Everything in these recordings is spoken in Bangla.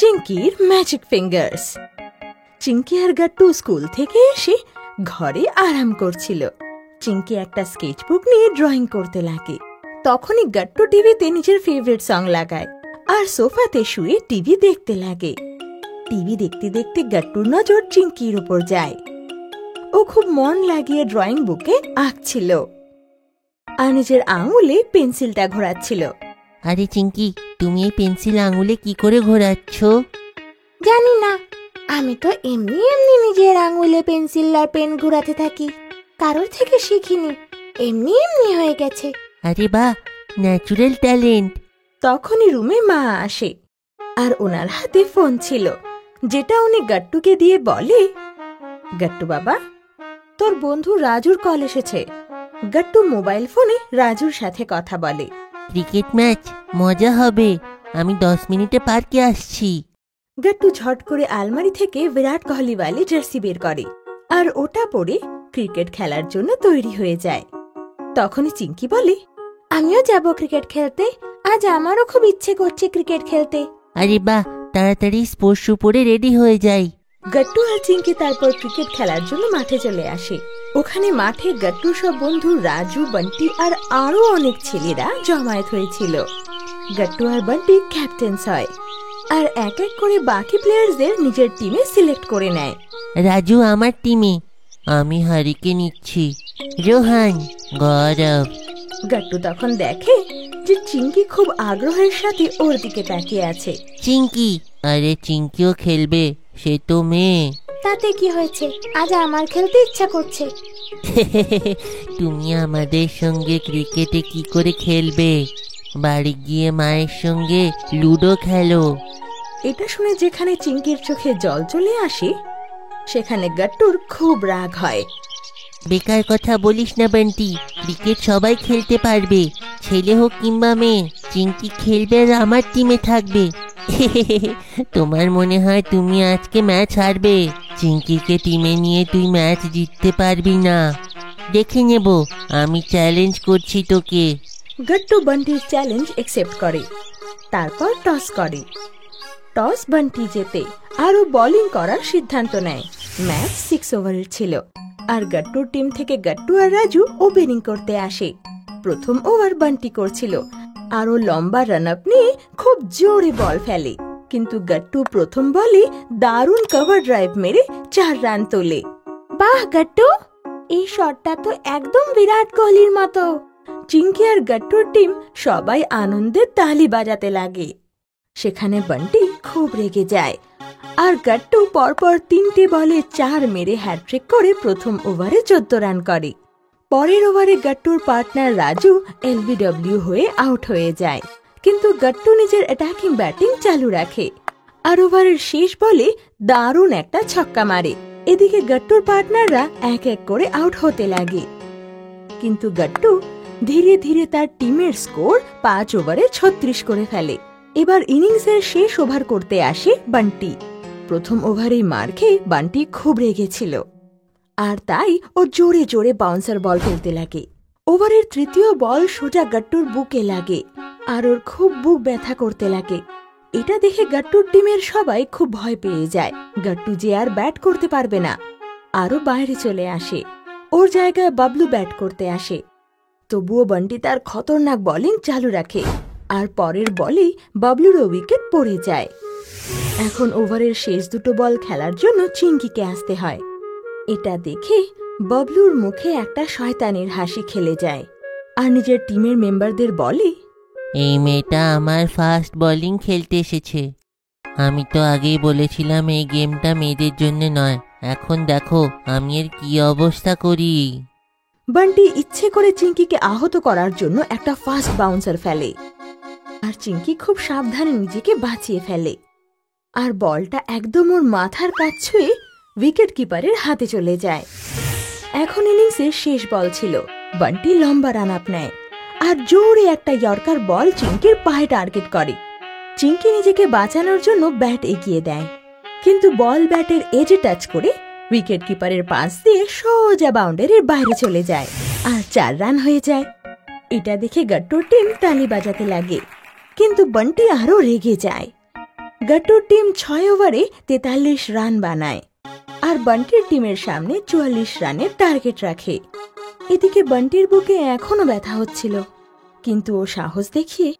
চিঙ্কির ম্যাজিক ফিঙ্গার্স। চিঙ্কি আর গাট্টু স্কুল থেকে এসে ঘরে আরাম করছিল। চিঙ্কি একটা স্কেচবুক নিয়ে ড্রয়িং করতে লাগে। তখনই গাট্টু টিভিতে নিজের ফেভারিট সং লাগায় আর সোফাতে শুয়ে টিভি দেখতে লাগে। টিভি দেখতে দেখতে গাট্টুর নজর চিঙ্কির উপর যায়। ও খুব মন লাগিয়ে ড্রয়িং বুকে আঁকছিল আর নিজের আঙুলে পেন্সিলটা ঘোরাচ্ছিল। আরে চিঙ্কি, তুমি এই পেন্সিল আঙুলে কি করে ঘোরাচ্ছ? জানি না, আমি তো এমনি এমনি নিজের আঙুলে পেন্সিল আর পেন ঘোরাতে থাকি, কারোর থেকে শিখিনি, এমনি এমনি হয়ে গেছে। আরে বাহ, ন্যাচুরাল ট্যালেন্ট। তখনই রুমে মা আসে আর ওনার হাতে ফোন ছিল, যেটা উনি গাট্টুকে দিয়ে বলে, গাট্টু বাবা, তোর বন্ধু রাজুর কল এসেছে। গাট্টু মোবাইল ফোনে রাজুর সাথে কথা বলে। ক্রিকেট ম্যাচ, মজা হবে, আমি 10 মিনিটে পার্কে আসছি। গাট্টু ঝট করে আলমারি থেকে বিরাট কোহলিওয়ালি জার্সি বের করে আর ওটা পরে ক্রিকেট খেলার জন্য তৈরি হয়ে যায়। তখনই চিঙ্কি বলে, আমিও যাব ক্রিকেট খেলতে, আজ আমারও খুব ইচ্ছে করছে ক্রিকেট খেলতে। আরে বাহ, তাড়াতাড়ি স্পোর্টস শু পরে রেডি হয়ে যাই। গাট্টু আর চিঙ্কি তারপর ক্রিকেট খেলার জন্য মাঠে চলে আসে। ওখানে মাঠে গাট্টুর সব বন্ধু রাজু, বান্টি আর আরো অনেক ছেলেরা জমায়েত হয়েছিল। গাট্টু আর বান্টি ক্যাপ্টেন্স হয় আর এক এক করে বাকি প্লেয়ারদের নিজের টিমে সিলেক্ট করে নেয়। রাজু আমার টিমে, আমি হারিকে নিচ্ছি, রোহান, গৌরব। গাট্টু তখন দেখে যে চিঙ্কি খুব আগ্রহের সাথে ওর দিকে তাকিয়ে আছে। চিঙ্কি, আরে চিঙ্কিও খেলবে, সে তো মেয়ে। তাতে কি হয়েছে, আজ আমার খেলতে ইচ্ছা করছে। তুমি আমাদের সঙ্গে ক্রিকেটে কি করে খেলবে? বাড়ি গিয়ে মায়ের সঙ্গে লুডো খেলো। এটা শুনে যেখানে চিঙ্কির চোখে জল চলে আসে, সেখানে গাট্টুর খুব রাগ হয়। বেকার কথা বলিস না বান্টি, ক্রিকেট সবাই খেলতে পারবে, ছেলে হোক কিংবা মেয়ে। চিঙ্কি খেলবে আর আমার টিমে থাকবে। তোমার মনে হয় তুমি আজকে ম্যাচ হারবে? চিঙ্কিকে টিমে নিয়ে তুই ম্যাচ জিততে পারবি না, দেখে নেব। আমি চ্যালেঞ্জ করছি তোকে। গাট্টু বান্টির চ্যালেঞ্জ একসেপ্ট করে, তারপর টস করে। টস বান্টি জেতে আর ও বোলিং করার সিদ্ধান্ত নেয়। ম্যাচ 6 ওভারের ছিল আর গাট্টুর টিম থেকে গাট্টু আর রাজু ওপেনিং করতে আসে। প্রথম ওভার বান্টি করছিল আর ও লম্বা রান আপ নিয়ে খুব জোরে বল ফেলে, কিন্তু গাট্টু প্রথম বলে দারুণ কভার ড্রাইভ মেরে 4 রান তোলে। বাহ গাট্টু, এই শটটা তো একদম বিরাট কোহলির মতো। চিঙ্কি আর গাট্টুর টিম সবাই আনন্দে তালি বাজাতে লাগে। সেখানে বান্টি খুব রেগে যায় আর গাট্টু পরপর 3টে বলে 4 মেরে হ্যাট্রিক করে প্রথম ওভারে 14 রান করে। পরের ওভারে গাট্টুর পার্টনার রাজু এলবিডব্লিউ হয়ে আউট হয়ে যায়, কিন্তু গাট্টু নিজের অ্যাটাকিং ব্যাটিং চালু রাখে আর ওভারের শেষ বলে দারুণ একটা ছক্কা মারে। এদিকে গাট্টুর পার্টনাররা এক এক করে আউট হতে লাগে, কিন্তু গাট্টু ধীরে ধীরে তার টিমের স্কোর 5 ওভারে 36 করে ফেলে। এবার ইনিংসের শেষ ওভার করতে আসে বান্টি। প্রথম ওভারেই মার খেয়ে বান্টি খুব রেগেছিল আর তাই ও জোরে জোরে বাউন্সার বল ফেলতে লাগে। ওভারের তৃতীয় বল সোজা গাট্টুর বুকে লাগে আর ওর খুব বুক ব্যথা করতে লাগে। এটা দেখে গাট্টুর টিমের সবাই খুব ভয় পেয়ে যায়। গাট্টু যে আর ব্যাট করতে পারবে না, আরো বাইরে চলে আসে। ওর জায়গায় বাবলু ব্যাট করতে আসে, তবুও বান্টি তার খতরনাক বোলিং চালু রাখে আর পরের বলেই বাবলুরও উইকেট পড়ে যায়। এখন ওভারের শেষ 2টো বল খেলার জন্য চিঙ্কিকে আসতে হয়। এটা দেখে বাবলুর মুখে একটা শয়তানের হাসি খেলে যায় আর নিজের টিমের মেম্বারদের বলে, এই মেয়েটা আমার ফাস্ট বোলিং খেলতে এসেছে। আমি তো আগেই বলেছিলাম এই গেমটা মেয়েদের জন্য নয়। এখন দেখো আমি এর কি অবস্থা করি। বান্টি ইচ্ছে করে চিঙ্কিকে আহত করার জন্য একটা ফাস্ট বাউন্সার ফেলে আর চিঙ্কি খুব সাবধানে নিজেকে বাঁচিয়ে ফেলে আর বলটা একদম ওর মাথার কাছ ছুঁয়ে উইকেট কিপারের হাতে চলে যায়। এখন ইনিংসের শেষ বল ছিল। বান্টি লম্বা রান আপ নেয় আর জোরে একটা ইয়র্কার বল চিঙ্কির পায়ে টার্গেট করে। চিঙ্কি নিজেকে বাঁচানোর জন্য ব্যাট এগিয়ে দেয়, কিন্তু বল ব্যাটের এজে টাচ করে উইকেট কিপারের পাশ দিয়ে সোজা বাউন্ডারির বাইরে চলে যায় আর 4 রান হয়ে যায়। এটা দেখে গাট্টুর টিম তালি বাজাতে লাগে, কিন্তু বান্টি আরো রেগে যায়। গাট্টুর টিম 6 ওভারে 43 রান বানায় আর বান্টির টিমের সামনে 44 রানের টার্গেট রাখে। এদিকে বান্টির বুকে এখনো ব্যথা হচ্ছিল, কিন্তু ও সাহস দেখিয়ে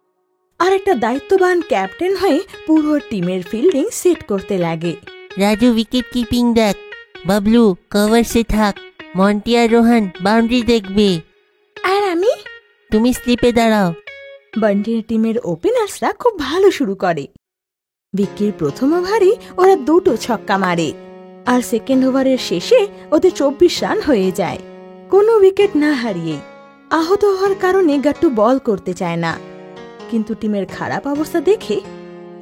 আর একটা দায়িত্ববান ক্যাপ্টেন হয়ে পুরো টিমের ফিল্ডিং সেট করতে লাগে। রাজু উইকেট কিপিং দেখ, বাবলু কভার সে থাক, মন্টি আর রোহান বাউন্ডারি দেখবে, আর আমি? তুমি স্লিপে দাঁড়াও। বান্টির টিমের ওপেনার্সরা খুব ভালো শুরু করে। ভিক্কির প্রথম ওভারে ওরা 2টো ছক্কা মারে আর সেকেন্ড ওভারের শেষে ওদের 24 রান হয়ে যায়, কোনো উইকেট না হারিয়ে। আহত হওয়ার কারণে গাট্টু বল করতে চায় না, কিন্তু টিমের খারাপ অবস্থা দেখে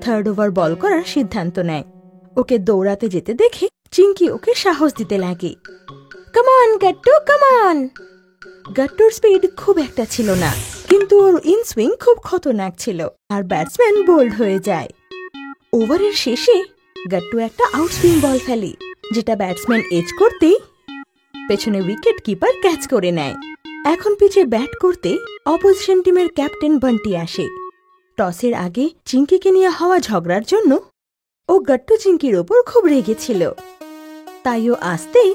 থার্ড ওভার বল করার সিদ্ধান্ত নেয়। ওকে দৌড়াতে যেতে দেখে চিঙ্কি ওকে সাহস দিতে লাগে। Come on Gattu, come on. গাট্টুর স্পিড খুব একটা ছিল না, কিন্তু ওর ইনসুইং খুব খতরনাক ছিল আর ব্যাটসম্যান বোল্ড হয়ে যায়। ওভারের শেষে গাট্টু একটা আউটসুইং বল ফেলে, যেটা ব্যাটসম্যান এজ করতেই পেছনে উইকেট কিপার ক্যাচ করে নেয়। এখন পিছে ব্যাট করতে অপোজিশন টিমের ক্যাপ্টেন বান্টি আসে। টসের আগে চিঙ্কিকে নিয়ে হওয়া ঝগড়ার জন্য ও গাট্টু চিঙ্কির ওপর খুব রেগেছিল, তাই ও আসতেই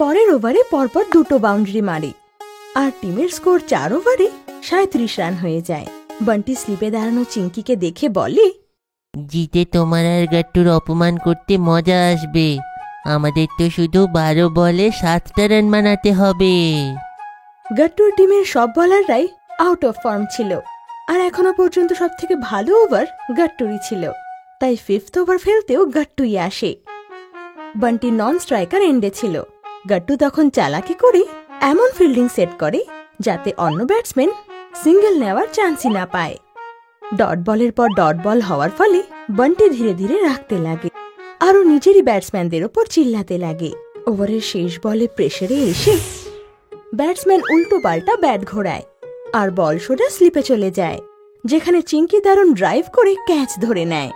পরের ওভারে পরপর 2টো বাউন্ডারি মারে আর টিমের স্কোর 4 ওভারে 37 রান হয়ে যায়। বান্টি স্লিপে দাঁড়ানো চিঙ্কিকে দেখে বলে, জিতে তোমার আর গাট্টুর অপমান করতে মজা আসবে, আমাদের তো শুধু 12 বলে 7টা রান বানাতে হবে। গাট্টুর টিমের সব বলাররাই আউট অফ ফর্ম ছিল আর এখনো পর্যন্ত সব থেকে ভালো ওভার গাট্টুরই ছিল, তাই 5th ওভার ফেলতেও গাট্টুই আসে। বান্টি নন স্ট্রাইকার এন্ডে ছিল। গাট্টু তখন চালাকি করে এমন ফিল্ডিং সেট করে যাতে অন্য ব্যাটসম্যান সিঙ্গেল নেওয়ার চান্সই না পায়। ডট বলের পর ডট বল হওয়ার ফলে বান্টি ধীরে ধীরে রাখতে লাগে আরও নিজেরই ব্যাটসম্যানদের ওপর চিল্লাতে লাগে। ওভারের শেষ বলে প্রেসারে এসে ব্যাটসম্যান উল্টো পাল্টা ব্যাট ঘোরায় আর বল সোজা স্লিপে চলে যায়, যেখানে চিঙ্কি দারুণ ড্রাইভ করে ক্যাচ ধরে নেয়।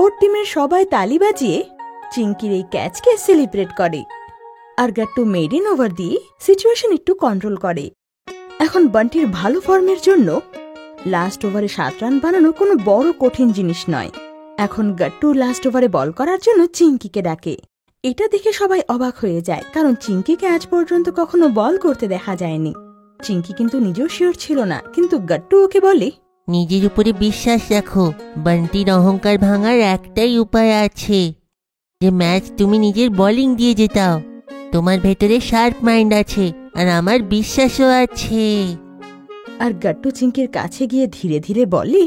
ওর টিমের সবাই তালি বাজিয়ে চিঙ্কির এই ক্যাচকে সেলিব্রেট করে আর গাট্টু মেডিন ওভার দিয়ে সিচুয়েশন একটু কন্ট্রোল করে। এখন বান্টির ভালো ফর্মের জন্য লাস্ট ওভারে 7 রান বানানো কোনো বড় কঠিন জিনিস নয়। এখন গাট্টু লাস্ট ওভারে বল করার জন্য চিঙ্কিকে ডাকে। এটা দেখে সবাই অবাক হয়ে যায়, কারণ চিঙ্কিকে আজ পর্যন্ত কখনো বল করতে দেখা যায়নি। চিঙ্কি কিন্তু নিজেও শিওর ছিল না, কিন্তু গাট্টু ওকে বলে, নিজের উপরে বিশ্বাস রাখো, বান্টির অহংকার ভাঙার একটাই উপায় আছে, যে ম্যাচ তুমি নিজের বোলিং দিয়ে জেতাও। তোমার ভেতরে শার্প মাইন্ড আছে আর আমার বিশ্বাসও আছে। আর গাট্টু চিঙ্কির কাছে গিয়ে ধীরে ধীরে বলে,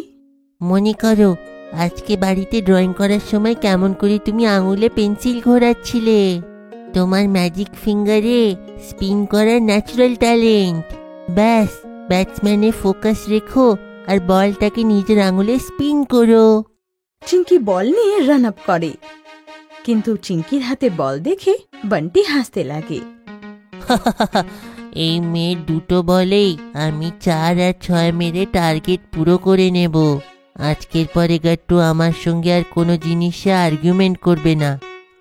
মনে করো আজকে বাড়িতে ড্রয়িং করার সময় কেমন করে তুমি আঙুলে পেন্সিল ঘোরাচ্ছিলে। তোমার ম্যাজিক ফিঙ্গারে স্পিন করার ন্যাচারাল ট্যালেন্ট। ব্যাস, ব্যাটসম্যানে ফোকাস রেখো আর বলটাকে নিজের আঙুলে স্পিন করো। চিঙ্কি বল নিয়ে রান আপ করে, কিন্তু চিঙ্কির হাতে বল দেখে বান্টি হাসতে লাগে। এই মেয়ের 2টো বলেই আমি 4 আর 6 মেরে টার্গেট পুরো করে নেব। আজকের পরে গাট্টু আমার সঙ্গে আর কোনো জিনিসে আর্গুমেন্ট করবে না।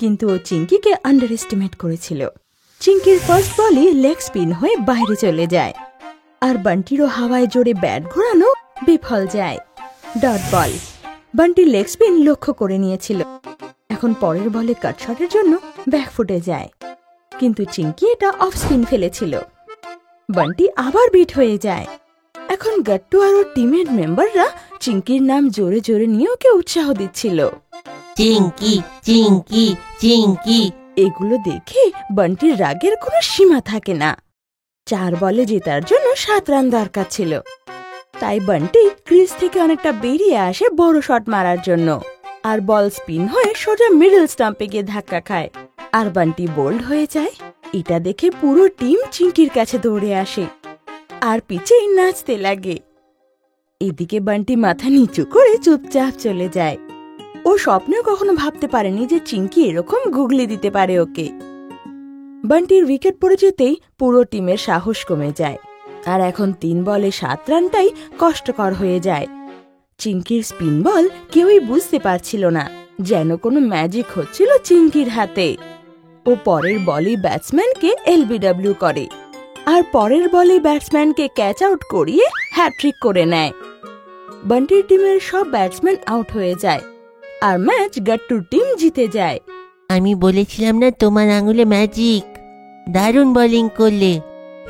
কিন্তু ও চিঙ্কিকে আন্ডার এস্টিমেট করেছিল। চিঙ্কির ফার্স্ট বলই লেগ স্পিন হয়ে বাইরে চলে যায় আর বান্টিরও হাওয়ায় জোরে ব্যাট ঘোরানো বিফল যায়। Dot ball. Bunty leg spin লক্ষ্য করে নিয়েছিল। এখন পরের বলে কাট শটের জন্য ব্যাকফুটে যায়, কিন্তু চিঙ্কি এটা অফ স্পিন ফেলেছিল। বান্টি আবার বিট হয়ে যায়। এখন গাট্টু আর ওর টিমের মেম্বাররা চিঙ্কির নাম জোরে জোরে নিয়ে ওকে উৎসাহ দিচ্ছিল। চিঙ্কি চিঙ্কি চিঙ্কি। এগুলো দেখে বান্টির রাগের কোনো সীমা থাকে না। 4 বলে জেতার জন্য 7 রান দরকার ছিল, তাই বান্টি ক্রিজ থেকে অনেকটা বেরিয়ে আসে বড় শট মারার জন্য, আর বল স্পিন হয়ে সোজা মিডল স্টাম্পে গিয়ে ধাক্কা খায় আর বান্টি বোল্ড হয়ে যায়। এটা দেখে পুরো টিম চিঙ্কির কাছে দৌড়ে আসে আর পিছেই নাচতে লাগে। এদিকে বান্টি মাথা নিচু করে চুপচাপ চলে যায়। ও স্বপ্নেও কখনো ভাবতে পারেনি যে চিঙ্কি এরকম গুগলি দিতে পারে ওকে। বান্টির উইকেট পড়ে যেতেই পুরো টিমের সাহস কমে যায় আর এখন 3 বলে 7 রানটাই কষ্টকর হয়ে যায়। চিঙ্কির স্পিন বল কেউই বুঝতে পারছিল না, যেন কোনো ম্যাজিক হচ্ছিল চিঙ্কির হাতে। ও পরের বলেই ব্যাটসম্যানকে এলবিডব্লিউ করে আর পরের বলেই ব্যাটসম্যানকে ক্যাচ আউট করিয়ে হ্যাট্রিক করে নেয়। বান্টির টিমের সব ব্যাটসম্যান আউট হয়ে যায় আর ম্যাচ গাট্টুর টিম জিতে যায়। আমি বলেছিলাম না তোমার আঙুলে ম্যাজিক। দারুণ বোলিং করলে।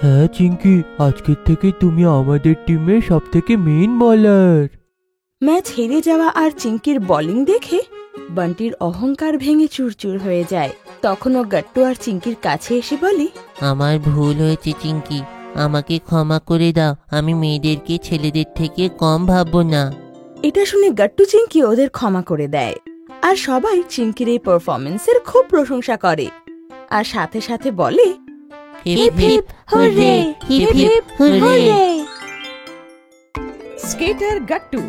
হ্যাঁ চিঙ্কি, আজকের থেকে তুমি আমাদের টিমের সবথেকে মেইন বলার। ম্যাচ হেরে যাওয়া আর চিঙ্কির বোলিং দেখে বান্টির অহংকার ভেঙে চুরচুর হয়ে যায়। তখনও গাট্টু আর চিঙ্কির কাছে এসে বলে, আমার ভুল হয়েছে চিঙ্কি, আমাকে ক্ষমা করে দাও। আমি মেয়েদেরকে ছেলেদের থেকে কম ভাববো না। এটা শুনে গাট্টু চিঙ্কি ওদের ক্ষমা করে দেয়। আর সবাই চিঙ্কির এই পারফরমেন্সের খুব প্রশংসা করে আর সাথে সাথে বলে, hip hip hurray, hip hip hurray. Skater Gattu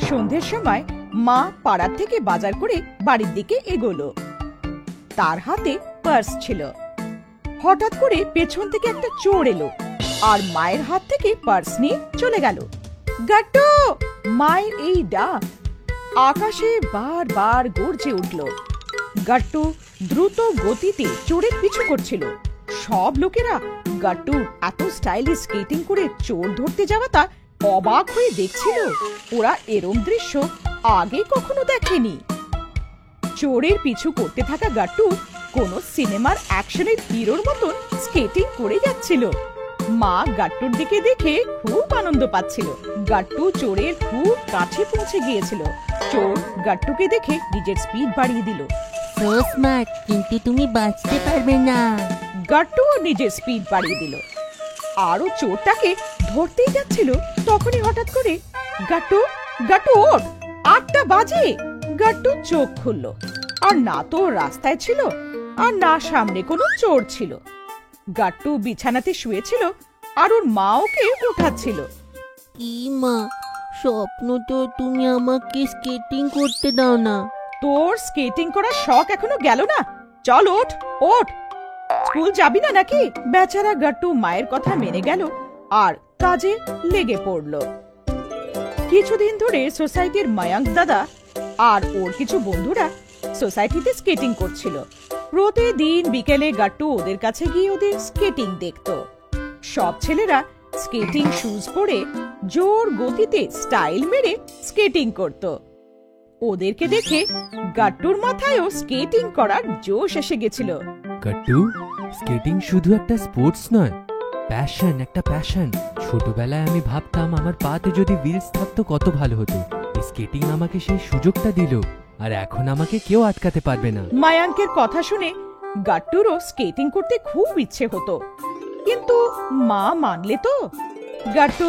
সন্ধ্যের সময় মা পাড়ার থেকে বাজার করে বাড়ির দিকে এগোলো। তার হাতে পার্স ছিল। হঠাৎ করে পেছন থেকে একটা চোর এলো আর মায়ের হাত থেকে পার্স নিয়ে চলে গেল। গাট্টু! মায়ের এই ডাক আকাশে বারবার গর্জে উঠল। গাট্টু দ্রুত গতিতে চোরের পিছু করছিল। সব লোকেরা গাট্টুর এত স্টাইলিশ স্কেটিং করে চোর ধরতে যাওয়াটা অবাক হয়ে দেখছিল। ওরা এরম দৃশ্য আগে কখনো দেখেনি। চোরের পিছু করতে থাকা গাট্টু কোনো সিনেমার অ্যাকশনের হিরোর মতন স্কেটিং করে যাচ্ছিল। মা গাট্টুর দিকে দেখে খুব আনন্দ পাচ্ছিল। গাট্টু চোরের খুব কাছে পৌঁছে গিয়েছিল। চোর গাট্টুকে দেখে নিজের স্পিড বাড়িয়ে দিল। সো স্মার্ট, কিন্তু তুমি বাঁচতে পারবে না। গাট্টুও নিজের স্পিড বাড়িয়ে দিল। আরো চোরটাকে ধরতেই যাচ্ছিল, তখনই হঠাৎ করে গাট্টু গাট্টু ওঠ, 8টা বাজে। গাট্টু চোখ খুলল, আর না তো রাস্তায় ছিল আর না সামনে কোনো চোর ছিল। গাট্টু বিছানাতে শুয়েছিল আর ওর মা ওকে উঠাচ্ছিল। কি মা, স্বপ্ন তো তুমি আমাকে স্কেটিং করতে দাও না। তোর স্কেটিং করার শখ এখনো গেল না? চল ওঠ ওঠ, স্কুল যাবি না নাকি? বেচারা গাট্টু মায়ের কথা মেনে গেল আর কাজে লেগে পড়ল। কিছুদিন ধরে সোসাইটির মায়াঙ্ক দাদা আর ওর কিছু বন্ধুরা সোসাইটিতে স্কেটিং করছিল। প্রতিদিন বিকেলে গাট্টু ওদের কাছে গিয়ে ওদের স্কেটিং দেখত। সব ছেলেরা স্কেটিং শুজ পরে জোর গতিতে স্টাইল মেরে স্কেটিং করত। ওদেরকে দেখে গাট্টুর মাথায়ও স্কেটিং করার জোশ এসে গেছিল। গাট্টু, স্কেটিং শুধু একটা স্পোর্টস নয়, প্যাশন, একটা প্যাশন। ছোটবেলায় আমি ভাবতাম আমার পাতে যদি হুইলস থাকতো কত ভালো হতো। স্কেটিং আমাকে সেই সুযোগটা দিল, আর এখন আমাকে কেউ আটকাতে পারবে না। মায়াঙ্কের কথা শুনে গাট্টুরও স্কেটিং করতে খুব ইচ্ছে হতো, কিন্তু মা মানলে তো? গাট্টু,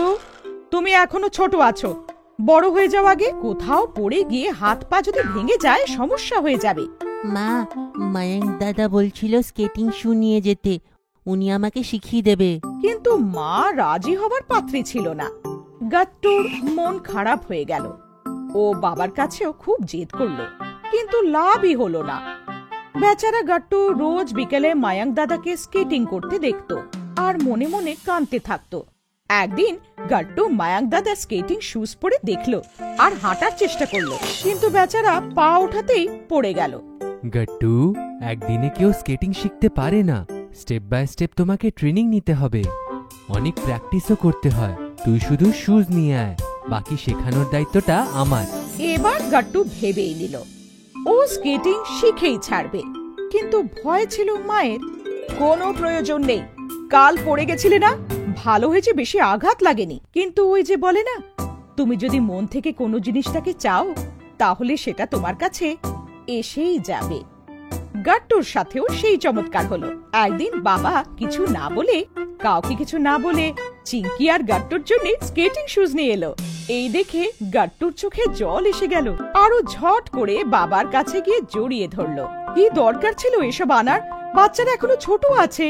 তুমি এখনো ছোট আছো, বড় হয়ে যাও আগে। কোথাও পড়ে গিয়ে হাত পা যদি ভেঙে যায় সমস্যা হয়ে যাবে। মা, মায়াঙ্ক দাদা বলছিল স্কেটিং শু নিয়ে যেতে, উনি আমাকে শিখিয়ে দেবে। কিন্তু মা রাজি হবার পাত্রী ছিল না। গাট্টুর মন খারাপ হয়ে গেল। ও বাবার কাছেও খুব জেদ করলো, কিন্তু লাভই হলো না। বেচারা গাট্টু রোজ বিকেলে মায়াঙ্ক দাদাকে স্কেটিং করতে দেখত আর মনে মনে কাঁদতে থাকতো। একদিন গাট্টু মায়াঙ্ক দাদা স্কেটিং শুজ পরে দেখলো আর হাঁটার চেষ্টা করলো, কিন্তু বেচারা পা ওঠাতেই পড়ে গেল। গাট্টু, একদিনে কেউ স্কেটিং শিখতে পারে না। স্টেপ বাই স্টেপ তোমাকে ট্রেনিং নিতে হবে, অনেক প্র্যাকটিসও করতে হয়। তুই শুধু শুজ নিয়ে আয়, বাকি শেখানোর দায়িত্বটা আমার। এবার গাট্টু ভেবেই নিল ও স্কেটিং শিখেই ছাড়বে, কিন্তু ভয় ছিল মায়ের। কোনো প্রয়োজন নেই, কাল পড়ে গেছিলে না, ভালো হয়েছে, বেশি আঘাত লাগেনি। কিন্তু ওই যে বলে না, তুমি যদি মন থেকে কোনো জিনিসটাকে চাও তাহলে সেটা তোমার কাছে এসেই যাবে। গাট্টুর সাথেও সেই চমৎকার হলো। একদিন বাবা কিছু না বলে, কাউকে কিছু না বলে, চিঙ্কি আর গাট্টুর জন্য স্কেটিং শুজ নিয়ে এলো। এই দেখে গাট্টুর চোখে জল এসে গেল, আরো ঝট করে বাবার কাছে গিয়ে জড়িয়ে ধরলো। কি দরকার ছিল এসব আনার? বাচ্চারা এখনো ছোট আছে।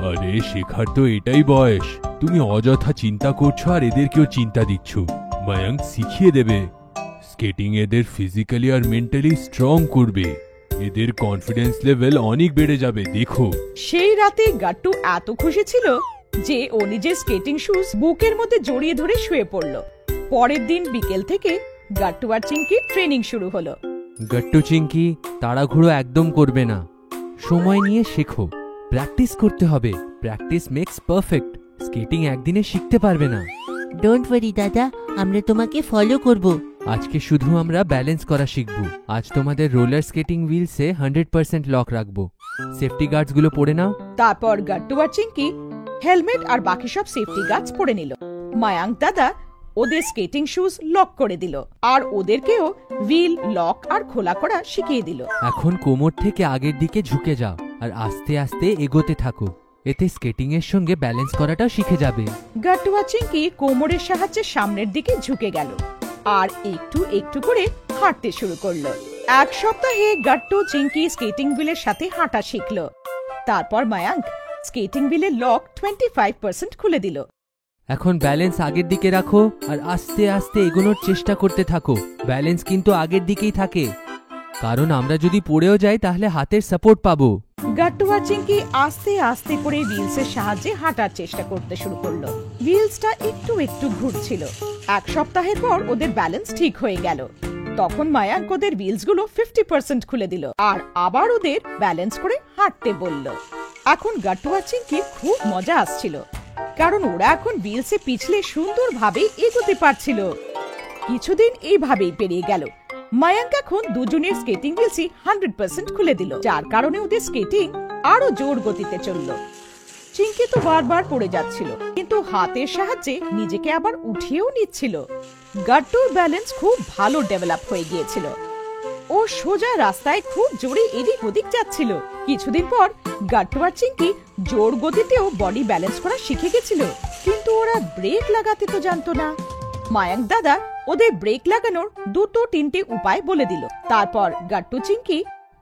আরে শেখার তো এটাই বয়স, তুমি অযথা চিন্তা করছো আর এদেরকেও চিন্তা দিচ্ছ। মায়াঙ্ক শিখিয়ে দেবে। স্কেটিং এদের ফিজিক্যালি আর মেন্টালি স্ট্রং করবে, এদের কনফিডেন্স লেভেল অনেক বেড়ে যাবে, দেখো। সেই রাতে গাট্টু এত খুশি ছিল যে ও নিজের স্কেটিং শুজ বুকের মধ্যে জড়িয়ে ধরে শুয়ে পড়ল। পরের দিন বিকেল থেকে গাট্টু আর চিঙ্কির ট্রেনিং শুরু হলো। গাট্টু চিঙ্কি, তাড়াহুড়ো একদম করবে না, সময় নিয়ে শেখো, প্র্যাকটিস করতে হবে। Practice makes perfect. স্কেটিং একদিনে শিখতে পারবে না। ডোন্ট ওয়ারি দাদা, আমরা তোমাকে ফলো করব। আজকে শুধু আমরা ব্যালেন্স করা শিখব। আজ তোমাদের রোলার স্কেটিং হুইলসে 100% লক রাখবো। সেফটি গার্ডস গুলো পরে নাও। তারপর গাট্টু আর চিঙ্কি হেলমেট আর বাকি সব সেফটি গার্ডস পরে নিল। মায়াঙ্ক দাদা ওদের স্কেটিং শুজ লক করে দিল আর ওদেরকেও হুইল লক আর খোলা করা শিখিয়ে দিল। এখন কোমর থেকে আগের দিকে ঝুঁকে যাও আর আস্তে আস্তে এগোতে থাকো। এতে স্কেটিং এর সঙ্গে ব্যালেন্স করাটাও শিখে যাবে। গাট্টু আর চিঙ্কি কোমরের সাহায্যে সামনের দিকে ঝুঁকে গেল আর একটু একটু করে হাঁটতে শুরু করলো। এক সপ্তাহে গাট্টু চিঙ্কি স্কেটিং হুইলের সাথে হাঁটা শিখলো। তারপর মায়াঙ্ক স্কেটিং হুইলের লক 25% খুলে দিল। এখন ব্যালেন্স আগের দিকে রাখো আর আস্তে আস্তে এগোনোর চেষ্টা করতে থাকো। ব্যালেন্স কিন্তু আগের দিকেই থাকে, কারণ আমরা যদি পড়েও যাই তাহলে হাতের সাপোর্ট পাবো। গাট্টু আর চিঙ্কি আস্তে আস্তে করে হুইলসের সাহায্যে হাঁটার চেষ্টা করতে শুরু করলো। হুইলসটা একটু একটু ঘুরছিল। এক সপ্তাহের পর ওদের ব্যালেন্স ঠিক হয়ে গেল। তখন মায়াঙ্ক ওদের হুইলসগুলো 50% খুলে দিল আর আবার ওদের ব্যালেন্স করে হাঁটতে বলল। এখন গাট্টু আর চিঙ্কি খুব মজা আসছিল, কারণ ওরা এখন হুইলসে পিছলে সুন্দরভাবে এগোতে পারছিল। কিছুদিন এইভাবেই পেরিয়ে গেল। মায়াঙ্ক এখন দুজনের স্কেটিং হুইলসই 100% খুলে দিল, যার কারণে ওদের স্কেটিং আরো জোর গতিতে চলল। চিঙ্কি তো বারবার পড়ে যাচ্ছিল, কিন্তু হাতের সাহায্যে নিজেকে আবার উঠিয়েও নিচ্ছিল। গাট্টুর ব্যালেন্স খুব ভালো ডেভেলপ হয়ে গিয়েছিল। ও সোজা রাস্তায় খুব জোরে এদিক ওদিক যাচ্ছিল। কিছুদিন পর গাট্টু আর চিঙ্কি জোর গতিতেও বডি ব্যালেন্স করা শিখে গেছিল, কিন্তু ওরা ব্রেক লাগাতে তো জানতো না। মায়াঙ্ক দাদা ওদের ব্রেক লাগানোর 2-3টে উপায় বলে দিল। তারপর গাট্টু চিঙ্কি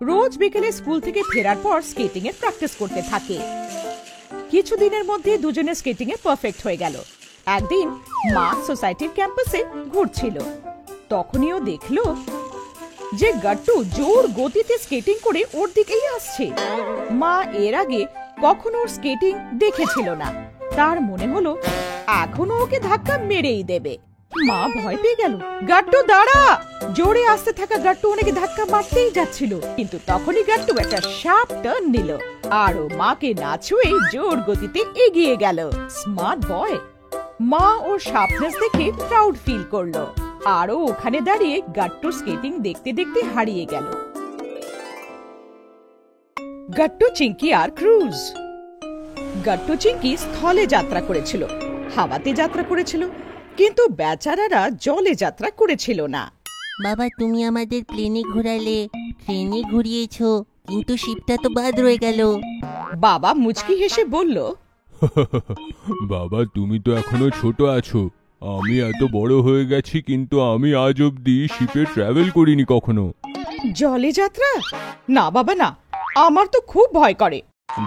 রোজ বিকেলে স্কুল থেকে ফেরার পর স্কেটিং এর প্র্যাকটিস করতে থাকে। কিছুদিনের মধ্যে দুজনের স্কেটিং এ পারফেক্ট হয়ে গেল। একদিন মা সোসাইটির ক্যাম্পাসে ঘুরছিল, তখনই ও দেখলো যে গাট্টু জোর গতিতে স্কেটিং করে ওর দিকেই আসছে। মা এর আগে কখনো ওর স্কেটিং দেখেছিল না। তার মনে হলো এখনো ওকে ধাক্কা মেরেই দেবে। মা ভয় পেয়ে গেল। গাট্টু দাঁড়া! জোরে আসতে থাকা গাট্টু ওনাকে ধাক্কা মারতেই যাচ্ছিল, কিন্তু তখনই গাট্টু একটা শার্প টার্ন নিল আর ও মাকে না ছুঁয়ে জোর গতিতে এগিয়ে গেল। Smart boy. মা ওর শার্পনেস দেখে প্রাউড ফিল করলো আর ও ওখানে দাঁড়িয়ে গাট্টু স্কেটিং দেখতে দেখতে হারিয়ে গেল। গাট্টু চিঙ্কি আর ক্রুজ। গাট্টু চিঙ্কি স্থলে যাত্রা করেছিল, হাওয়াতে যাত্রা করেছিল, কিন্তু বেচারারা জলে যাত্রা করেছিল না। বাবা, তুমি আমাদের প্লেনে ঘোরালে, ট্রেনে ঘুরিয়েছো, কিন্তু শিপটা তো বাদ রয়ে গেল। বাবা মুচকি হেসে বলল, বাবা তুমি তো এখনো ছোট আছো। আমি এত বড় হয়ে গেছি, কিন্তু আমি আজ অব্দি শিপে ট্রাভেল করিনি কখনো। জলে যাত্রা? না বাবা না, আমার তো খুব ভয় করে।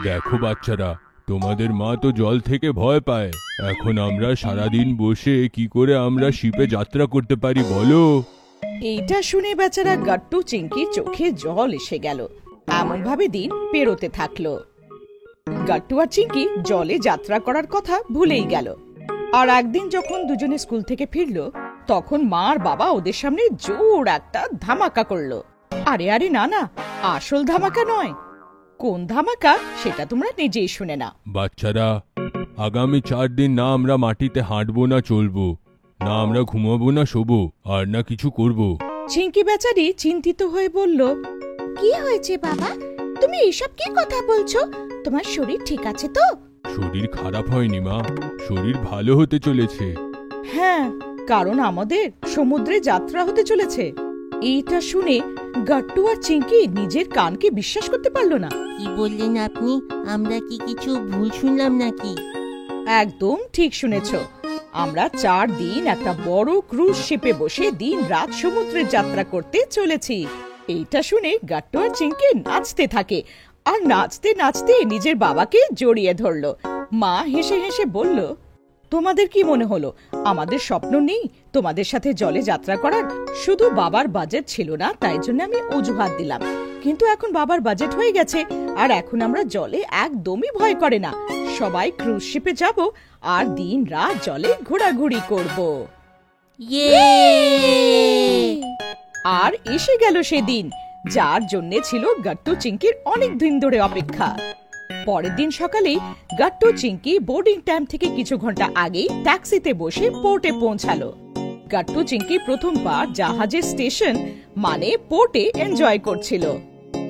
দেখো বাচ্চারা, তোমাদের মা তো জল থেকে ভয় পায়। এখন আমরা সারাদিন বসে কি করে আমরা শিপে যাত্রা করতে পারি বলো? এইটা শুনে বেচারা গাট্টু চিঙ্কির চোখে জল এসে গেল। এমন ভাবে দিন পেরোতে থাকলো। গাট্টু আর চিঙ্কি জলে যাত্রা করার কথা ভুলেই গেল। আর একদিন যখন দুজনে স্কুল থেকে ফিরলো, তখন মা আর বাবা ওদের সামনে জোর একটা ধামাকা করলো। আরে আরে না না, আসল ধামাকা নয়। কোন ধামাকা সেটা তোমরা নিজেই শুনে না। বাচ্চারা, আগামী 4 দিন না আমরা মাটিতে হাঁটবো না চলবো, না আমরা ঘুমাবো না শোবো, আর না কিছু করব। চিঙ্কি বেচারি চিন্তিত হয়ে বলল, কি হয়েছে বাবা? তুমি এসব কি কথা বলছো? তোমার শরীর ঠিক আছে তো? শরীর খারাপ হয়নি মা, শরীর ভালো হতে চলেছে। হ্যাঁ, কারণ আমাদের সমুদ্রে যাত্রা হতে চলেছে। এইটা শুনে গাট্টু আর চিঙ্কি নিজের কানকে বিশ্বাস করতে পারলো না। কি বললেন আপনি? আমরা কি কিছু ভুল শুনলাম নাকি? একদম ঠিক শুনেছ। আমরা 4 দিন একটা বড় ক্রুজ শিপে বসে দিন রাত সমুদ্রের যাত্রা করতে চলেছি। এইটা শুনে গাট্টু আর চিঙ্কি নাচতে থাকে আর নাচতে নাচতে নিজের বাবাকে জড়িয়ে ধরলো। মা হেসে হেসে বলল, তোমাদের কি মনে হলো আমাদের স্বপ্ন নেই তোমাদের সাথে জলে যাত্রা করার? শুধু বাবার বাজেট ছিল না, তাই জন্য আমি অজুহাত দিলাম, কিন্তু এখন বাবার বাজেট হয়ে গেছে আর এখন আমরা জলে একদমই ভয় করে না। সবাই ক্রুজ শিপে যাব আর দিন রাত জলে ঘোরাঘুরি করব। ইয়ে! আর এসে গেল সেদিন, যার জন্য ছিল গাট্টু চিঙ্কির অনেক দিন ধরে অপেক্ষা। পরের দিন সকালে গাট্টু চিঙ্কি বোর্ডিং টাইম থেকে কিছু ঘন্টা আগেই ট্যাক্সিতে বসে পোর্টে পৌঁছালো। গাট্টু চিংকি প্রথমবার জাহাজের স্টেশন মানে পোর্টে এনজয় করছিল।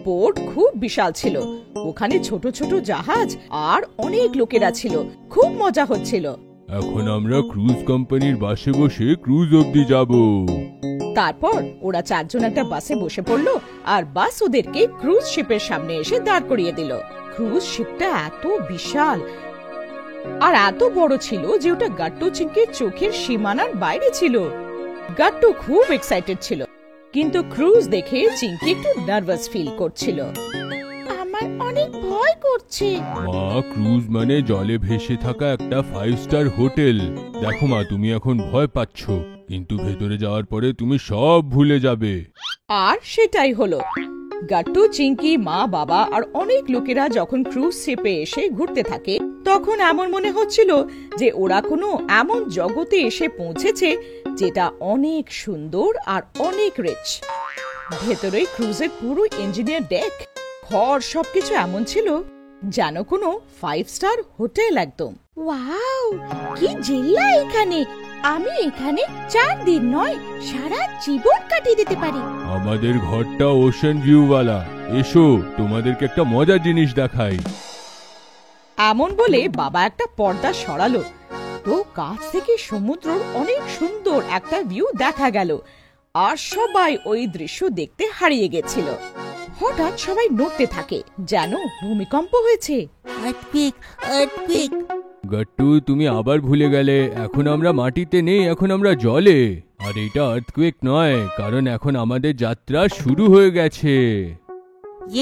পোর্ট খুব বিশাল ছিল, ওখানে ছোট ছোট জাহাজ আর অনেক লোকেরা ছিল, খুব মজা হচ্ছিল। এখন আমরা ক্রুজ কোম্পানির বাসে বসে ক্রুজ অব্দি যাব। তারপর ওরা চারজন একটা বাসে বসে পড়লো আর বাস ওদেরকে ক্রুজ শিপের সামনে এসে দাঁড় করিয়ে দিল। ক্রুজ শিপটা এত বিশাল আর এত বড় ছিল যে ওটা গাট্টু চিংকির চোখের সীমানার বাইরে ছিল। গাট্টু খুব এক্সাইটেড ছিল, কিন্তু ক্রুজ দেখে চিংকি একটু নার্ভাস ফিল করছিল। আমার অনেক ভয় করছে। মা, ক্রুজ মানে জলে ভেসে থাকা একটা 5 স্টার হোটেল। দেখো মা, তুমি এখন ভয় পাচ্ছ, কিন্তু ভেতরে যাওয়ার পরে তুমি সব ভুলে যাবে। আর সেটাই হলো। গাট্টু, চিংকি, মা, বাবা আর অনেক লোকেরা যখন ক্রুজ শিপে এসে ঘুরতে থাকে তখন এমন মনে হচ্ছিল যে ওরা কোনো এমন জগতে এসে পৌঁছেছে যেটা অনেক সুন্দর আর অনেক রিচ। ভেতরে ক্রুজের পুরো ইঞ্জিনিয়ার ডেক, ঘর সবকিছু এমন ছিল যেন কোনো 5 স্টার হোটেল একদম। ওয়াও, কি জিল্লা এখানে! আমি এখানে 4 দিন নয়, সারা জীবন কাটিয়ে দিতে পারি। আমাদের ঘরটা ওশান ভিউ ওয়ালা। এসো, তোমাদেরকে একটা মজার জিনিস দেখাই। এমন বলে বাবা একটা পর্দা সরালো, তো কাছ থেকে সমুদ্রের অনেক সুন্দর একটা ভিউ দেখা গেল আর সবাই ওই দৃশ্য দেখতে হারিয়ে গেছিল। হঠাৎ সবাই নড়তে থাকে যেন ভূমিকম্প হয়েছে। Earthquake, earthquake. গাট্টু, তুমি আবার ভুলে গেলে। এখন আমরা মাটিতে নেই, এখন আমরা জলে। আর এটা আর্থকুয়েক নয়, কারণ এখন আমাদের যাত্রা শুরু হয়ে গেছে।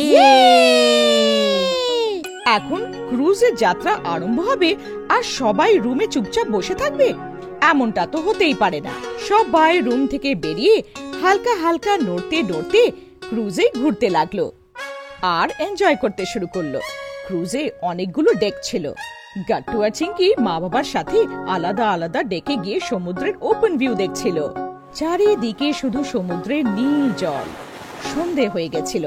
ইয়ে! এখন ক্রুজের যাত্রা আরম্ভ হবে আর সবাই রুমে চুপচাপ বসে থাকবে? এমনটা তো হতেই পারে না। সবাই রুম থেকে বেরিয়ে হালকা হালকা নড়তে নড়তে ক্রুজে ঘুরতে লাগলো আর এনজয় করতে শুরু করলো। ক্রুজে অনেকগুলো ডেক ছিল। গাট্টু আর চিংকি মা বাবার সাথে আলাদা আলাদা ডেকে গিয়ে সমুদ্রের ওপেন ভিউ দেখছিল। চারিদিকে শুধু সমুদ্রের নীল জল। সন্ধে হয়ে গেছিল।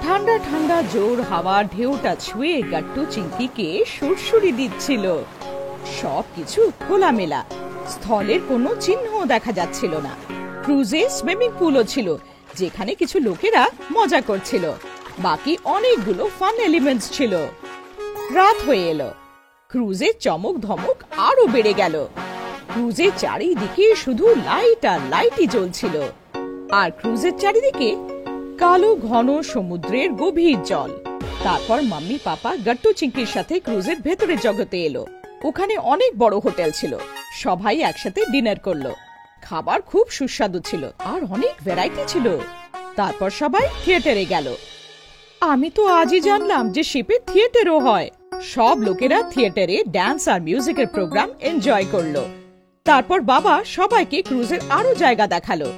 ঠান্ডা ঠান্ডা জোর হাওয়া ঢেউটা ছুঁয়ে গাট্টু চিংকিকে সুরসুরি দিচ্ছিল। সবকিছু খোলামেলা, স্থলের কোনো চিহ্ন দেখা যাচ্ছিল না। ক্রুজে সুইমিং পুলও ছিল, যেখানে কিছু লোকেরা মজা করছিল। বাকি অনেকগুলো ফান এলিমেন্টস ছিল। রাত হয়ে এলো। ক্রুজের চমক ধমক আরো বেড়ে গেল। ক্রুজের চারিদিকে শুধু লাইট আর লাইটই জ্বলছিল। আর ক্রুজের চারিদিকে কালো ঘন সমুদ্রের গভীর জল। তারপর মাম্মি পাপা গাট্টু চিংকির সাথে ক্রুজের ভেতরে জগতে এলো। ওখানে অনেক বড় হোটেল ছিল। সবাই একসাথে ডিনার করলো। খাবার খুব সুস্বাদু ছিল আর অনেক ভ্যারাইটি ছিল। তারপর সবাই থিয়েটারে গেল। আমি তো আজই জানলাম যে শিপে থিয়েটারও হয়। সব লোকেরা থিয়েটারে ডান্স আর মিউজিকের প্রোগ্রাম এনজয় করলো। তারপর বাবা সবাইকে ক্রুজের আরো জায়গা দেখালো,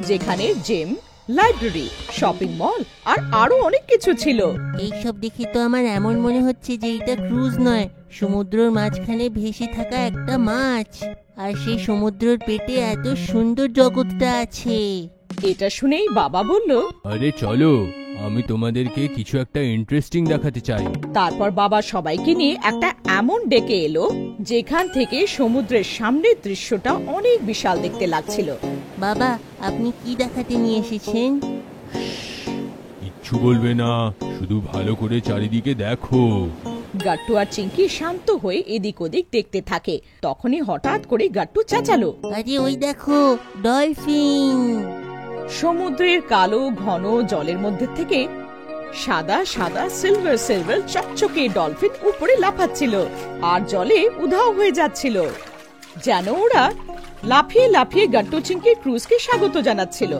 যেখানে জিম, লাইব্রেরি, শপিং মল আর আরো অনেক কিছু ছিল। এইসব দেখে তো আমার এমন মনে হচ্ছে যে এটা ক্রুজ নয়, সমুদ্রের মাঝখানে ভেসে থাকা একটা মাছ। আর সেই সমুদ্রের পেটে এত সুন্দর জগৎটা আছে। এটা শুনেই বাবা বলল, আরে চলো, আমি তোমাদেরকে কিছু একটা ইন্টারেস্টিং দেখাতে চাই। তারপর বাবা সবাইকে নিয়ে একটা এমন ডেকে এলো যেখান থেকে সমুদ্রের সামনের দৃশ্যটা অনেক বিশাল দেখতে লাগছিল। বাবা, আপনি কি দেখাতে নিয়ে এসেছেন? কিচ্ছু বলবে না, শুধু ভালো করে চারিদিকে দেখো। গাট্টু আর চিংকি শান্ত হয়ে এদিক ওদিক দেখতে থাকে। তখনই হঠাৎ করে গাট্টু চেঁচালো, আরে ওই দেখো, ডলফিন! সমুদ্রের কালো ঘন জলের মধ্যে থেকে সাদা সাদা সিলভার সিলভার চকচকে ডলফিন উপরে লাফাচ্ছিল আর জলে উধাও হয়ে যাচ্ছিল, যেন ওরা লাফিয়ে লাফিয়ে গাট্টু চিংকির ক্রুজকে স্বাগত জানাচ্ছিল।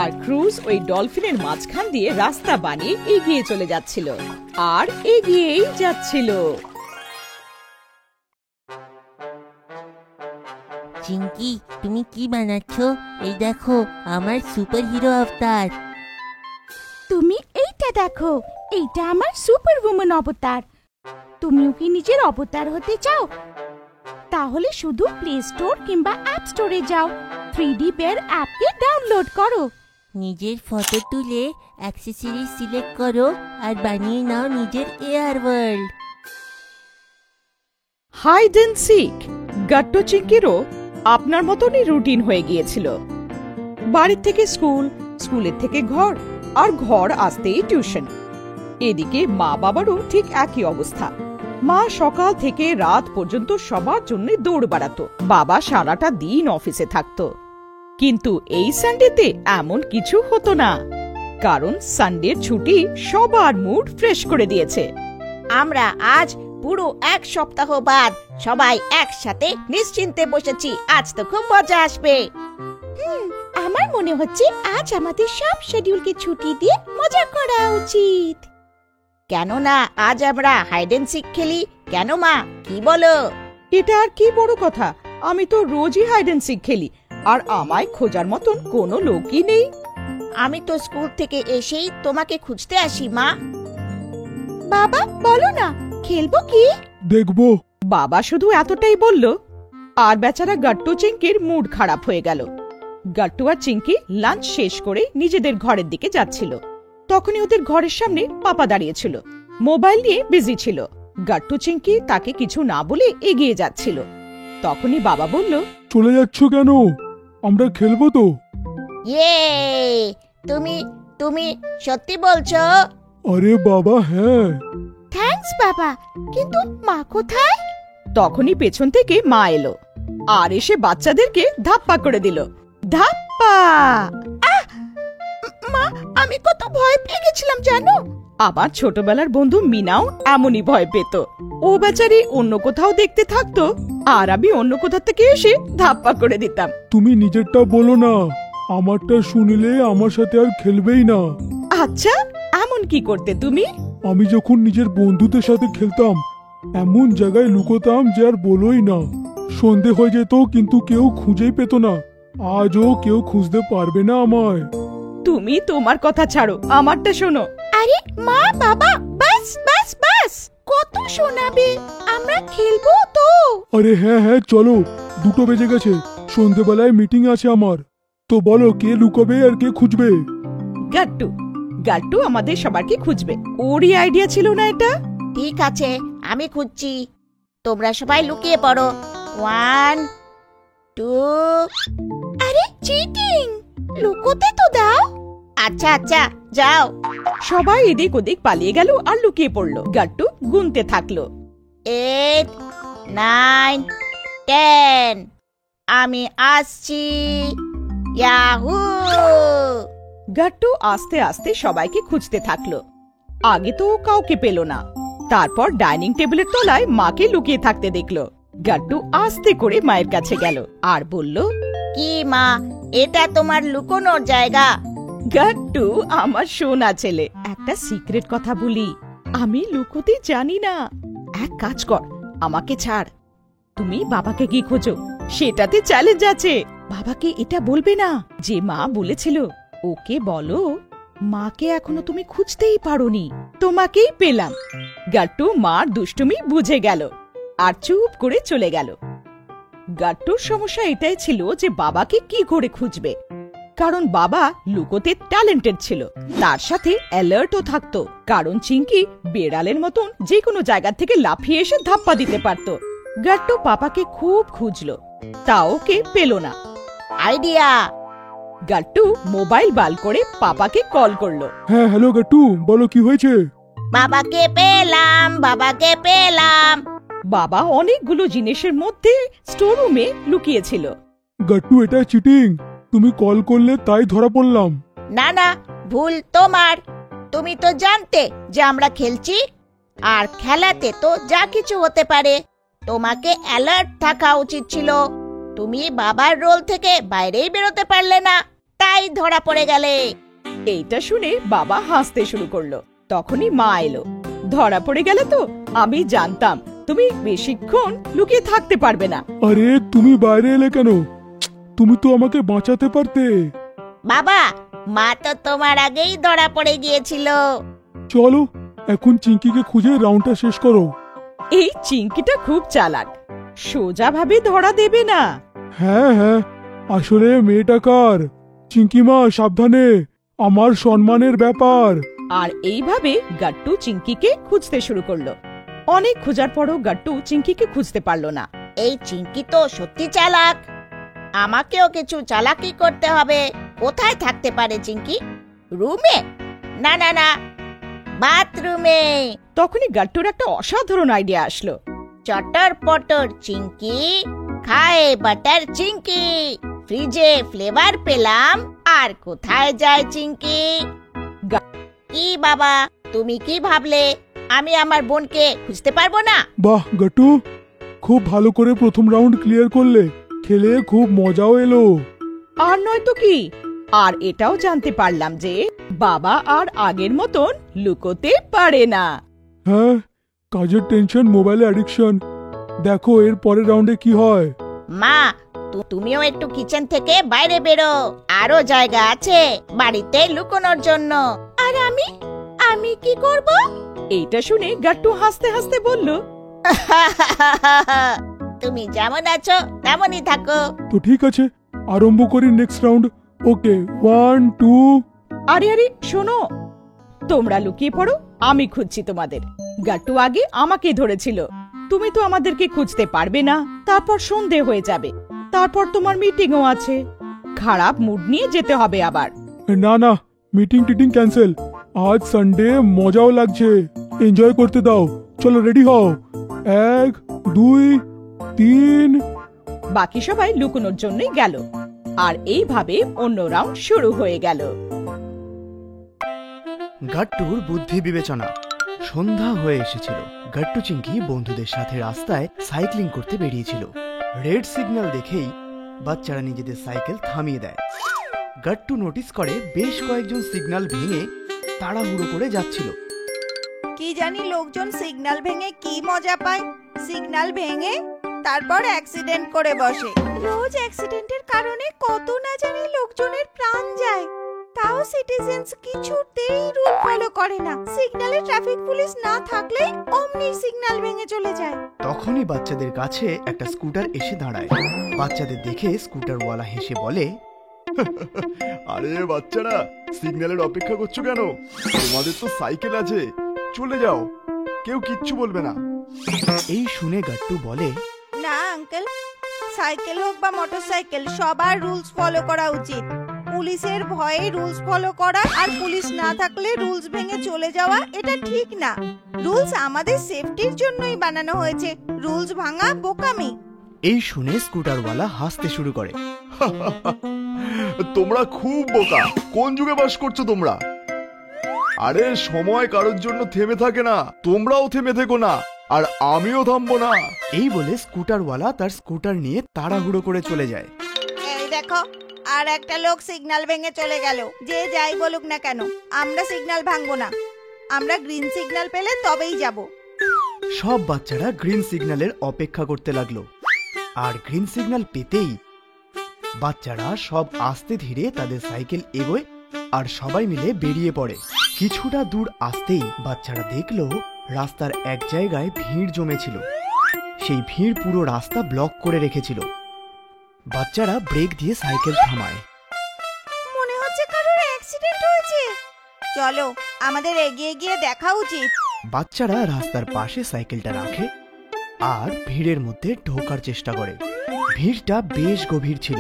আর ক্রুজ ওই ডলফিনের মাঝখান দিয়ে রাস্তা বানিয়ে এগিয়ে চলে যাচ্ছিল আর এগিয়েই যাচ্ছিল। চিংকি, তুমি কি বানাচ্ছ? এই দেখো, আমার সুপার হিরো অবতার। তুমি এইটা দেখো, এইটা আমার সুপার উম্যান অবতার। তুমিও কি নিজের অবতার হতে চাও? তাহলে শুধু প্লে স্টোর কিংবা অ্যাপ স্টোরে যাও, 3D বের অ্যাপকে ডাউনলোড করো। নিজের ফটো তুলে অ্যাক্সেসরিজ সিলেক্ট করো আর বানিয়ে নাও নিজের air world. Hide and seek Gattu চিংকিরও আপনার মতনই রুটিন হয়ে গিয়েছিল। বাড়ির থেকে স্কুল, স্কুলের থেকে ঘর, আর ঘর আসতেই টিউশন। এদিকে মা বাবারও ঠিক একই অবস্থা। মা সকাল থেকে রাত পর্যন্ত সবার জন্য দৌড় বাড়াতো, বাবা সারাটা দিন অফিসে থাকতো। কিন্তু এই সানডেতে এমন কিছু হতো না, কারণ সানডের ছুটি সবার মুড ফ্রেশ করে দিয়েছে। আমরা আজ পুরো এক সপ্তাহ বাদ সবাই একসাথে নিশ্চিন্তে বসেছি। আজ তো খুব মজা আসবে। আমার মনে হচ্ছে আজ আমাদের সব শিডিউলকে ছুটি দিয়ে মজা করা উচিত। কেন না আজ আমরা হাইড এন্ড সিক খেলি? কেন মা, কি বলো? এটা আর কি বড় কথা, আমি তো রোজই হাইড এন্ড সিক খেলি, আর আমায় খোঁজার মতন কোনো লোকই নেই। আমি তো স্কুল থেকে এসেই তোমাকে খুঁজতে আসি মা। বাবা বলো না, খেলবো কি? দেখবো। বাবা শুধু এতটাই বলল, আর বেচারা গাট্টু চিঙ্কির মুড খারাপ হয়ে গেল। গাট্টু আর চিঙ্কি লাঞ্চ শেষ করে নিজেদের ঘরের দিকে যাচ্ছিল। তখনই ওদের ঘরের সামনে পাপা দাঁড়িয়েছিল, মোবাইল নিয়ে বিজি ছিল। গাট্টু চিঙ্কি তাকে কিছু না বলে এগিয়ে যাচ্ছিল। তখনই বাবা বলল, চলে যাচ্ছ কেন? আমরা খেলবো তো। ইয়ে, তুমি তুমি সত্যি বলছো? আরে বাবা হ্যাঁ। থ্যাঙ্কস বাবা, কিন্তু মা কোথায়? তখনই পেছন থেকে মা এলো আর এসে বাচ্চাদেরকে ধাপ্পা করে দিল। ধাপ্পা! মা, আমি কত ভয় পেয়ে গেছিলাম জানো। আমার ছোটবেলার বন্ধু মিনাও এমনই ভয় পেত। ও বেচারি অন্য কোথাও দেখতে থাকতো, আর আমি অন্য কোথা থেকে এসে ধাপ্পা করে দিতাম। তুমি নিজেরটা বলো না, আমারটা শুনলে আমার সাথে আর খেলবেই না। আচ্ছা, এমন কি করতে তুমি? আমি যখন নিজের বন্ধুদের সাথে খেলতাম, এমন জায়গায় লুকোতাম যে আর বলোই না। সন্ধে হয়ে যেত কিন্তু কেউ খুঁজেই পেত না। আজও কেউ খুঁজতে পারবে না আমায়। তুমি তোমার কথা ছাড়ো, আমারটা শোনো। আরে মা বাবা, বাস বাস বাস, কত শোনাবে? আমরা খেলবো তো। আরে হ্যাঁ হ্যাঁ চলো, 2টো বেজে গেছে, সন্ধেবেলায় মিটিং আছে আমার। তো বলো কে লুকোবে আর কে খুঁজবে? গাট্টু। গাট্টু আমাদের সবারকে খুঁজবে, ওরই আইডিয়া ছিল না এটা? ঠিক আছে, আমি খুঁজছি। তোমরা সবাই লুকিয়ে পড়ো। 1 2। আরে চিটিং, লুকোতে তো দাও। আচ্ছা আচ্ছা, যাও। সবাই এদিক ওদিক পালিয়ে গেল আর লুকিয়ে পড়লো। গাট্টু গুনতে থাকলো। 8 9 10। আমি আসছি। ইয়াহু! গাট্টু আস্তে আস্তে সবাইকে খুঁজতে থাকলো। আগে তো ও কাউকে পেল না। তারপর ডাইনিং টেবিলের তলায় মাকে লুকিয়ে থাকতে দেখলো। গাট্টু আস্তে করে মায়ের কাছে গেল আর বলল, কি মা, এটা তোমার লুকোনোর জায়গা। গাট্টু আমার সোনা ছেলে, একটা সিক্রেট কথা বলি, আমি লুকোতে জানি না। এক কাজ কর, আমাকে ছাড়। তুমি বাবাকে কি খোঁজো, সেটাতে চ্যালেঞ্জ আছে। বাবাকে এটা বলবে না যে মা বলেছিল। ওকে বলো, মাকে এখনো তুমি খুঁজতেই পারোনি, তোমাকেই পেলাম। গাট্টু মার দুষ্টুমি বুঝে গেল আর চুপ করে চলে গেল। গাট্টুর সমস্যা এটাই ছিল যে বাবাকে কি করে খুঁজবে, কারণ বাবা লুকোতে ট্যালেন্টেড ছিল, তার সাথে অ্যালার্টও থাকতো, কারণ চিঙ্কি বেড়ালের মতন যে কোনো জায়গা থেকে লাফিয়ে এসে ধাপ্পা দিতে পারত। গাট্টু পাপাকে খুব খুঁজলো, তাও ওকে পেল না। আইডিয়া! গাট্টু মোবাইল বার করে পাপাকে কল করলো। হ্যাঁ হ্যালো গাট্টু, বলো কি হয়েছে? বাবাকে পেলাম, বাবাকে পেলাম। বাবা অনেকগুলো জিনিসের মধ্যে স্টোর রুমে লুকিয়েছিল। গাট্টু এটা চিটিং, তুমি কল করলে তাই ধরা পড়লাম। না না, ভুল তোমার। তুমি তো জানতে যে আমরা খেলছি, আর খেলাতে তো যা কিছু হতে পারে। তোমাকে অ্যালার্ট থাকা উচিত ছিল। তুমি বাবার রোল থেকে বাইরেই বেরোতে পারলে না, তাই ধরা পড়ে গেলে। এইটা শুনে বাবা হাসতে শুরু করলো। তখনই মা এলো। ধরা পড়ে গেলে তো? আমি জানতাম তুমি বেশিক্ষণ লুকিয়ে থাকতে পারবে না। আরে তুমি বাইরে এলে কেন? তুমি তো আমাকে বাঁচাতে পারতে। বাবা, মা তো তোমার আগেই ধরা পড়ে গিয়েছিল। চলো এখন চিঙ্কিকে খুঁজে রাউন্ডটা শেষ করো। এই চিঙ্কিটা খুব চালাক, সোজা ভাবে ধরা দেবে না। হ্যাঁ হ্যাঁ, আসলে মেয়েটা কার? চিঙ্কিমা সাবধানে, আমার সম্মানের ব্যাপার। আর এইভাবে গাট্টু চিঙ্কিকে খুঁজতে শুরু করলো। অনেক খোঁজার পরও গাট্টু চিঙ্কিকে খুঁজতে পারলো না। এই চিঙ্কি তো সত্যি চালাক। আমাকেও কিছু চালাকি করতে হবে। কোথায় থাকতে পারে চিঙ্কি? রুমে? না না না, বাথরুমে। তখনই গাট্টুর একটা অসাধারণ আইডিয়া আসলো। চটর পটর চিঙ্কি খায় বাটার চিঙ্কি, ফ্রিজে ফ্লেভার পেলাম, আর কোথায় যায় চিঙ্কি? কি বাবা, তুমি কি ভাবলে আমি আমার বোনকে খুঁজতে পারবো না? বাহ গাট্টু, খুব ভালো করে প্রথম রাউন্ড ক্লিয়ার করলে, খেলে খুব মজাও এলো। আর নয় তো কি, আর এটাও জানতে পারলাম যে বাবা আর আগের মতন লুকোতে পারে না। হ্যাঁ, কাজের টেনশন, মোবাইলে অ্যাডিকশন। দেখো এর পরের রাউন্ডে কি হয়। মা, তুমিও একটু কিচেন থেকে বাইরে বেরো, আরো জায়গা আছে বাড়িতে লুকোনোর জন্য। আর আমি কি করব? এইটা শুনে গাট্টু হাসতে হাসতে বলল, তুমি যেমন আছো তেমনই থাকো। তো ঠিক আছে, আরম্ভ করি নেক্সট রাউন্ড। ওকে, 1 2। আরে আরে শোনো, তোমরা লুকিয়ে পড়ো, আমি খুঁজছি তোমাদের। গাট্টু আগে আমাকে ধরেছিল। তুমি তো আমাদেরকে খুঁজতে পারবে না, তারপর সন্ধে হয়ে যাবে, তারপর তোমার মিটিংও আছে। খারাপ মুড নিয়ে যেতে হবে আবার। না না, মিটিং টিটিং ক্যান্সেল। আজ সানডে, মজাও লাগছে, এনজয় করতে দাও। চলো রেডি হও, 1 2 3। বাকি সবাই লুকোনোর জন্যই গেল, আর এইভাবে অন্য রাউন্ড শুরু হয়ে গেল। গাট্টুর বুদ্ধি বিবেচনা। সন্ধ্যা হয়ে এসেছিল। গাট্টু চিঙ্কি বন্ধুদের সাথে রাস্তায় সাইক্লিং করতে বেরিয়েছিল। রেড সিগন্যাল দেখেই বাচ্চারা নিজেদের সাইকেল থামিয়ে দেয়। গাট্টু নোটিস করে বেশ কয়েকজন সিগন্যাল ভেঙে তাড়াহুড়ো করে যাচ্ছিল। কি জানি লোকজন সিগন্যাল ভেঙে কি মজা পায়। সিগন্যাল ভেঙে তারপর অ্যাক্সিডেন্ট করে বসে। রোজ অ্যাক্সিডেন্টের কারণে কত না জানি লোকজনের প্রাণ যায়, তাও সিটিজেন্স কিছুতেই রুল ফলো করে না। সিগন্যালে ট্রাফিক পুলিশ না থাকলেই অমনি সিগন্যাল ভেঙে চলে যায়। তখনই বাচ্চাদের কাছে একটা স্কুটার এসে দাঁড়ায়। বাচ্চাদের দেখে স্কুটারওয়ালা হেসে বলে, আরে বাচ্চারা, সিগন্যালের অপেক্ষা করছো কেন? তোমাদের তো সাইকেল আছে, চলে যাও, কেউ কিচ্ছু বলবে না। এই শুনে গাট্টু বলে, না আঙ্কেল, সাইকেল হোক বা মোটরসাইকেল, সবার রুলস ফলো করা উচিত। পুলিশের ভয়ে রুলস ফলো করা আর পুলিশ না থাকলে রুলস ভেঙে চলে যাওয়া, এটা ঠিক না। রুলস আমাদের সেফটির জন্যই বানানো হয়েছে, রুলস ভাঙা বোকামি। এই শুনে স্কুটারওয়ালা হাসতে শুরু করে। তোমরা খুব বোকা, কোন যুগে বাস করছো তোমরা? আরে সময় কারোর জন্য থেমে থাকে না, তোমরাও থেমে থেকো না, আর আমিও থামবো না। এই বলে স্কুটারওয়ালা তার স্কুটার নিয়ে তাড়াহুড়ো করে চলে যায়। এই দেখো, আর একটা লোক সিগন্যাল ভেঙে চলে গেল। যে যাই বলুক না কেন, আমরা সিগন্যাল ভাঙবো না। আমরা গ্রিন সিগন্যাল পেলে তবেই যাব। সব বাচ্চারা গ্রিন সিগন্যালের অপেক্ষা করতে লাগলো। আর গ্রিন সিগন্যাল পেতেই বাচ্চারা সব আস্তে ধীরে তাদের সাইকেল এগোয় আর সবাই মিলে বেরিয়ে পড়ে। কিছুটা দূর আসতেই বাচ্চারা দেখলো রাস্তার এক জায়গায় ভিড় জমেছিল। সেই ভিড় পুরো রাস্তা ব্লক করে রেখেছিল। বাচ্চারা ব্রেক দিয়ে সাইকেল থামায়। মনে হচ্ছে কারোর অ্যাক্সিডেন্ট হয়েছে, চলো আমাদের এগিয়ে গিয়ে দেখা উচিত। বাচ্চারা রাস্তার পাশে সাইকেলটা রাখে আর ভিড়ের মধ্যে ঢোকার চেষ্টা করে। ভিড়টা বেশ গভীর ছিল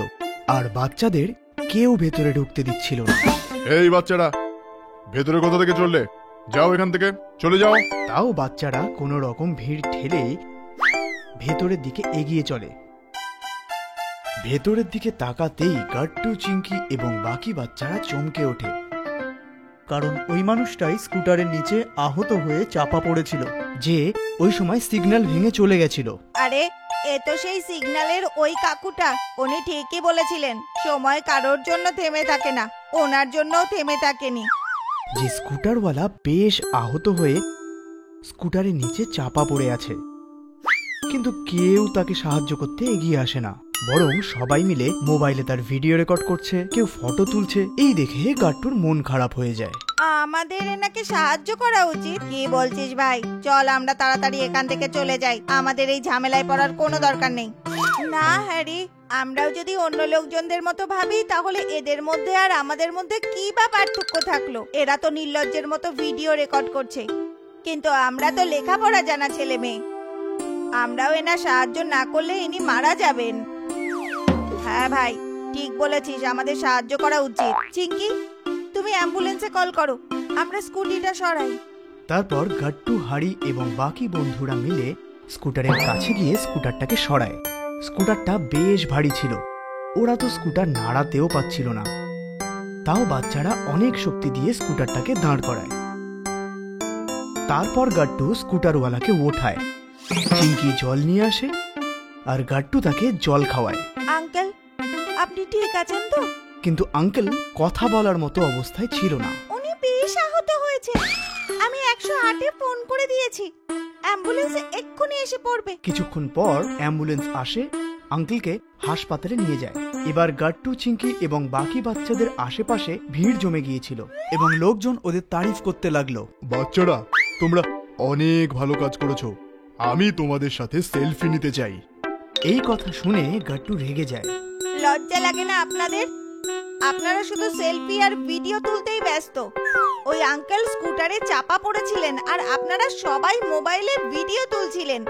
আর বাচ্চাদের কেউ ভেতরে ঢুকতে দিচ্ছিল না। এই বাচ্চারা, ভেতরে কোথা থেকে চললে? যাও এখান থেকে, চলে যাও। তাও বাচ্চারা কোনো রকম ভিড় ঠেলে ভেতরের দিকে এগিয়ে চলে। ভেতরের দিকে তাকাতেই গাট্টু, চিঙ্কি এবং বাকি বাচ্চারা চমকে ওঠে, কারণ ওই মানুষটাই স্কুটারের নিচে আহত হয়ে চাপা পড়েছিল, যে ওই সময় সিগন্যাল ভেঙে চলে গেছিল। আরে, এ তো সেই সিগন্যালের ওই কাকুটা। উনি ঠিকই বলেছিলেন, সময় কারোর জন্য থেমে থাকে না, ওনার জন্যও থেমে থাকেনি। যে স্কুটারওয়ালা বেশ আহত হয়ে স্কুটারের নিচে চাপা পড়ে আছে, কিন্তু কেউ তাকে সাহায্য করতে এগিয়ে আসে না, বরং সবাই মিলে মোবাইলে তার ভিডিও রেকর্ড করছে, কেউ ফটো তুলছে। এই দেখে গাট্টুর মন খারাপ হয়ে যায়। আমাদের এনাকে সাহায্য করা উচিত। কি বলছিস ভাই? চল আমরা তাড়াতাড়ি এখান থেকে চলে যাই, আমাদের এই ঝামেলায় পড়ার কোনো দরকার নেই। না হ্যারি, আমরাও যদি অন্য লোকজনদের মতো ভাবি, তাহলে এদের মধ্যে আর আমাদের মধ্যে কি বা পার্থক্য থাকলো? এরা তো নির্লজ্জের মতো ভিডিও রেকর্ড করছে, কিন্তু আমরা তো লেখাপড়া জানা ছেলে মেয়ে। আমরাও এনার সাহায্য না করলে ইনি মারা যাবেন। হ্যাঁ ভাই, ঠিক বলেছিস, আমাদের সাহায্য করা উচিত। চিঙ্কি, তুমি অ্যাম্বুলেন্সে কল করো, আমরা স্কুটিটা সরাই। তারপর গাট্টু, হাড়ি এবং বাকি বন্ধুরা মিলে স্কুটারের কাছে গিয়ে স্কুটারটাকে সরায়। স্কুটারটা বেশ ভারী ছিল, ওরা তো স্কুটার নাড়াতেও পাচ্ছিল না। তাও বাচ্চারা অনেক শক্তি দিয়ে স্কুটারটাকে দাঁড় করায়। তারপর গাট্টু স্কুটারওয়ালাকে ওঠায়, চিঙ্কি জল নিয়ে আসে আর গাট্টু তাকে জল খাওয়ায়। আঙ্কেল, আপনি ঠিক আছেন তো? কিন্তু আঙ্কেল কথা বলার মতো অবস্থায় ছিল না। উনি বেশ আহত হয়েছে, আমি 108-এ ফোন করে দিয়েছি, অ্যাম্বুলেন্স এক্ষুনি এসে পড়বে। কিছুক্ষণ পর অ্যাম্বুলেন্স আসে, আঙ্কেলকে হাসপাতালে নিয়ে যায়। এবার গাট্টু, চিঙ্কি এবং বাকি বাচ্চাদের আশেপাশে ভিড় জমে গিয়েছিল এবং লোকজন ওদের তারিফ করতে লাগলো। বাচ্চারা, তোমরা অনেক ভালো কাজ করেছো, আমি তোমাদের সাথে সেলফি নিতে চাই। এই কথা শুনে গাট্টু রেগে যায়। লজ্জা লাগে না আপনাদের? আপনারা শুধু সেলফি আর ভিডিও তুলতেই ব্যস্ত। ওই আঙ্কেল স্কুটারে চাপা পড়েছিলেন আর আপনারা সবাই মোবাইলে ভিডিও তুলছিলেন।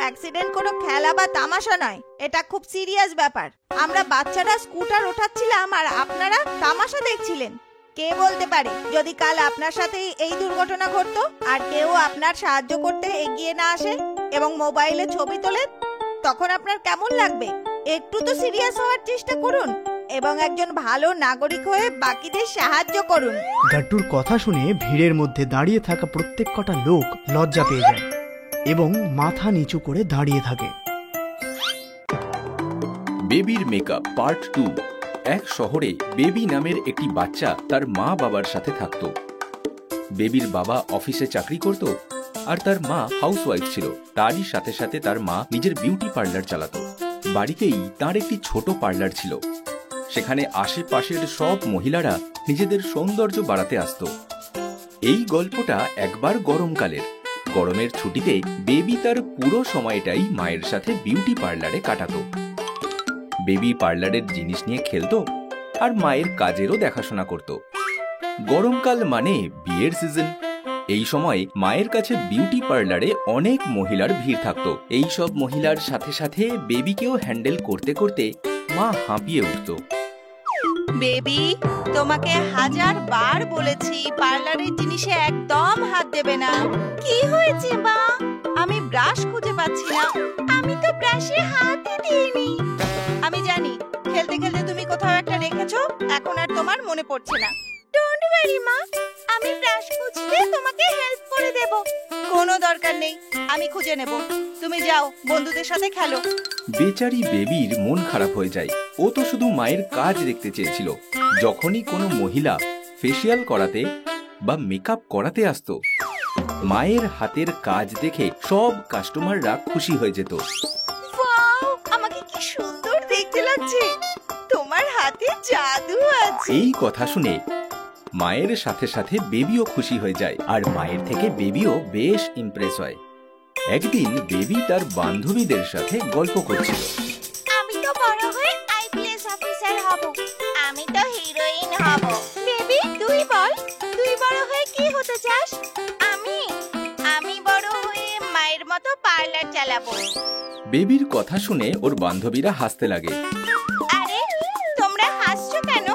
অ্যাক্সিডেন্ট কোনো খেলা বা তামাশা নয়, এটা খুব সিরিয়াস ব্যাপার। আমরা বাচ্চারা স্কুটার ওঠাচ্ছিলাম আর আপনারা তামাশা দেখছিলেন। কে বলতে পারে যদি কাল আপনার সাথে এই দুর্ঘটনা ঘটতো আর কেউ আপনার সাহায্য করতে এগিয়ে না আসে এবং মোবাইলে ছবি তোলে, তখন আপনার কেমন লাগবে? একটু তো সিরিয়াস হওয়ার চেষ্টা করুন এবং একজন ভালো নাগরিক হয়ে বাকিদের সাহায্য করুন। গাট্টুর কথা শুনে ভিড়ের মধ্যে দাঁড়িয়ে থাকা প্রত্যেক কটা লোক লজ্জা পেয়ে যায় এবং মাথা নিচু করে দাঁড়িয়ে থাকে। বেবির মেকআপ পার্ট 2। এক শহরে বেবি নামের একটি বাচ্চা তার মা বাবার সাথে থাকত। বেবির বাবা অফিসে চাকরি করত আর তার মা হাউসওয়াইফ ছিল। তারই সাথে সাথে তার মা নিজের বিউটি পার্লার চালাতো। বাড়িতেই তার একটি ছোট পার্লার ছিল। সেখানে আশেপাশের সব মহিলারা নিজেদের সৌন্দর্য বাড়াতে আসত। এই গল্পটা একবার গরমকালের। গরমের ছুটিতে বেবি তার পুরো সময়টাই মায়ের সাথে বিউটি পার্লারে কাটাতো। বেবি পার্লারের জিনিস নিয়ে খেলতো আর মায়ের কাজেরও দেখাশোনা করত। গরমকাল মানে বিয়ের সিজন। এই সময় মায়ের কাছে বিউটি পার্লারে অনেক মহিলার ভিড় থাকতো। এই সব মহিলার সাথে সাথে বেবিকেও হ্যান্ডেল করতে করতে মা হাঁপিয়ে উঠত। বেবি, তোমাকে 1000 বার বলেছি পার্লারের জিনিসে একদম হাত দেবে না। কি হয়েছে মা? আমি ব্রাশ খুঁজে পাচ্ছি না। আমি তো ব্রাশে হাতই দিইনি। আমি জানি খেলতে খেলতে তুমি কোথাও একটা রেখেছো, এখন আর তোমার মনে পড়ছে না। ডোন্ট ওয়ারি মা, আমি ব্রাশ খুঁজতে তোমাকে হেল্প করে দেব। কোনো দরকার নেই, আমি খুঁজে নেব। তুমি যাও, বন্ধুদের সাথে খেলো। বেচারি বেবির মন খারাপ হয়ে যায়। ও তো শুধু মায়ের কাজ দেখতে চেয়েছিল। যখনই কোনো মহিলা ফেসিয়াল করাতে বা মেকআপ করাতে আসতো, মায়ের হাতের কাজ দেখে সব কাস্টমাররা খুশি হয়ে যেত। ওয়াও, আমাকে কি সুন্দর দেখতে লাগছে, তোমার হাতে জাদু আছে। এই কথা শুনে মায়ের সাথে সাথে বেবিও খুশি হয়ে যায় আর মায়ের থেকে বেবিও বেশ ইমপ্রেস হয়। একদিন বেবি তার বান্ধবীদের সাথে গল্প করছিল। আমি তো বড় হয়ে আইপিএস অফিসার হব। আমি তো হিরোইন হব। বেবি, তুই বল, তুই বড় হয়ে কি হতে চাস? আমি বড় হয়ে মায়ের মতো পার্লার চালাবো। বেবির কথা শুনে ওর বান্ধবীরা হাসতে লাগে। আরে, তোমরা হাসছো কেন?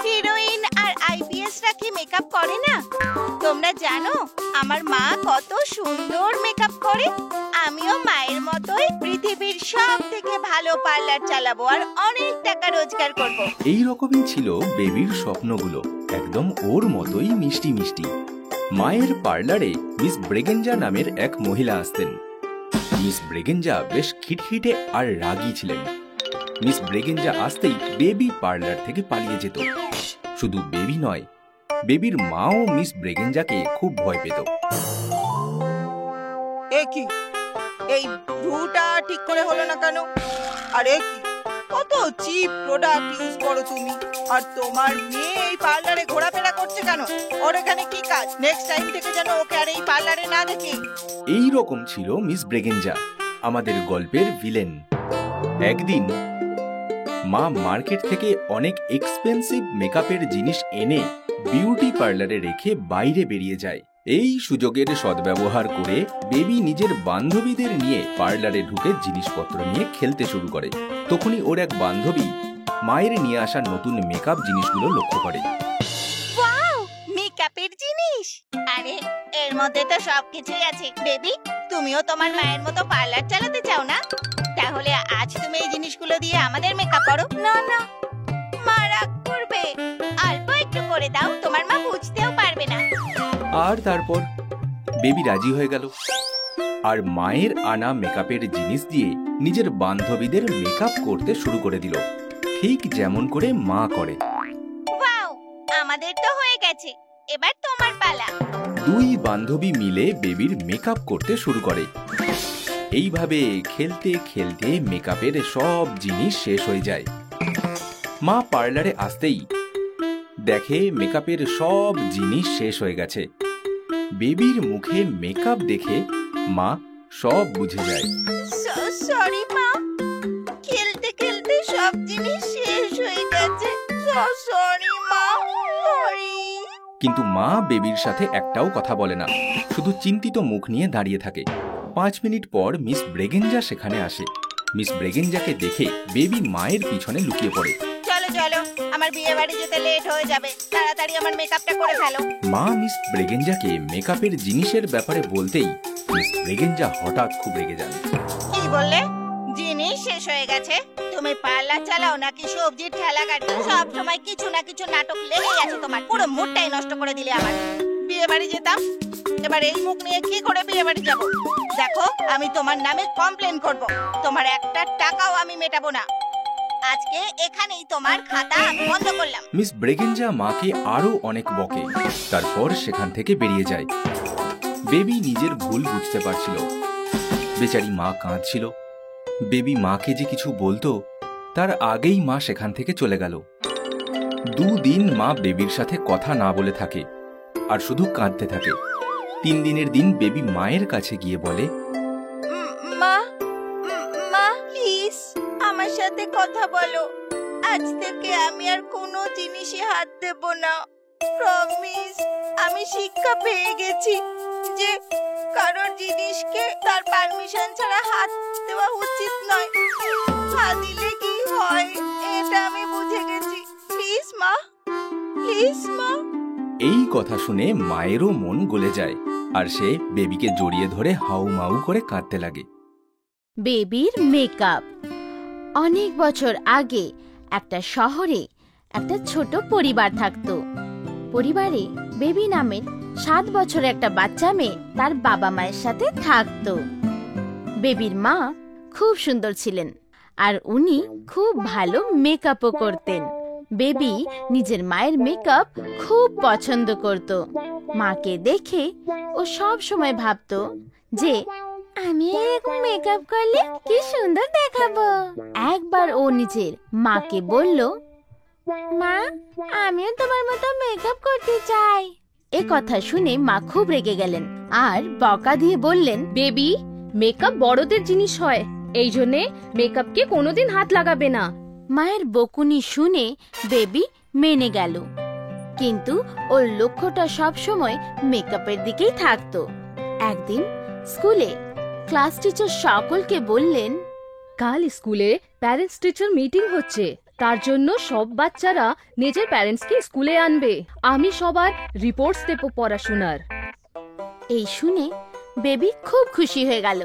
হিরোইন আর আইপিএসরা কি মেকআপ করে না? তোমরা জানো আমার মা কত সুন্দর মেকআপ করে? আমিও মায়ের মতোই পৃথিবীর সবথেকে ভালো পার্লার চালাবো আর অনেক টাকা রোজগার করব। এই রকমই ছিল বেবির স্বপ্নগুলো, একদম ওর মতোই মিষ্টি মিষ্টি। মায়ের পার্লারে মিস ব্রেগেঞ্জা নামের এক মহিলা আসতেন। মিস ব্রেগেঞ্জা বেশ খিটখিটে আর রাগী ছিলেন। মিস ব্রেগেঞ্জা আসতেই বেবি পার্লার থেকে পালিয়ে যেত। শুধু বেবি নয়, বেবির মাও মিস ব্রেগেঞ্জাকে খুব ভয় পেত। কি এই ভ্রুটা ঠিক করে হলো না কেন? আরে কি কত চিপ প্রোডাক্ট ইউজ করো তুমি, আর তোমার মেয়ে এই পার্লারে ঘোরাফেরা করছে কেন? ওর এখানে কি কাজ? নেক্সট টাইম থেকে যেন ওকে আর এই পার্লারে না দেখি। এই রকম ছিল মিস ব্রেগেঞ্জা, আমাদের গল্পের ভিলেন। একদিন মা মার্কেট থেকে অনেক এক্সপেন্সিভ মেকআপের জিনিস এনে বিউটি পার্লারে রেখে বাইরে বেরিয়ে যায়। এই সুযোগের সদ্ব্যবহার করে বেবি নিজের বান্ধবীদের নিয়ে পার্লারে ঢুকে জিনিসপত্র নিয়ে খেলতে শুরু করে। তখনই ওর এক বান্ধবী মায়ের নিয়ে আসা নতুন মেকআপ জিনিসগুলো লক্ষ্য করে। ওয়াও, মেকআপের জিনিস! আরে এর মধ্যে তো সবকিছুই আছে। বেবি, তুমিও তোমার মায়ের মতো পার্লার চালাতে চাও না? তাহলে আজ তুমি এই জিনিসগুলো দিয়ে আমাদের মেকআপ করো। না না, মা রাগ করবে। অল্প একটু করে দাও, তোমার মা বুঝতেও পারবে না। আর তারপর বেবি রাজি হয়ে গেল আর মায়ের আনা মেকআপের জিনিস দিয়ে নিজের বান্ধবীদের মেকআপ করতে শুরু করে দিল, ঠিক যেমন করে মা করে। ওয়াও, আমাদের তো হয়ে গেছে, এবার তোমার পালা। দুই বান্ধবী মিলে বেবির মেকআপ করতে শুরু করে। এইভাবে খেলতে খেলতে মেকআপের সব জিনিস শেষ হয়ে যায়। মা পার্লারে আসতেই দেখে মেকআপের সব জিনিস শেষ হয়ে গেছে। বেবির মুখে মেকআপ দেখে মা সব বুঝে যায়। সরি মা, খেলতে খেলতে সব জিনিস শেষ হয়ে গেছে। সরি মা, সরি। কিন্তু মা বেবির সাথে একটাও কথা বলে না, শুধু চিন্তিত মুখ নিয়ে দাঁড়িয়ে থাকে। 5 মিনিট পর মিস ব্রেগেঞ্জা সেখানে আসে। মিস ব্রেগেঞ্জাকে দেখে বেবি মায়ের পিছনে লুকিয়ে পড়ে। চলো চলো, আমার বিয়ে বাড়ি যেতে লেট হয়ে যাবে, তাড়াতাড়ি আমার মেকআপটা করে ফেলো। মা মিস ব্রেগেঞ্জাকে মেকআপের জিনিসের ব্যাপারে বলতেই মিস ব্রেগেঞ্জা হঠাৎ খুব রেগে যান। কি বললে? জিনিস শেষ হয়ে গেছে? তুমি পার্লার চালাও নাকি সবজির ঠেলা গাড়ি? সব সময় কিছু না কিছু নাটক লেগেই আছে তোমার। পুরো মুডটাই নষ্ট করে দিলে আমার। বিয়ে বাড়ি যেতাম, এবার এই মুখ নিয়ে কি করে বিয়ে বাড়ি যাবো? দেখো, আমি তোমার নামে কমপ্লেন করব। তোমার একটা টাকাও আমি মেটাবো না। আজকে এখানেই তোমার খাতা আমি বন্ধ করলাম। মিস ব্রেগেঞ্জা মাকে আরো অনেক বকে, তারপর সেখান থেকে বেরিয়ে যায়। বেবি নিজের ভুল বুঝতে পারছিল। বেচারি মা কাঁদছিল। বেবি মাকে যে কিছু বলতো তার আগেই মা সেখান থেকে চলে গেল। 2 দিন মা বেবির সাথে কথা না বলে থাকে আর শুধু কাঁদতে থাকে। 3 দিনের দিন বেবি মায়ের কাছে গিয়ে বলে, মা, প্লিজ আমার সাথে কথা বলো। আজ থেকে আমি আর কোনো জিনিসে হাত দেব না। প্রমিস। আমি শিক্ষা পেয়ে গেছি যে কারোর জিনিসকে তার পারমিশন ছাড়া হাত দেওয়া উচিত নয়। হাত দিলে কি হয় এটা আমি বুঝে গেছি। প্লিজ মা, প্লিজ মা। এই কথা শুনে মায়েরও মন গলে যায় আর সে বেবিকে জড়িয়ে ধরে হাউ মাউ করে কাঁদতে লাগে। বেবির মেকআপ। অনেক বছর আগে একটা শহরে একটা ছোট পরিবার থাকতো। পরিবারে বেবি নামের 7 বছরের একটা বাচ্চা মেয়ে তার বাবা মায়ের সাথে থাকতো। বেবির মা খুব সুন্দর ছিলেন আর উনি খুব ভালো মেকআপও করতেন। বেবি নিজের মায়ের মেকআপ খুব পছন্দ করত। মাকে দেখে ও সব সময় ভাবতো যে আমি এরকম মেকআপ করলে কি সুন্দর দেখাবো। একবার ও নিজের মাকে বলল, মা, আমিও তোমার মতো মেকআপ করতে চাই। এ কথা শুনে মা খুব রেগে গেলেন আর বকা দিয়ে বললেন, বেবি, মেকআপ বড়দের জিনিস হয়, এই জন্যে মেকআপকে কোনোদিন হাত লাগাবে না। মায়ের বকুনি শুনে বেবি মেনে গেল, কিন্তু ওর লক্ষ্যটা সব সময় মেকআপের দিকেই থাকতো। একদিন স্কুলে ক্লাস টিচার সকলকে বললেন, কাল স্কুলে প্যারেন্টস টিচার মিটিং হচ্ছে, তার জন্য সব বাচ্চারা নিজের প্যারেন্টসকে স্কুলে আনবে। আমি সবার রিপোর্টস দেব পড়াশোনার। এই শুনে বেবি খুব খুশি হয়ে গেল।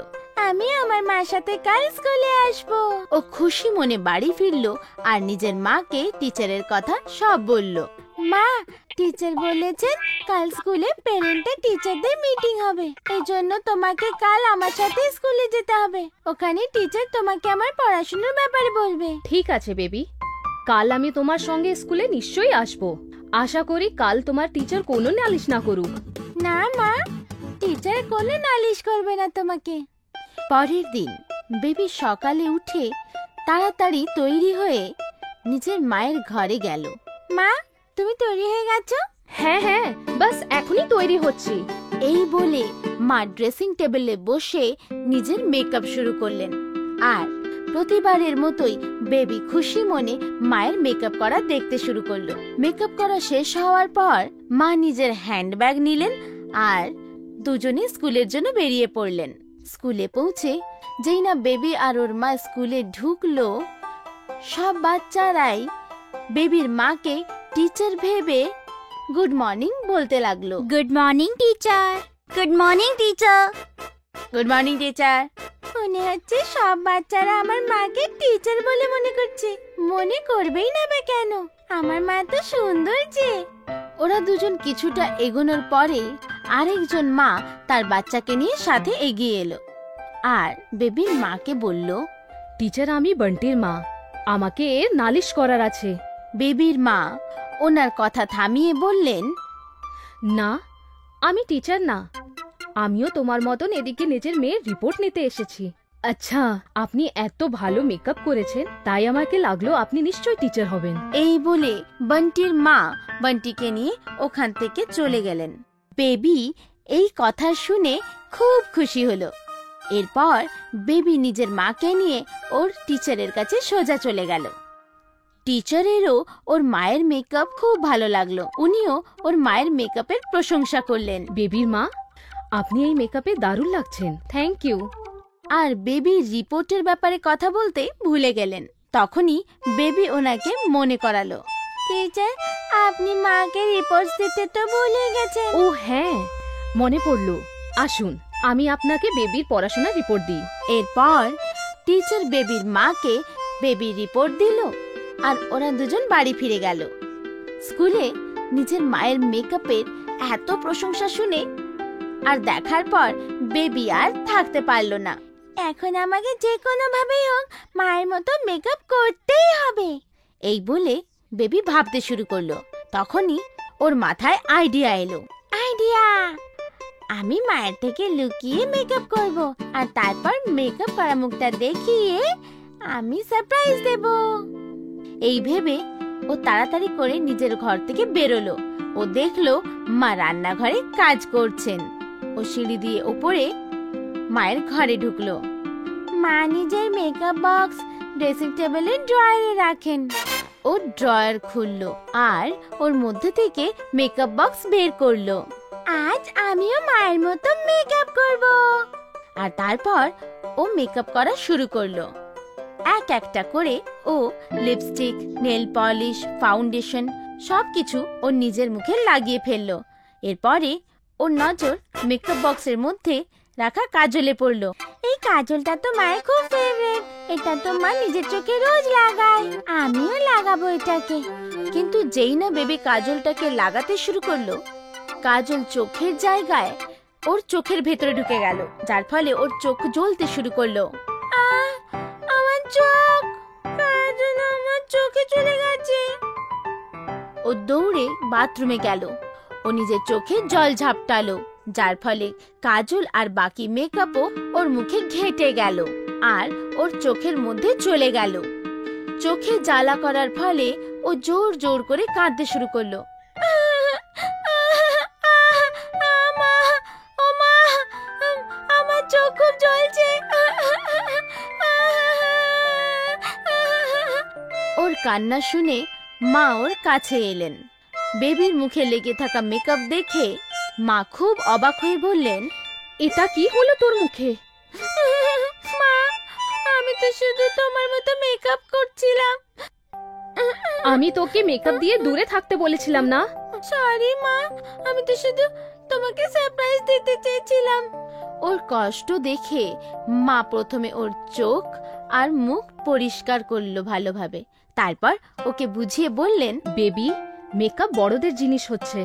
আমি আমার মার সাথে কাল স্কুলে আসবো। ও খুশি মনে বাড়ি ফিরলো আর নিজের মাকে টিচারের কথা সব বলল। মা, টিচার বলেছেন কাল স্কুলে প্যারেন্ট টিচারদের মিটিং হবে, এই জন্য তোমাকে কাল আমার সাথে স্কুলে যেতে হবে। ওখানে টিচার তোমাকে আমার পড়াশোনার ব্যাপারে বলবে। ঠিক আছে বেবি, কাল আমি তোমার সঙ্গে স্কুলে নিশ্চয়ই আসবো। আশা করি কাল তোমার টিচার কোনো নালিশ না করুক। না মা, টিচার কোনো নালিশ করবে না তোমাকে। পরের দিন বেবি সকালে উঠে তাড়াতাড়ি তৈরি হয়ে নিজের মায়ের ঘরে গেল। মা, তুমি তৈরি হয়ে গেছো? হ্যাঁ হ্যাঁ, বাস এখনই তৈরি হচ্ছি। এই বলে মা ড্রেসিং টেবিলে বসে নিজের মেকআপ শুরু করলেন আর প্রতিবারের মতোই বেবি খুশি মনে মায়ের মেকআপ করা দেখতে শুরু করলো। মেকআপ করা শেষ হওয়ার পর মা নিজের হ্যান্ডব্যাগ নিলেন আর দুজনে স্কুলের জন্য বেরিয়ে পড়লেন। স্কুলে পৌঁছে যেই না বেবি আর ওর মা স্কুলে ঢুকলো, সব বাচ্চারাই বেবির মাকে টিচার ভেবে গুড মর্নিং বলতে লাগলো। Good morning teacher, good morning teacher, good morning teacher. মনে হচ্ছে সব বাচ্চারা আমার মাকে টিচার বলে মনে করছে। মনে করবেই না বা কেন, আমার মা তো সুন্দর যে। ওরা দুজন কিছুটা এগোনোর পরে আরেকজন মা তার বাচ্চাকে নিয়ে সাথে এগিয়ে এলো আর বেবির মাকে বলল, টিচার আমি বন্টির মা, আমাকে এর নালিশ করার আছে। বেবির মা ওনার কথা থামিয়ে বললেন, না আমি টিচার না, আমিও তোমার মতন এদিকে নিজের মেয়ের রিপোর্ট নিতে এসেছি। আচ্ছা, আপনি এত ভালো মেকআপ করেছেন তাই আমাকে লাগলো আপনি নিশ্চয়ই টিচার হবেন। এই বলে বন্টির মা বন্টিকে নিয়ে ওখান থেকে চলে গেলেন। বেবি এই কথা শুনে খুব খুশি হলো। এরপর বেবি নিজের মাকে নিয়ে ওর টিচারের কাছে সোজা চলে গেল। টিচারেরও ওর মায়ের মেকআপ খুব ভালো লাগলো। উনিও ওর মায়ের মেকআপের প্রশংসা করলেন। বেবির মা, আপনি এই মেকআপে দারুণ লাগছেন, থ্যাংক ইউ। আর বেবির রিপোর্টের ব্যাপারে কথা বলতে ভুলে গেলেন। তখনই বেবি ওনাকে মনে করালো, টিচার আপনি মাকে রিপোর্ট দিতে তো ভুলে গেছেন। ও হ্যাঁ, মনে পড়লো। আসুন আমি আপনাকে বেবির পড়াশোনার রিপোর্ট দিই। এরপর টিচার বেবির মাকে বেবির রিপোর্ট দিল আর ওরা দুজন বাড়ি ফিরে গেল। স্কুলে নিজের মায়ের মেকআপের এত প্রশংসা শুনে আর দেখার পর বেবি আর থাকতে পারল না। এখন আমাকে যে কোনো ভাবেই হোক মায়ের মতো মেকআপ করতেই হবে, এই বলে বেবি ভাবতে শুরু করলো। তখনই ওর মাথায় আইডিয়া এলো। আইডিয়া! আমি মায়ের থেকে লুকিয়ে মেকআপ করব আর তারপর মেকআপ করা মুখটা দেখিয়ে আমি সারপ্রাইজ দেব। এই ভেবে ও তাড়াতাড়ি করে নিজের ঘর থেকে বেরোলো। ও দেখলো মা রান্নাঘরে কাজ করছেন। ও সিঁড়ি দিয়ে উপরে মায়ের ঘরে ঢুকলো। মা নিজের মেকআপ বক্স ড্রেসিং টেবিলের ড্রয়ারে রাখেন। ও ড্রয়ার খুললো আর ওর মধ্যে থেকে মেকআপ বক্স বের করলো। আজ আমিও মায়ের মতো মেকআপ করব। আর তারপর ও মেকআপ করা শুরু করলো। এক একটা করে ও লিপস্টিক, নেল পলিশ, ফাউন্ডেশন সবকিছু ওর নিজের মুখে লাগিয়ে ফেললো। এরপরে ওর নজর মেকআপ বক্সের মধ্যে রাখা কাজলে পড়লো। এই কাজলটা তো মায়ের খুব ফেভারিট, এটা তো মা নিজের চোখে রোজ লাগায়, আমিও লাগাবো এটাকে। কিন্তু যেই না বেবি কাজলটাকে লাগাতে শুরু করলো, কাজল চোখের জায়গায় ওর চোখের ভেতরে ঢুকে গেল, যার ফলে ওর চোখ জ্বলতে শুরু করলো। আমার চোখ, কাজল আমার চোখে চলে গেছে। ও দৌড়ে বাথরুমে গেল। ও নিজের চোখে জল ঝাপটালো, যার ফলে কাজল আর বাকি মেকআপও ওর মুখে ঘেটে গেল আর ওর চোখের মধ্যে চলে গেল। চোখে জ্বালা করার ফলে ও জোর জোর করে কাঁদতে শুরু করলো। আমার চোখ খুব জ্বলছে। ওর কান্না শুনে মা ওর কাছে এলেন। বেবির মুখে লেগে থাকা মেকআপ দেখে মা খুব অবাক হয়ে বললেন, এটা কি হলো তোর মুখে? মা, আমি তো শুধু তোমার মতো মেকআপ করছিলাম। আমি তোকে মেকআপ দিয়ে দূরে থাকতে বলেছিলাম না? সরি মা, আমি তো শুধু তোমাকে সারপ্রাইজ দিতে চেয়েছিলাম। ওর কষ্ট দেখে মা প্রথমে ওর চোখ আর মুখ পরিষ্কার করলো ভালোভাবে। তারপর ওকে বুঝিয়ে বললেন, বেবি, মেকআপ বড়দের জিনিস হচ্ছে।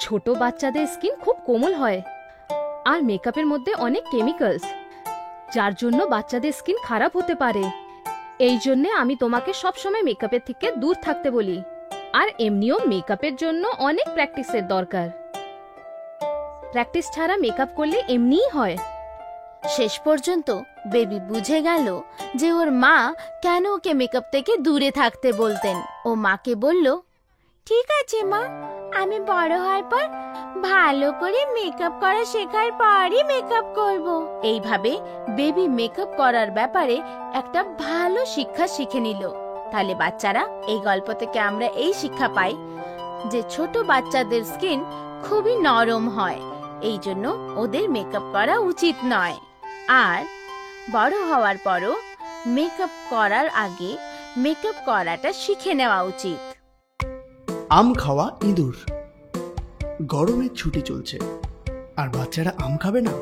ছোট বাচ্চাদের স্কিন খুব কোমল হয় আর মেকআপের মধ্যে অনেক কেমিক্যালস, যার জন্য বাচ্চাদের স্কিন খারাপ হতে পারে। এই জন্য আমি তোমাকে সবসময় মেকআপের থেকে দূর থাকতে বলি। আর এমনিও মেকআপের জন্য অনেক প্র্যাকটিসের দরকার। প্র্যাকটিস ছাড়া মেকআপ করলে এমনিই হয়। শেষ পর্যন্ত বেবি বুঝে গেল যে ওর মা কেন ওকে মেকআপ থেকে দূরে থাকতে বলতেন। ও মাকে বলল, ঠিক আছে মা, আমি বড় হওয়ার পর ভালো করে মেকআপ করা শেখার পরই মেকআপ করব। এইভাবে বেবি মেকআপ করার ব্যাপারে একটা ভালো শিক্ষা শিখে নিল। তাহলে বাচ্চারা, এই গল্প থেকে আমরা এই শিক্ষা পাই যে ছোট বাচ্চাদের স্কিন খুবই নরম হয়, এই জন্য ওদের মেকআপ করা উচিত নয়। আর বড় হওয়ার পরও মেকআপ করার আগে মেকআপ করাটা শিখে নেওয়া উচিত। আম খাওয়া ইঁদুর। গরমের ছুটি চলছে আর বাচ্চারা আম খাবে না,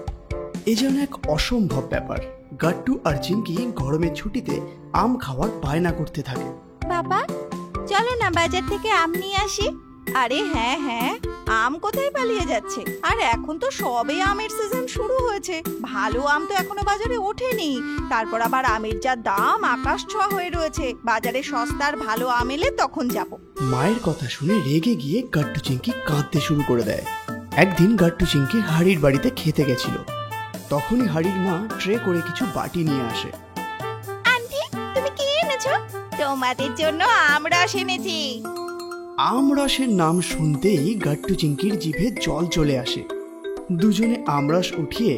এ যেন এক অসম্ভব ব্যাপার। গাট্টু আর চিঙ্কি গরমের ছুটিতে আম খাওয়ার বায়না করতে থাকে। বাবা চলো না বাজার থেকে আম নিয়ে আসি। আরে হ্যাঁ হ্যাঁ, আম কোথায় পালিয়ে যাচ্ছে? আর এখন তো সবে আমের সিজন শুরু হয়েছে, ভালো আম তো এখনো বাজারে ওঠেনি। তারপর আবার আমের যা দাম আকাশ ছোঁয়া হয়ে রয়েছে, বাজারে সস্তার ভালো আম এলে তখন যাব। মায়ের কথা শুনে রেগে গিয়ে গাট্টু চিঙ্কি কাঁদতে শুরু করে দেয়। একদিন গাট্টু চিঙ্কি হাড়ির বাড়িতে খেতে গেছিল, তখনই হাড়ির মা ট্রে করে কিছু বাটি নিয়ে আসে। আন্টি তুমি কি এনেছো? তোমাদের জন্য আমরস এনেছি। আমরসের নাম শুনতেই গাট্টু চিঙ্কির জিভে জল চলে আসে। দুজনে আমরস উঠিয়ে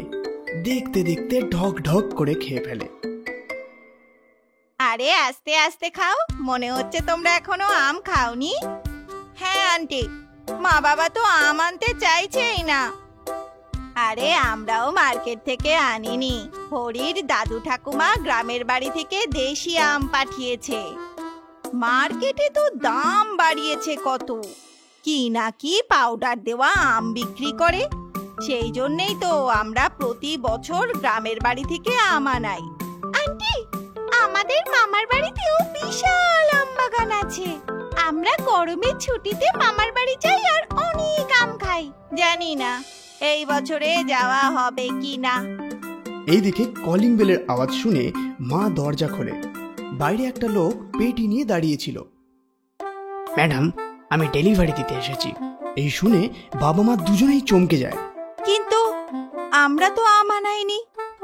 দেখতে দেখতে ঢক ঢক করে খেয়ে ফেলে। আরে আস্তে আস্তে খাও, মনে হচ্ছে তোমরা এখনো আম খাওনি। হ্যাঁ আন্টি, মা বাবা তো আম আনতে চাইছেই না। আরে আমরাও মার্কেট থেকে আনিনি, হরির দাদু ঠাকুমা গ্রামের বাড়ি থেকে দেশি আম পাঠিয়েছে। মার্কেটে তো দাম বাড়িয়েছে কত, কি না কি পাউডার দেওয়া আম বিক্রি করে। সেই জন্যই তো আমরা প্রতি বছর গ্রামের বাড়ি থেকে আম আনাই। আন্টি আমাদের মামার বাড়িতেও বিশাল আম বাগান আছে, আমরা গরমের ছুটিতে মামার বাড়ি যাই আর অনেক আম খাই। জানি না এই বছরে যাওয়া হবে কি না। এইদিকে কলিং বেলের আওয়াজ শুনে মা দরজা খোলে। বাইরে একটা লোক পেটি নিয়ে দাঁড়িয়েছিল। ম্যাডাম আমি ডেলিভারি দিতে এসেছি। এই শুনে বাবা মা দুজনেই চমকে যায়। কিন্তু আমরা তো আম আনাইনি।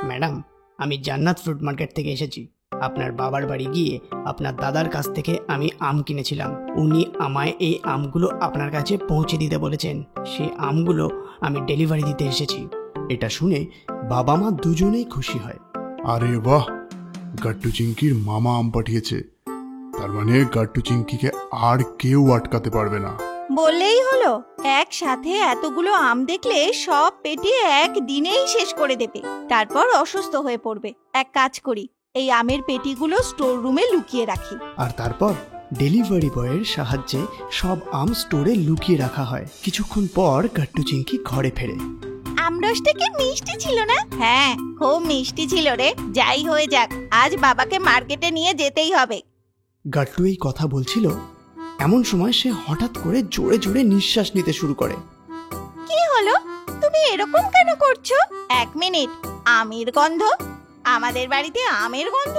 ম্যাডাম আমি জান্নাত ফ্রুট মার্কেট থেকে এসেছি। আপনার বাবার বাড়ি গিয়ে আপনার দাদার কাছ থেকে আমি আম কিনেছিলাম, উনি আমায় এই আমগুলো আপনার কাছে পৌঁছে দিতে বলেছেন। সেই আমগুলো আমি ডেলিভারি দিতে এসেছি। এটা শুনে বাবা মা দুজনেই খুশি হয়। আরে বাহ, গাট্টু চিঙ্কির মামা আম পাঠিয়েছে, তার মানে গাট্টু চিঙ্কিকে আর কেউ আটকাতে পারবে না। বললেই হলো, একসাথে এতগুলো আম দেখলে সব পেটে একদিনেই শেষ করে দেবে, তারপর অসুস্থ হয়ে পড়বে। এক কাজ করি, এই আমের পেটিগুলো স্টোর রুমে লুকিয়ে রাখি। আর তারপর ডেলিভারি বয়ের সাহায্যে সব আম স্টোরে লুকিয়ে রাখা হয়। কিছুক্ষণ পর গাট্টু চিঙ্কি ঘরে ফেরে। আমরসটা কি মিষ্টি ছিল না? হ্যাঁ খুব মিষ্টি ছিল রে। যাই হয়ে যাক, আজ বাবাকে মার্কেটে নিয়ে যেতেই হবে। গাট্টু এই কথা বলছিল, এমন সময় সে হঠাৎ করে জোরে জোরে নিঃশ্বাস নিতে শুরু করে। কি হলো, তুমি এরকম কেন করছো? এক মিনিট, আমের গন্ধ? আমাদের বাড়িতে আমের গন্ধ?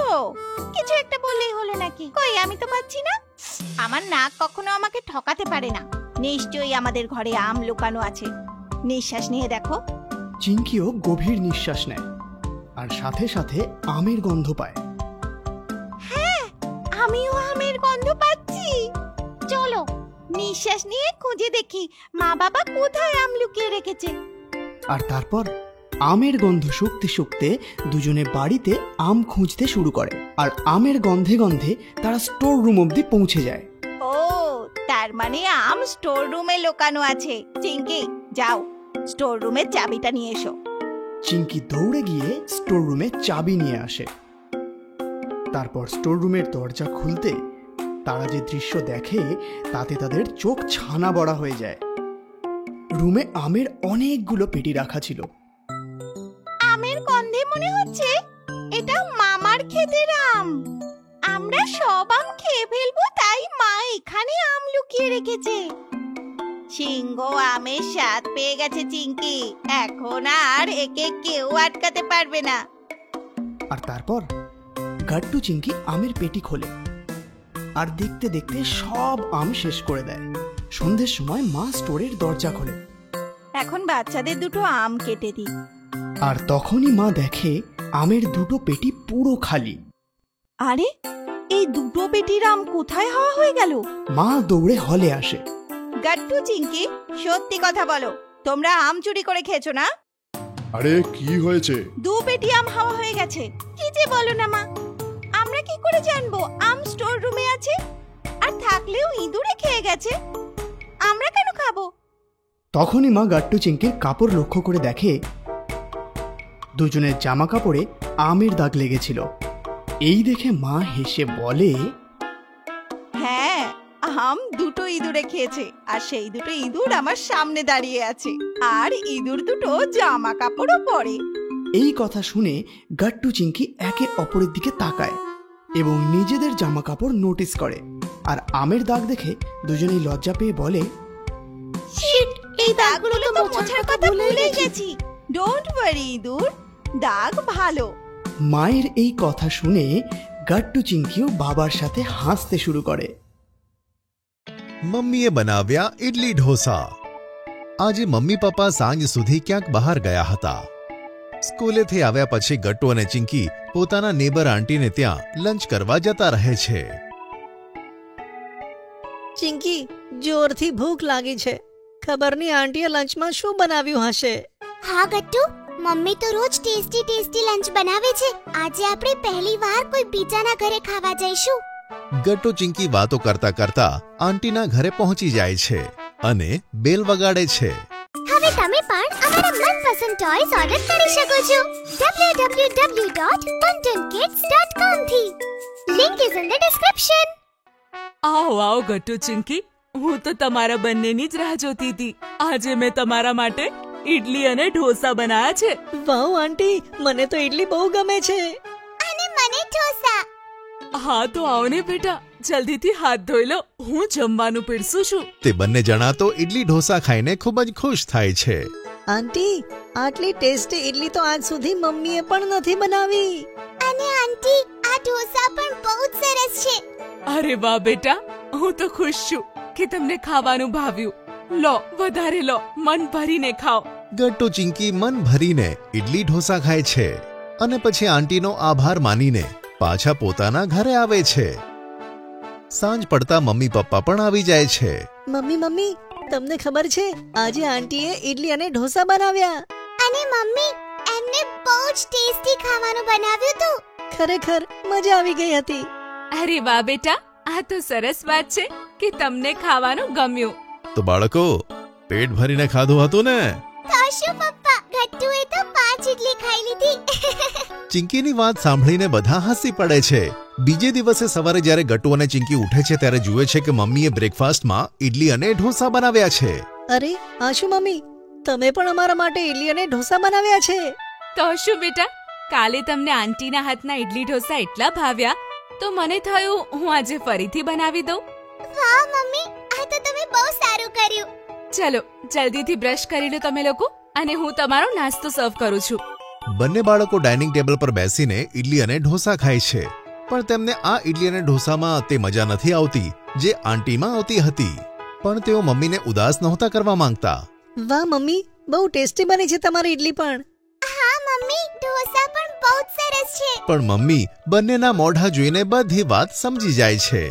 কিছু একটা বললেই হলো নাকি? কই আমি তো পাচ্ছি না। আমার নাক কখনো আমাকে ঠকাতে পারে না, নিশ্চয়ই আমাদের ঘরে আম লুকানো আছে। নিঃশ্বাস নিয়ে দেখো। চিঙ্কিও গভীর নিঃশ্বাস নেয় আর সাথে সাথে আমের গন্ধ পায়। হ্যাঁ আমিও আমের গন্ধ পাচ্ছি। চলো নিঃশ্বাস নিয়ে খুঁজে দেখি মা বাবা কোথায় আম লুকিয়ে রেখেছে। আর তারপর আমের গন্ধ শুকতে শুকতে দুজনে বাড়িতে আম খুঁজতে শুরু করে। আর আমের গন্ধে গন্ধে তারা স্টোর রুম অবধি পৌঁছে যায়। ও তার মানে আম স্টোর রুমে লুকানো আছে। চিঙ্কি যাও, স্টোর রুমের চাবিটা নিয়ে এসো। চিঙ্কি দৌড়ে গিয়ে স্টোর রুমে চাবি নিয়ে আসে। তারপর স্টোর রুমের দরজা খুলতে তারা যে দৃশ্য দেখে তাতে তাদের চোখ ছানা বড়া হয়ে যায়। রুমে আমের অনেকগুলো পেটি রাখা ছিল। আমের গন্ধে মনে হচ্ছে এটা মামার ক্ষেতের আম। আমরা সব আম খেয়ে ফেলবো, তাই মা এখানে আম লুকিয়ে রেখেছে। সিংহ আমের স্বাদ পেয়ে গেছে চিঙ্কি, এখন আর একে কেউ আটকাতে পারবে না। আর তারপর গাট্টু চিঙ্কি আমের পেটি খোলে আর দেখতে দেখতে সব আম শেষ করে দেয়। সন্ধ্যের সময় মা স্টোরের দরজা খোলে। এখন বাচ্চাদের দুটো আম কেটে দিই। আর তখনই মা দেখে আমের দুটো পেটি পুরো খালি। আরে এই দুটো পেটির আম কোথায় হওয়া হয়ে গেল? মা দৌড়ে হলে আসে। গাট্টু চিঙ্কি সত্যি কথা বলো, তোমরা আম চুরি করে খেয়েছো না? আরে কি হয়েছে? দু পেটি আম হাওয়া হয়ে গেছে। কি যে বলো না মা, আমরা কি করে জানবো আম স্টোর রুমে আছে? আর থাকলেও ইঁদুরে খেয়ে গেছে, আমরা কেন খাবো? তখনই মা গাট্টু চিংকির কাপড় লক্ষ্য করে দেখে দুজনের জামা কাপড়ে আমের দাগ লেগেছিল। এই দেখে মা হেসে বলে, হ্যাঁ, আম দুটো ইঁদুরে খেয়েছে আর সেই দুটো ইঁদুর আমার সামনে দাঁড়িয়ে আছে আর ইঁদুর দুটো জামা কাপড়ও পরে। এই কথা শুনে গাট্টু চিংকি একে অপরের দিকে তাকায় এবং নিজেদের জামা কাপড় নোটিস করে। আর আমের দাগ দেখে দুজনেই লজ্জা পেয়ে বলে, এই দাগগুলো তো মোছার কথা ভুলে গেছি। ডোন্ট ওয়ারি ইঁদুর, দাগ ভালো। মায়ের এই কথা শুনে গাট্টু চিংকিও বাবার সাথে হাসতে শুরু করে। મમ્મીએ બનાવ્યા ઇડલી ઢોસા. આજે મમ્મી પપ્પા સાંજ સુધી ક્યાંક બહાર ગયા હતા. સ્કૂલેથી આવ્યા પછી ગટ્ટુ અને ચિંકી પોતાના નેબર આંટીને ત્યાં લંચ કરવા જતા રહે છે. ચિંકી, જોરથી ભૂખ લાગી છે. ખબર નહીં આંટીએ લંચમાં શું બનાવ્યું હશે. હા ગટ્ટુ, મમ્મી તો રોજ ટેસ્ટી ટેસ્ટી લંચ બનાવે છે. આજે આપણે પહેલી વાર કોઈ બીજાના ઘરે ખાવા જઈશું. ગટ્ટુ ચિંકી વાતો કરતા કરતા આંટીના ઘરે પહોંચી જાય છે અને બેલ વગાડે છે. હવે તમે પણ અમારા મનપસંદ ટોયસ ઓર્ડર કરી શકો છો www.buntonkids.com થી. Link is in the description. આવો આવો ગટ્ટુ ચિંકી, હું તો તમારા બંનેની જ રાહ જોતી હતી. આજે મેં તમારા માટે ઈડલી અને ઢોસા બનાવ્યા છે. વાવ આંટી, મને તો ઇડલી બહુ ગમે છે. અને મને ઢોસા. હા તો આવો ને બેટા, જલ્દીથી હાથ ધોઈ લો, હું જમવાનું પીરસું છું. તે બંને જણા તો ઇડલી ઢોસા ખાઈને ખૂબ જ ખુશ થાય છે. આંટી, આટલી ટેસ્ટી ઇડલી તો આજ સુધી મમ્મીએ પણ નથી બનાવી. અને આંટી, આ ઢોસા પણ બહુ જ સરસ છે. અરે વાહ બેટા, હું તો ખુશ છું કે તમને ખાવાનું ભાવ્યું. લો, વધારે લો, મન ભરીને ખાઓ. ગટ્ટુ ચિંકી મન ભરીને ઇડલી ઢોસા ખાય છે અને પછી આંટીનો આભાર માનીને પાછા પોતાના ઘરે આવે છે. સાંજ પડતા મમ્મી પપ્પા પણ આવી જાય છે. મમ્મી મમ્મી, તમને ખબર છે આજે આંટીએ ઇડલી અને ઢોસા બનાવ્યા. અને મમ્મી, એમને બહુ જ ટેસ્ટી ખાવાનું બનાવ્યું હતું. ખરેખર મજા આવી ગઈ હતી. અરે વાહ બેટા, આ તો સરસ વાત છે કે તમને ખાવાનું ગમ્યું. તો બાળકો, પેટ ભરીને ખાધું હતું ને? તો શું પપ્પા, ગટ્ટુએ તો 5 ઇડલી ખાઈ લીધી. ચિંકીની વાત સાંભળીને બધા હસી પડે છે. બીજે દિવસે સવારે જ્યારે ગટ્ટુ અને ચિંકી ઉઠે છે ત્યારે જુએ છે કે મમ્મીએ બ્રેકફાસ્ટમાં ઇડલી અને ઢોસા બનાવ્યા છે. અરે આ શું મમ્મી, તમે પણ અમારા માટે ઇડલી અને ઢોસા બનાવ્યા છે? તો શું બેટા, કાલે તમને આંટીના હાથના ઇડલી ઢોસા એટલા ભાવ્યા તો મને થયું હું આજે ફરીથી બનાવી દઉં. વાહ મમ્મી, આ તો તમે બહુ સારું કર્યું. ચલો જલ્દીથી બ્રશ કરી લો તમે લોકો, અને હું તમારો નાસ્તો સર્વ કરું છું. બંને બાળકો ડાઇનિંગ ટેબલ પર બેસીને ઇડલી અને ઢોસા ખાય છે, પણ તેમને આ ઇડલી અને ઢોસામાં તે મજા નથી આવતી જે આંટીમાં આવતી હતી. પણ તેઓ મમ્મીને ઉદાસ નહોતા કરવા માંગતા. વાહ મમ્મી, બહુ ટેસ્ટી બની છે તમારી ઇડલી પણ. હા મમ્મી, ઢોસા પણ બહુ સરસ છે. પણ મમ્મી બંનેના મોઢા જોઈને બધી વાત સમજી જાય છે.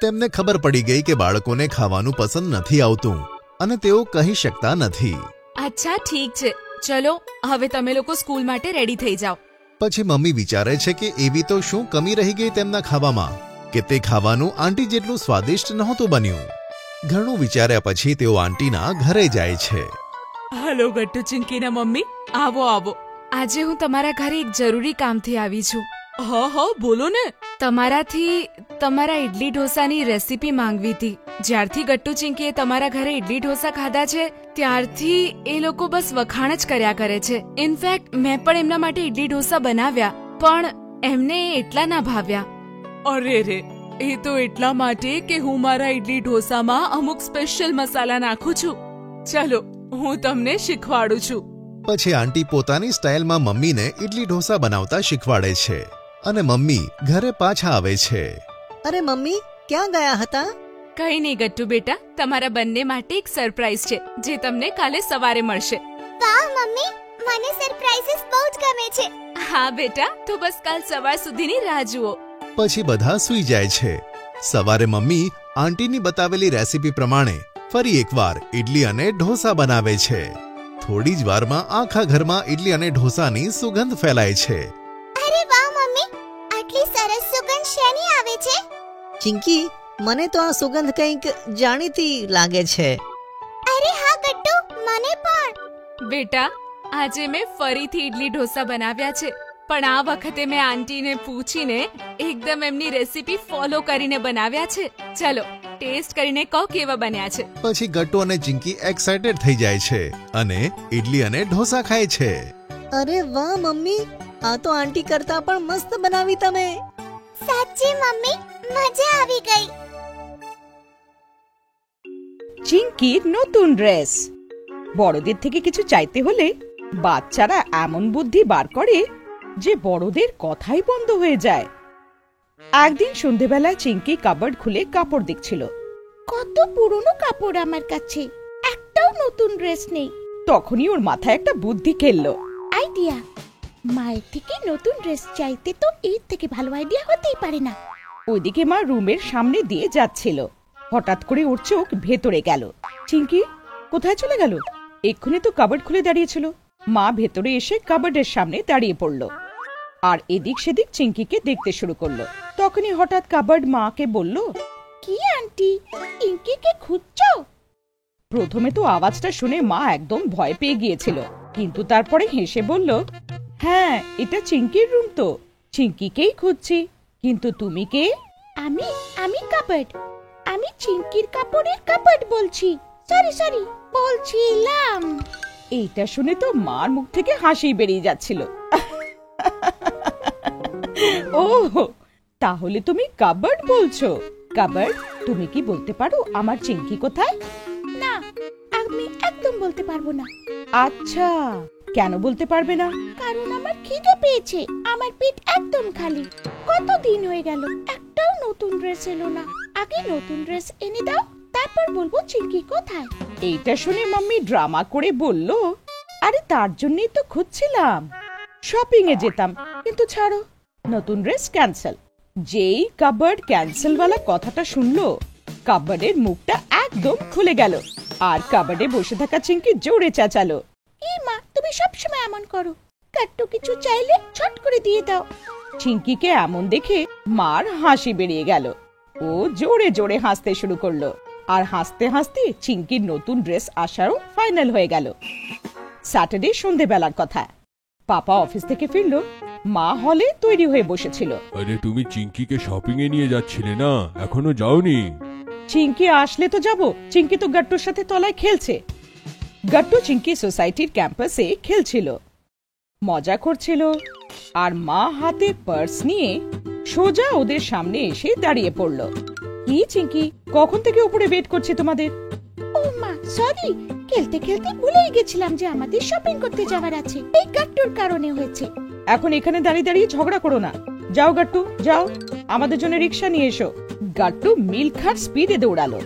તેમને ખબર પડી ગઈ કે બાળકોને ખાવાનું પસંદ નથી આવતું અને તેઓ કહી શકતા નથી. અચ્છા ઠીક છે, ચલો હવે તમે લોકો સ્કૂલ માટે રેડી થઈ જાઓ. પછી મમ્મી વિચારે છે કે એવી તો શું કમી રહી ગઈ તેમના ખાવામાં કે તે ખાવાનું આંટી જેટલું સ્વાદિષ્ટ નહોતું બન્યું. ઘણું વિચાર્યા પછી તેઓ આંટીના ઘરે જાય છે. હેલો ગટ્ટુ ચિંકીના મમ્મી, આવો આવો. આજે હું તમારા ઘરે એક જરૂરી કામથી આવી છું. હા હા બોલો ને. તમારાથી તમારા ઇડલી ઢોસાની રેસીપી માંગવી હતી. જ્યારથી ગટ્ટુ ચિંકીએ તમારા ઘરે ઇડલી ઢોસા ખાધા છે ત્યારથી એ લોકો બસ વખાણ જ કર્યા કરે છે. ઇનફેક્ટ મેં પણ એમના માટે ઇડલી ઢોસા બનાવ્યા, પણ એમને એટલા ના ભાવ્યા. અરે રે, એ તો એટલા માટે કે હું મારા ઇડલી ઢોસામાં અમુક સ્પેશિયલ મસાલા નાખું છું. ચલો હું તમને શીખવાડું છું. પછી આંટી પોતાની સ્ટાઇલમાં મમ્મીને ઇડલી ઢોસા બનાવતા શીખવાડે છે અને મમ્મી ઘરે પાછા આવે છે. અરે મમ્મી, ક્યાં ગયા હતા? કઈ નહીં ગટ્ટુ બેટા, તમારા બંને માટે એક સરપ્રાઈઝ છે જે તમને કાલે સવારે મળશે. વાહ મમ્મી, મને સરપ્રાઈઝીસ બહુ જ ગમે છે. હા બેટા, તો બસ કાલ સવાર સુધીની રાહ જુઓ. પછી બધા સૂઈ જાય છે. સવારે મમ્મી આંટીની બતાવેલી રેસીપી પ્રમાણે ફરી એકવાર ઇડલી અને ઢોસા બનાવે છે. થોડી જ વારમાં આખા ઘરમાં ઇડલી અને ઢોસાની સુગંધ ફેલાય છે. અરે વાહ મમ્મી, આટલી સરસ સુગંધ શેની આવે છે? ચિંકી, મને તો આ સુગંધ કંઈક જાણીતી લાગે છે. અરે હા ગટ્ટુ, મને પણ બેટા, આજે મેં ફરીથી ઇડલી ઢોસા બનાવ્યા છે, પણ આ વખતે મેં આંટીને પૂછીને એકદમ એમની રેસીપી ફોલો કરીને બનાવ્યા છે. ચલો ટેસ્ટ કરીને કહો કેવા બન્યા છે. પછી ગટ્ટુ અને ચિંકી એક્સાઇટેડ થઈ જાય છે અને ઇડલી અને ઢોસા ખાય છે. અરે વાહ મમ્મી, આ તો આંટી કરતા પણ મસ્ત બનાવી તમે. સાચી মম্মি, মজা આવી ગઈ. চিঙ্কির নতুন ড্রেস। বড়দের থেকে কিছু চাইতে হলে বাচ্চারা এমন বুদ্ধি বার করে যে বড়দের কথাই বন্ধ হয়ে যায়। একদিন সন্ধ্যেবেলায় চিঙ্কি কাবার্ড খুলে কাপড় দেখছিল। কত পুরনো কাপড় আমার কাছে, একটাও নতুন ড্রেস নেই। তখনই ওর মাথায় একটা বুদ্ধি খেললো। আইডিয়া, মায়ের থেকে নতুন ড্রেস চাইতে তো এর থেকে ভালো আইডিয়া হতেই পারে না। ওইদিকে মা রুমের সামনে দিয়ে যাচ্ছিল, হঠাৎ করে ওর চোখ ভেতরে গেল। চিঙ্কি কোথায় চলে গেল? এক্ষুনি তো কাবার্ড খুলে দাঁড়িয়েছিল। মা ভেতরে এসে কাবার্ডের সামনে দাঁড়িয়ে পড়ল আর এদিক সেদিক চিঙ্কিকে দেখতে শুরু করলো। তখনই হঠাৎ কাবার্ড মাকে বলল, কি আন্টি, চিঙ্কিকে খুঁজছো? প্রথমে তো আওয়াজটা শুনে মা একদম ভয় পেয়ে গিয়েছিল, কিন্তু তারপরে হেসে বলল, হ্যাঁ এটা চিঙ্কির রুম তো, চিঙ্কিকেই খুঁজছি। কিন্তু তুমি কে? আমি কাবার্ড, আমি চিঙ্কির কাপড়ের কাবার্ড বলছি। সরি বলছিলাম। এইটা শুনে তো মার মুখ থেকে হাসি বেরিয়ে যাচ্ছিল। ও তাহলে তুমি কাবার্ড বলছো? কাবার্ড, তুমি কি বলতে পারো আমার চিঙ্কি কোথায়? না, আমি একদম বলতে পারবো না। আচ্ছা, কেন বলতে পারবে না? কারণ আমার খিদে পেয়েছে, আমার পেট একদম খালি। কতদিন হয়ে গেল একটাও নতুন ড্রেস এলো না। আগে নতুন ড্রেস এনে দাও, তারপর বলবো চিঙ্কি কোথায়। এইটা শুনে মাম্মি ড্রামা করে বলল, আরে তার জন্যই তো খুঁজছিলাম, শপিং এ যেতাম, কিন্তু ছাড়ো, নতুন ড্রেস ক্যান্সেল। যেই কাবার্ড ক্যান্সেল वाला কথাটা শুনলো, কাবার্ডের মুখটা একদম খুলে গেল আর কাবার্ডে বসে থাকা চিঙ্কি জোরে চেঁচালো, কি মা, তুমি সবসময় এমন করো, কাট্টু কিছু চাইলে ছট করে দিয়ে দাও। চিঙ্কিকে এমন দেখে মার হাসি বেরিয়ে গেল। ও জোরে জোরে হাসতে শুরু করলো আর হাসতে হাসতে চিঙ্কির নতুন ড্রেস আসারও ফাইনাল হয়ে গেল। স্যাটারডে সন্ধ্যেবেলার কথা, পাপা অফিস থেকে ফিরলো, মা হলে তৈরি হয়ে বসেছিল। আরে তুমি চিঙ্কিকে শপিং এ নিয়ে যাচ্ছিলে না, এখনো যাওনি? চিঙ্কি আসলে তো যাব, চিঙ্কি তো গট্টুর সাথে তলায় খেলছে। গট্টু চিঙ্কি সোসাইটির ক্যাম্পাসে খেলছিল, মজা করছিল, আর মা হাতে পার্স নিয়ে সোজা ওদের সামনে এসে দাঁড়িয়ে পড়ল। কি চিঙ্কি, কখন থেকে উপরে ওয়েট করছি তোমাদের। ও মা, সরি, খেলতে খেলতে ভুলেই গেছিলাম যে আমাদের শপিং করতে যাওয়ার আছে, এই গট্টুর কারণে হয়েছে। এখন এখানে দাঁড়িয়ে দাঁড়িয়ে ঝগড়া করো না, যাও গট্টু যাও, আমাদের জন্য রিক্সা নিয়ে এসো। গট্টু মিল খাট স্পিডে দৌড়ালো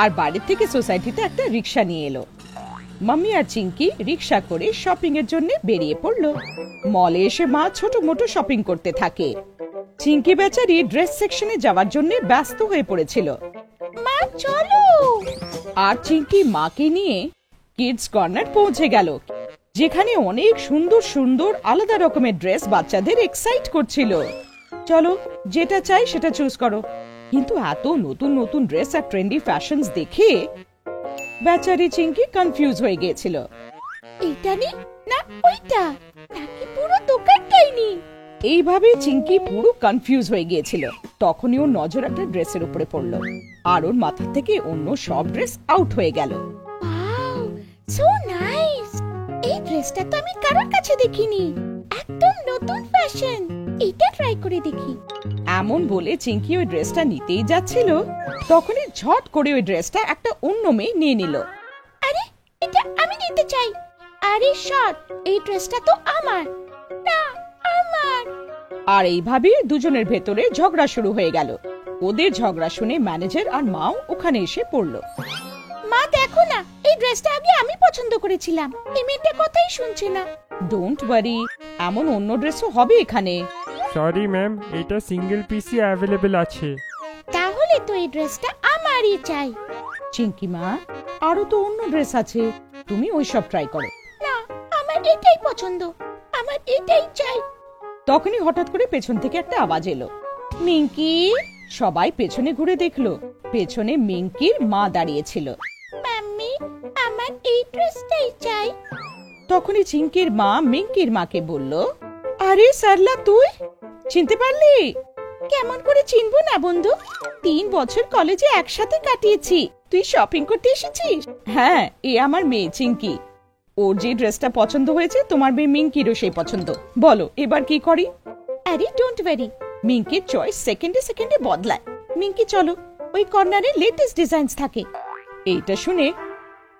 আর বাড়ির থেকে সোসাইটিতে একটা রিক্সা নিয়ে এলো। মাম্মি আর চিঙ্কি রিক্সা করে শপিং এর জন্য বেরিয়ে পড়লো। মলে এসে মা ছোট মোটো শপিং করতে থাকে। চিঙ্কি বেচারি ড্রেস সেকশনে যাওয়ার জন্য ব্যস্ত হয়ে পড়েছিল। মা চলো। আর চিঙ্কি মাকে নিয়ে কিডস কর্নার পৌঁছে গেল, যেখানে অনেক সুন্দর সুন্দর আলাদা রকমের ড্রেস বাচ্চাদের এক্সাইট করছিল। চলো, যেটা চাই সেটা চুজ করো। কিন্তু এত নতুন নতুন ড্রেস আর ট্রেন্ডি ফ্যাশনস দেখে বেচারি চিঙ্কি কনফিউজ হয়ে গিয়েছিল। এইটা নি না ওইটা, নাকি পুরো দোকানটাই নি। এইভাবে চিঙ্কি পুরো কনফিউজ হয়ে গিয়েছিল। তখনই ওর নজর একটা ড্রেসের উপরে পড়লো আর ওর মাথা থেকে অন্য সব ড্রেস আউট হয়ে গেল। ওয়াও, সো নাইস, এই ড্রেসটা তো আমি কারোর কাছে দেখিনি, একদম নতুন ফ্যাশন, এটা ট্রাই করে দেখি। এমন বলে চিঙ্কি ওই ড্রেসটা নিতেই যাচ্ছিল, তখনই ঝট করে ওই ড্রেসটা একটা অন্য মেয়ে নিয়ে নিল। আরে এটা আমি নিতে চাই। আরে শট, এই ড্রেসটা তো আমার না, আমার। আর এইভাবে দুজনের ভেতরে ঝগড়া শুরু হয়ে গেল। ওদের ঝগড়া শুনে ম্যানেজার আর মাও ওখানে এসে পড়লো। মা দেখো না, এই ড্রেসটা আগে আমি পছন্দ করেছিলাম, এই মেয়েটা কথাই শুনছে না। ডোন্ট ওয়ারি, এমন অন্য ড্রেসও হবে এখানে। সরি ম্যাম, এটা সিঙ্গেল পিসই অ্যাভেলেবল আছে। তাহলে তো এই ড্রেসটা আমারই চাই। চিঙ্কি মা, আরো তো অন্য ড্রেস আছে, তুমি ওইসব ট্রাই করো। না, আমার এটাই পছন্দ, আমার এটাই চাই। তখনই হঠাৎ করে পেছন থেকে একটা আওয়াজ এলো, মিঙ্কি। সবাই পেছনে ঘুরে দেখলো, পেছনে মিঙ্কির মা দাঁড়িয়েছিল। মাম্মি, আমার এই ড্রেসটাই চাই। তখনই চিঙ্কির মা মিঙ্কির মাকে বলল, আরে সারলা, তুই চিনতে পারলি? কেমন করে চিনবো না বন্ধু, 3 বছর কলেজে একসাথে কাটিয়েছি। তুই শপিং করতে এসেছিস? হ্যাঁ, এ আমার মেয়ে চিঙ্কি। ওর যে ড্রেসটা পছন্দ হয়েছে তোমার মেয়ে মিঙ্কিরও সেই পছন্দ। বলো এবার কি করি? আরে ডোন্ট ওয়ারি, মিঙ্কির চয়েস সেকেন্ডে সেকেন্ডে বদলায়। মিঙ্কি চলো, ওই কর্নারে লেটেস্ট ডিজাইনস থাকে। এইটা শুনে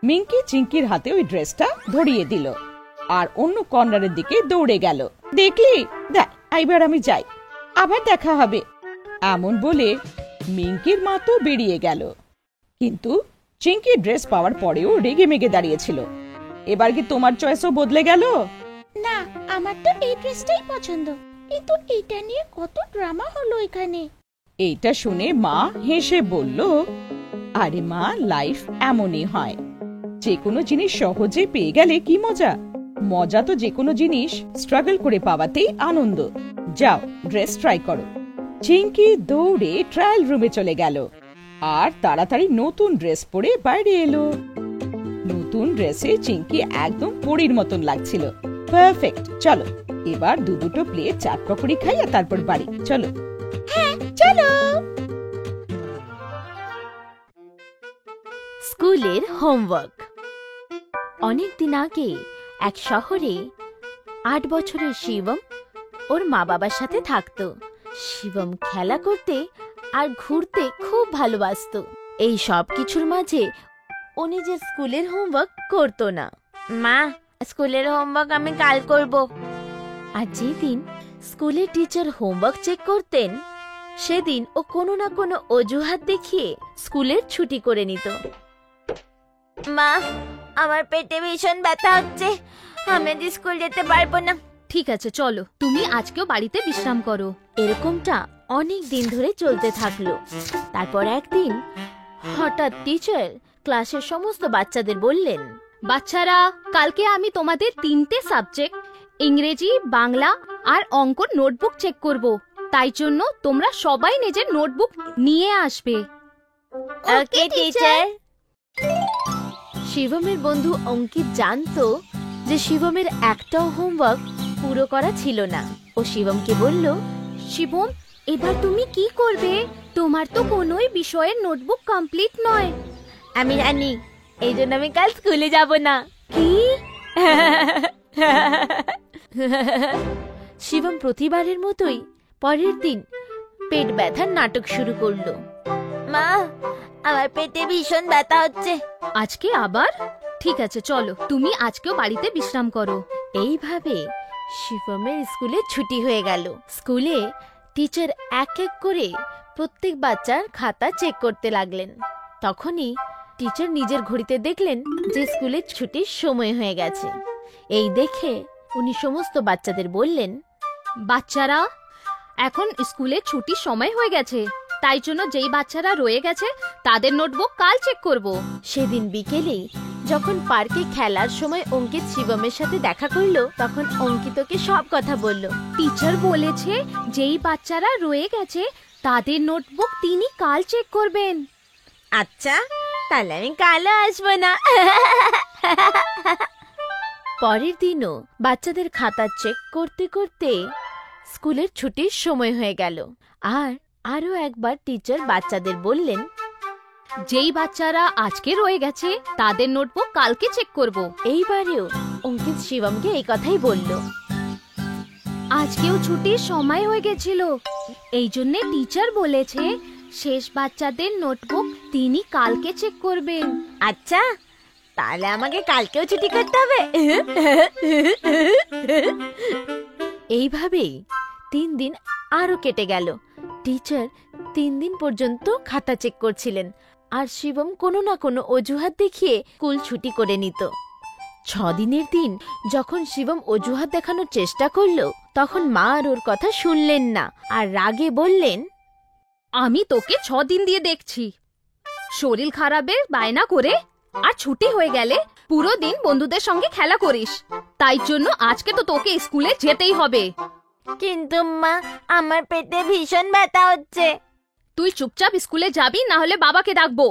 মিঙ্কি চিঙ্কির হাতে ওই ড্রেসটা ধরিয়ে দিল আর অন্য কর্নারের দিকে দৌড়ে গেল। দেখলি, দেখ এবার আমি যাই, আবার দেখা হবে। এমন বলে মিঙ্কির মা তো বেরিয়ে গেল, কিন্তু চিঙ্কি ড্রেস পাওয়ার পরেও রেগে মেগে দাঁড়িয়েছিল। এবার কি তোমার চয়েসও বদলে গেল? না, আমার তো এই ড্রেসটাই পছন্দ, কিন্তু এটা নিয়ে কত ড্রামা হলো এখানে। এইটা শুনে মা হেসে বলল, আরে মা, লাইফ এমনই হয়, যে কোনো জিনিস সহজে পেয়ে গেলে কি মজা। মজা তো যে কোনো জিনিস স্ট্রাগল করে পাওয়াতেই আনন্দ। যাও, ড্রেস ট্রাই করো। চিঙ্কি দৌড়ে ট্রায়াল রুমে চলে গেল আর তাড়াতাড়ি নতুন ড্রেস পরে বাইরে এলো। নতুন ড্রেসে চিঙ্কি একদম পরীর মতন লাগছিল। পারফেক্ট। চলো এবার দুটো প্লেট চাট পকোড়ি খাই আর তারপর বাড়ি। চলো। হ্যাঁ চলো। স্কুলের হোমওয়ার্ক। অনেকদিন আগে এক শহরে 8 বছরের শিবম ওর মা বাবার সাথে থাকতো। শিবম খেলা করতে আর ঘুরতে খুব ভালোবাসতো। এই সব কিছুর মাঝে ও নিজের স্কুলের হোমওয়ার্ক করতো না। মা, স্কুলের হোমওয়ার্ক আমি কাল করব। আর যেদিন স্কুলের টিচার হোমওয়ার্ক চেক করতেন, সেদিন ও কোনো না কোনো অজুহাত দেখিয়ে স্কুলের ছুটি করে নিত। মা, আমার পেটে ভীষণ ব্যথা হচ্ছে, আমি আজ স্কুল যেতে পারবো না। ঠিক আছে, চলো, তুমি আজকেও বাড়িতে বিশ্রাম করো। এরকমটা অনেক দিন ধরে চলতে থাকলো। তারপর একদিন হঠাৎ টিচার ক্লাসের সমস্ত বাচ্চাদের বললেন, বাচ্চারা, কালকে আমি তোমাদের 3টে সাবজেক্ট ইংরেজি, বাংলা আর অঙ্কর নোটবুক চেক করব। তাই জন্য তোমরা সবাই নিজের নোটবুক নিয়ে আসবে। ওকে টিচার। শিবমের বন্ধু অঙ্কিত জানতো যে শিবমের একটাও হোমওয়ার্ক পুরো করা ছিল না। ও শিবমকে বলল, শিবম, এবার তুমি কি করবে? তোমার তো কোনোই বিষয়ের নোটবুক কমপ্লিট নয়। আমি জানি, এই জন্য আমি কাল স্কুলে যাব না। কি? শিবম প্রতিবারের মতোই পরের দিন পেট ব্যথার নাটক শুরু করলো। মা, আমার পেটে ভীষণ ব্যথা হচ্ছে। আজকে আবার? ঠিক আছে, চলো, তুমি আজকেও বাড়িতে বিশ্রাম করো। এইভাবে শিবমের স্কুলে ছুটি হয়ে গেল। স্কুলে টিচার এক এক করে প্রত্যেক বাচ্চার খাতা চেক করতে লাগলেন। তখনই টিচার নিজের ঘড়িতে দেখলেন যে স্কুলের ছুটির সময় হয়ে গেছে। এই দেখে উনি সমস্ত বাচ্চাদের বললেন, বাচ্চারা, এখন স্কুলে ছুটির সময় হয়ে গেছে, তাই জন্য যেই বাচ্চারা রয়ে গেছে তাদের নোটবুক কাল চেক করব। সেদিন বিকেলেই যখন পার্কে খেলার সময় অঙ্কিত শিবমের সাথে দেখা করলো, তখন অঙ্কিতকে সব কথা বলল। টিচার বলেছে যেই বাচ্চারা রয়ে গেছে তাদের নোটবুক তিনি কাল চেক করবেন। আচ্ছা, তাহলে আমি কালও আসবো না। পরের দিনও বাচ্চাদের খাতা চেক করতে করতে স্কুলের ছুটির সময় হয়ে গেল। আর আরো একবার টিচার বাচ্চাদের বললেন, যেই বাচ্চারা আজকে রয়ে গেছে তাদের নোটবুক কালকে চেক করব। এইবারেও অঙ্কিত শিবমকে এই কথাই বলল। আজকেও ছুটির সময় হয়ে গেছিল, এই জন্য টিচার বলেছে শেষ বাচ্চাদের নোটবুক তিনি কালকে চেক করবেন। আচ্ছা, তাহলে আমাকে কালকেও ছুটি করতে হবে। এইভাবেই 3 দিন আরো কেটে গেল। টিচার 3 দিন পর্যন্ত খাতা চেক করছিলেন, আর শিবম কোনো না কোনো অজুহাত দেখিয়ে স্কুল ছুটি করে নিত। 6 দিনের দিন যখন শিবম অজুহাত দেখানোর চেষ্টা করলো, তখন মা আর ওর কথা শুনলেন না আর রাগে বললেন, আমি তোকে 6 দিন দিয়ে দেখছি, শরীর খারাপের বায়না করে আর ছুটি হয়ে গেলে পুরো দিন বন্ধুদের সঙ্গে খেলা করিস, তাই জন্য আজকে তো তোকে স্কুলে যেতেই হবে। কিন্তু মা, আমার পেটে ভীষণ ব্যথা হচ্ছে। তুই চুপচাপ স্কুলে যাবি, না হলে বাবাকে ডাকবো।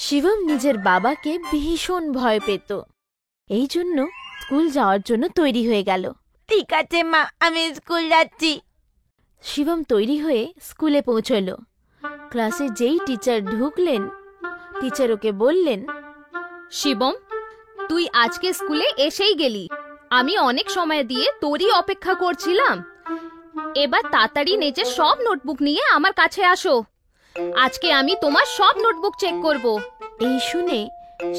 শিবম নিজের বাবাকে ভীষণ ভয় পেত, এই জন্য স্কুল যাওয়ার জন্য তৈরি হয়ে গেল। ঠিক আছে মা, আমি স্কুল যাচ্ছি। শিবম তৈরি হয়ে স্কুলে পৌঁছল। ক্লাসে যেই টিচার ঢুকলেন, টিচার ওকে বললেন, শিবম, তুই আজকে স্কুলে এসেই গেলি। আমি অনেক সময় দিয়ে তোরই অপেক্ষা করছিলাম। এবার তাড়াতাড়ি নিজের সব নোটবুক নিয়ে আমার কাছে আসো। আজকে আমি তোমার সব নোটবুক চেক করব। এই শুনে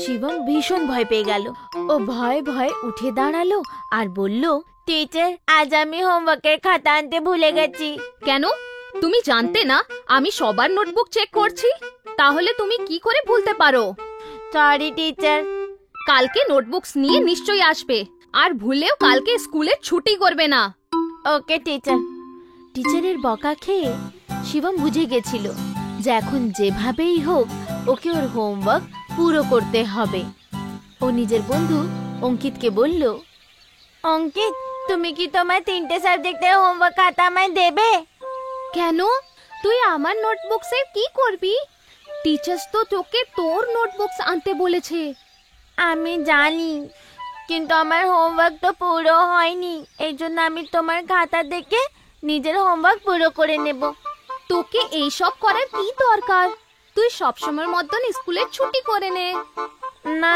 শিবম ভীষণ ভয় পেয়ে গেল। ও ভয়ে ভয়ে উঠে দাঁড়ালো আর বলল, টিচার, আজ আমি হোমওয়ার্কের খাতা আনতে ভুলে গেছি। কেন? তুমি জানতে না আমি সবার নোটবুক চেক করছি? তাহলে তুমি কি করে ভুলতে পারো? Sorry teacher. কালকে নোটবুকস নিয়ে নিশ্চয়ই আসবে, আর ভুলেও কালকে স্কুলে ছুটি করবে না। ওকে টিচার। টিচারের বকা খেয়ে শিবম বুঝে গেছিল যে এখন যেভাবেই হোক ওকে ওর হোমওয়ার্ক পুরো করতে হবে। ও নিজের বন্ধু অঙ্কিতকে বলল, অঙ্কিত, তুমি কি তোমার 3টে সাবজেক্টের হোমওয়ার্ক খাতা আমায় দেবে? কেন? তুই আমার নোটবুকসে কি করবি? টিচার্স তো তোকে তোর নোটবুকস আনতে বলেছে। আমি জানি, কিন্তু আমার হোমওয়ার্ক তো পুরো হয়নি, এই জন্য আমি তোমার খাতা দেখে নিজের হোমওয়ার্ক পুরো করে নেব। তোকে এইসব করার কি দরকার? তুই সবসময়ের মতন স্কুলের ছুটি করে নে। না,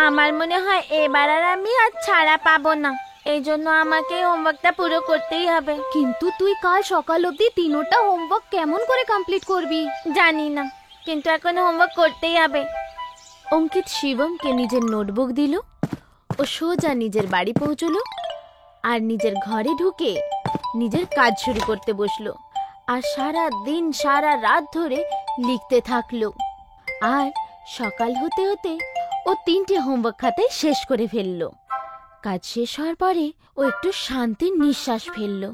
আমার মনে হয় এবার আর আমি আর ছাড়া পাবো না, এই জন্য আমাকে হোমওয়ার্কটা পুরো করতেই হবে। কিন্তু তুই কাল সকাল অবধি 3টা হোমওয়ার্ক কেমন করে কমপ্লিট করবি? জানি না, কিন্তু এখন হোমওয়ার্ক করতেই হবে। অঙ্কিত শিবমকে নিজের নোটবুক দিল। ও সোজা নিজের বাড়ি পৌঁছলো আর নিজের ঘরে ঢুকে নিজের কাজ শুরু করতে বসলো। আর সারা দিন সারা রাত ধরে লিখতে থাকলো। আর সকাল হতে হতে ও 3টে হোমওয়ার্ক খাতায় শেষ করে ফেললো। কাজ শেষ হওয়ার পরে ও একটু শান্তির নিঃশ্বাস ফেললো।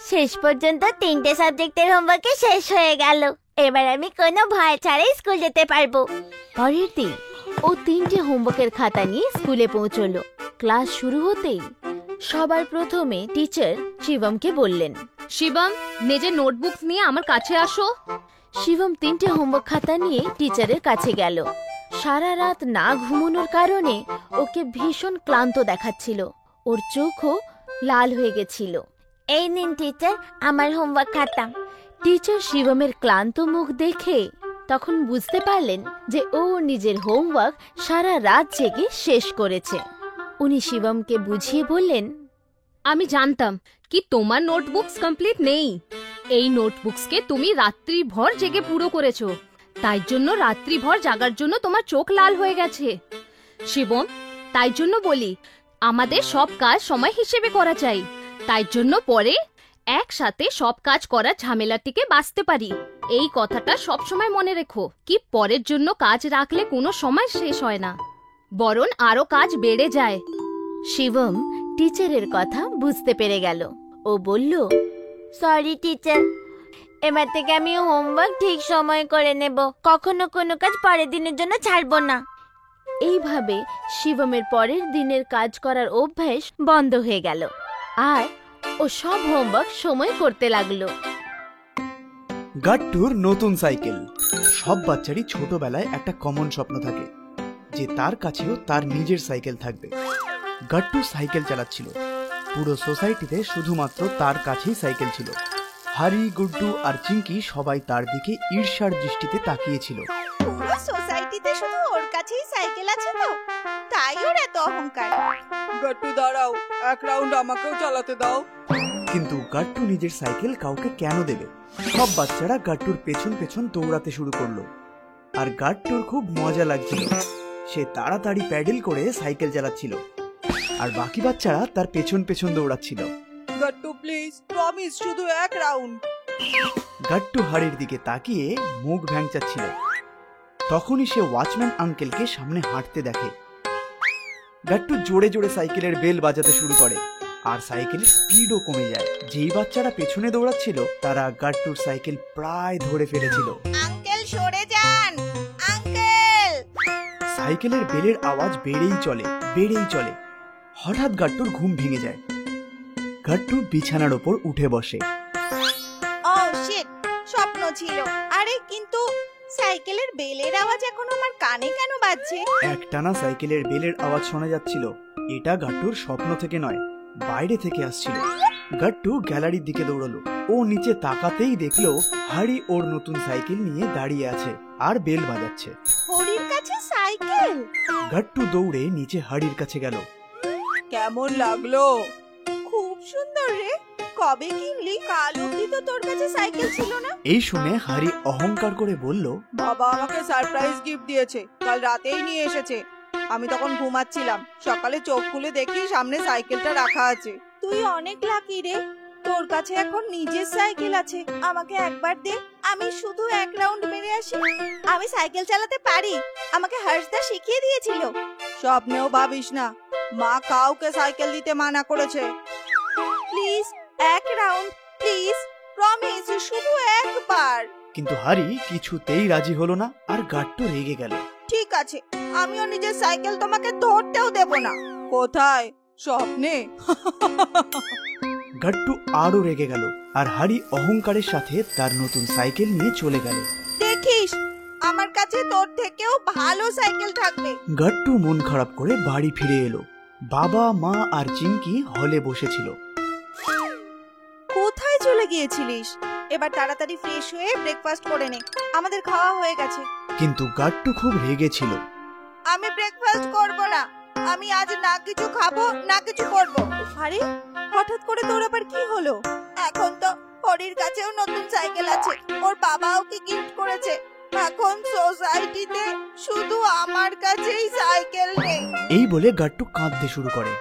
শেষ পর্যন্ত 3টে সাবজেক্টের হোমওয়ার্ক শেষ হয়ে গেল। এবার আমি কোনো ভয় ছাড়াই স্কুল যেতে পারবো। পরের দিন ও 3টে হোমওয়ার্কের খাতা নিয়ে স্কুলে পৌঁছলো। ক্লাস শুরু হতেই সবার প্রথমে টিচার শিবমকে বললেন, শিবম, নিজের নোটবুকস নিয়ে আমার কাছে আসো। শিবম 3টে হোমওয়ার্ক খাতা নিয়ে টিচারের কাছে গেল। সারা রাত না ঘুমানোর কারণে ওকে ভীষণ ক্লান্ত দেখাচ্ছিল। ওর চোখও লাল হয়ে গেছিল। এই নিন টিচার, আমার হোমওয়ার্ক খাতা। টিচার শিবমের ক্লান্ত মুখ দেখে তখন বুঝতে পারলেন যে ও নিজের হোমওয়ার্ক সারা রাত জেগে শেষ করেছে। উনি শিবমকে বুঝিয়ে বললেন, আমি জানতাম কি তোমার নোটবুকস কমপ্লিট নেই। এই নোটবুকসকে তুমি রাত্রিভর জেগে পুরো করেছো, তাই জন্য রাত্রিভর জাগার জন্য তোমার চোখ লাল হয়ে গেছে। শিবম, তাই জন্য বলি আমাদের সব কাজ সময় হিসেবে করা চাই, তাই জন্য পরে একসাথে সব কাজ করার ঝামেলা থেকে বাঁচতে পারি। এই কথাটা সবসময় মনে রেখো কি পরের জন্য কাজ রাখলে কোনো সময় শেষ হয় না, বরং আরো কাজ বেড়ে যায়। শিবম টিচারের কথা বুঝতে পেরে গেল। ও বলল, সরি টিচার, এবার থেকে আমি হোমওয়ার্ক ঠিক সময় করে নেব। কখনো কোনো কাজ পরের দিনের জন্য ছাড়বো না। এইভাবে শিবমের পরের দিনের কাজ করার অভ্যাস বন্ধ হয়ে গেল আর ও সব হোমওয়ার্ক সময় করতে লাগলো। গাট্টুর নতুন সাইকেল। সব বাচ্চারই ছোটবেলায় একটা কমন স্বপ্ন থাকে যে তার কাছেও তার নিজের সাইকেল থাকবে। গাট্টু সাইকেল চালাচ্ছিল। পুরো সোসাইটিতে শুধুমাত্র তার কাছেই সাইকেল ছিল। হারি, গুড্ডু আর চিঙ্কি সবাই তার দিকে ঈর্ষার দৃষ্টিতে তাকিয়েছিল। পুরো সোসাইটিতে শুধু ওর কাছেই সাইকেল আছে তো, তাই ওর এত অহংকার। গাট্টু দাঁড়াও, এক রাউন্ড আমাকেও চালাতে দাও। কিন্তু গাট্টু নিজের সাইকেল কাউকে কেন দেবে? সব বাচ্চারা গাট্টুর পেছন পেছন দৌড়াতে শুরু করলো। আর গাট্টুর খুব মজা লাগছিল। সে তাড়াতাড়ি প্যাডেল করে সাইকেল চালাচ্ছিল আর বাকি বাচ্চারা তার পেছন পেছন দৌড়াচ্ছিল। গাট্টু প্লিজ, প্রমিস, শুধু এক রাউন্ড। গাট্টু হাড়ির দিকে তাকিয়ে মুখ ভ্যাংচাচ্ছিল। তখনই সে ওয়াচম্যান আঙ্কেলকে সামনে হাঁটতে দেখে। গাট্টু জোরে জোরে সাইকেলের বেল বাজাতে শুরু করে আর সাইকেলের স্পিডও কমে যায়। যেই বাচ্চারা পেছনে দৌড়াচ্ছিল তারা গাট্টুর সাইকেল প্রায় ধরে ফেলেছিল। আঙ্কেল সরে যান, আঙ্কেল। সাইকেলের বেলের আওয়াজ বেড়েই চলে, বেড়েই চলে। হঠাৎ গাট্টুর ঘুম ভেঙে যায়। গাট্টু বিছানার ওপর উঠে বসে। ও শিট, স্বপ্ন ছিল। আরে কিন্তু সাইকেলের বেলের আওয়াজ এখন আমার কানে কেন বাজছে? একটানা সাইকেলের বেলের আওয়াজ শোনা যাচ্ছিল। এটা গাট্টুর স্বপ্ন থেকে নয়, বাইরে থেকে আসছিল। গাট্টু গ্যালারির দিকে দৌড়ালো। ও নিচে তাকাতেই দেখলো হাড়ি ওর নতুন সাইকেল নিয়ে দাঁড়িয়ে আছে আর বেল বাজাচ্ছে। হরির কাছে সাইকেল? গাট্টু দৌড়ে নিচে হাড়ির কাছে গেল। কেমন লাগলো? খুব সুন্দর রে। কবে কিনলি? কাল অবধি তো তোর কাছে সাইকেল ছিল না। এই শুনে হাড়ি অহংকার করে বলল, বাবা আমাকে সারপ্রাইজ গিফট দিয়েছে, কাল রাতেই নিয়ে এসেছে। আমি তখন ঘুমাচ্ছিলাম, সকালে চোখ খুলে দেখি সামনে সাইকেলটা রাখা আছে। তুই অনেক লাকি রে, তোর কাছে এখন নিজের সাইকেল আছে। আমাকে একবার দে, আমি শুধু এক রাউন্ড মেরে আসি। আমি সাইকেল চালাতে পারি, আমাকে হর্ষদা শিখিয়ে দিয়েছিল। স্বপ্নেও ভাবিস না, মা কাউকে সাইকেল দিতে মানা করেছে। প্লিজ এক রাউন্ড, প্লিজ, প্রমিস, শুধু একবার। কিন্তু হাড়ি কিছুতেই রাজি হলো না আর গাট্টু রেগে গেল। ঠিক আছে, আমিও নিজের সাইকেল তোমাকে ধরতেও দেব না। কোথায়? স্বপ্নে? গাট্টু আরো রেগে গেল আর হাড়ি অহংকারের সাথে তার নতুন সাইকেল নিয়ে চলে গেল। দেখিস, আমার কাছে তোর থেকেও ভালো সাইকেল থাকবে। গাট্টু মন খারাপ করে বাড়ি ফিরে এলো। বাবা, মা আর চিঙ্কি হলে বসেছিল। কোথায় চলে গিয়েছিলিস? এবার তাড়াতাড়ি ফ্রেশ হয়ে ব্রেকফাস্ট করে নে, আমাদের খাওয়া হয়ে গেছে। কিন্তু গাট্টু খুব রেগে ছিল। আমি ব্রেকফাস্ট করব না, আমি আজ না কিছু খাবো না কিছু করব। আরে হঠাৎ করে তোর আবার কি হলো? এখন তো হরির কাছেও নতুন সাইকেল আছে, ওর বাবাও কি গিফট করেছে। এখন সোসাইটিতে শুধু আমার কাছেই সাইকেল নেই। এই বলে গাট্টু কাঁদতে শুরু করে।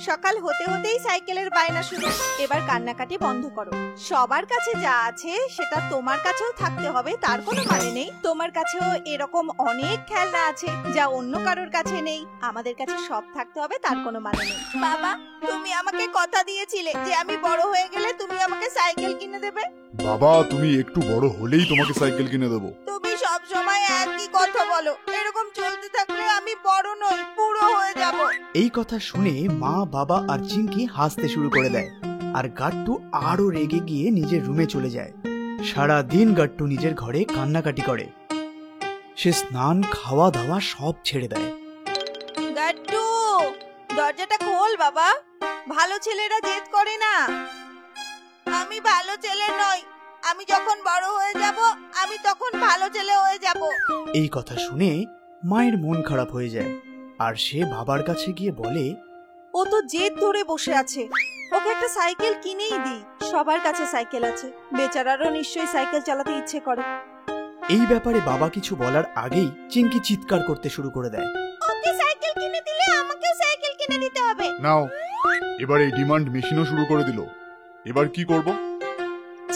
সকাল হতে হতেই সাইকেলের বায়না শুরু। এবার কান্নাকাটি বন্ধ করো। সবার কাছে যা আছে সেটা তোমার কাছেও থাকতে হবে তার কোনো মানে নেই। তোমার কাছেও এরকম অনেক খেলনা আছে যা অন্য কারোর কাছে নেই। আমাদের কাছে সব থাকতে হবে তার কোনো মানে নেই। বাবা, তুমি আমাকে কথা দিয়েছিলে যে আমি বড় হয়ে গেলে তুমি আমাকে সাইকেল কিনে দেবে। বাবা, তুমি একটু বড় হলেই তোমাকে সাইকেল কিনে দেবো। তুমি সব সময় একই কথা বলো। এরকম চলতে থাকলে আমি বড় নই, বুড়ো হয়ে যাব। এই কথা শুনে মা, বাবা আর চিঙ্কি হাসতে শুরু করে দেয় আর গাট্টু আরো রেগে গিয়ে নিজের রুমে চলে যায়। সারা দিন গাট্টু নিজের ঘরে কান্নাকাটি করে। সে স্নান, খাওয়া দাওয়া সব ছেড়ে দেয়। গাট্টু, দরজাটা খোল বাবা। ভালো ছেলেরা জেদ করে না। আমি ভালো ছেলে নই, আমি যখন বড় হয়ে যাব আমি তখন ভালো ছেলে হয়ে যাব। এই কথা শুনে মায়ের মন খারাপ হয়ে যায় আর সে বাবার কাছে গিয়ে বলে, ও তো জেদ ধরে বসে আছে, ওকে একটা সাইকেল কিনেই দিই। সবার কাছে সাইকেল আছে, বেচারারও নিশ্চয়ই সাইকেল চালাতে ইচ্ছে করে। এই ব্যাপারে বাবা কিছু বলার আগেই চিঙ্কি চিৎকার করতে শুরু করে দেয়। ওকে সাইকেল কিনে দিলে আমাকেও সাইকেল কিনে দিতে হবে। নাও, এবার এই ডিমান্ড মেশিনও শুরু করে দিল। এবার কি করব?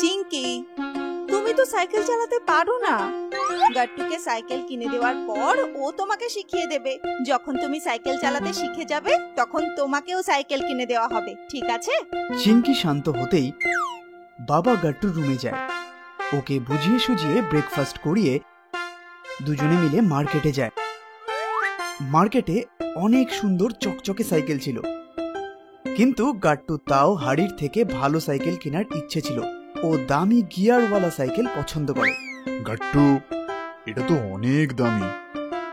চিঙ্কি, তুমি তো সাইকেল চালাতে পারো না। গাট্টুকে সাইকেল কিনে দেওয়ার পর ও তোমাকে শিখিয়ে দেবে। যখন তুমি সাইকেল চালাতে শিখে যাবে তখন তোমাকেও সাইকেল কিনে দেওয়া হবে, ঠিক আছে? চিঙ্কি শান্ত হতেই বাবা গাট্টুর রুমে যায়। ওকে বুঝিয়ে সুঝিয়ে ব্রেকফাস্ট করিয়ে দুজনে মিলে মার্কেটে যায়। মার্কেটে অনেক সুন্দর চকচকে সাইকেল ছিল, কিন্তু গাট্টু তাও হাড়ির থেকে ভালো সাইকেল কেনার ইচ্ছে ছিল। ও দামি গিয়ারওয়ালা সাইকেল পছন্দ করে। গাট্টু, এটা তো অনেক দামি।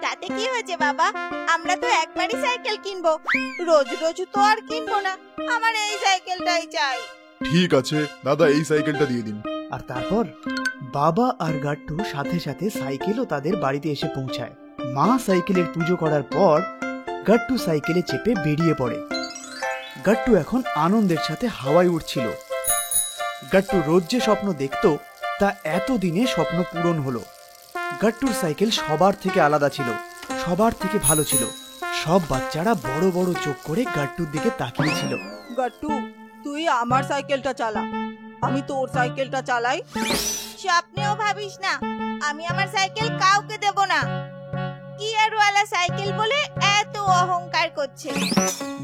তাতে কি হয়েছে বাবা, আমরা তো একবারই সাইকেল কিনবো, রোজ রোজ তো আর কিনবো না। আমার এই সাইকেলটাই চাই। ঠিক আছে দাদা, এই সাইকেলটা দিয়ে দিন। আর তারপর বাবা আর গাট্টু সাথে সাথে সাইকেলও তাদের বাড়িতে এসে পৌঁছায়। মা সাইকেলের পুজো করার পর গাট্টু সাইকেলে চেপে বেরিয়ে পড়ে। গাট্টু এখন আনন্দের সাথে হাওয়ায় উঠছিল। গাট্টু রোজ যে স্বপ্ন দেখত তা এতদিনে স্বপ্ন পূরণ হলো। গাট্টুর সাইকেল সবার থেকে আলাদা ছিল, সবার থেকে ভালো ছিল। সব বাচ্চারা বড় বড় চোখ করে গাট্টুর দিকে তাকিয়েছিল। গাট্টু, তুই আমার সাইকেলটা চালা, আমি তোর সাইকেলটা চালাই। স্বপ্নেও ভাবিস না আমি আমার সাইকেল কাউকে দেব না। গিয়ারওয়ালা সাইকেল বলে এত অহংকার করছে।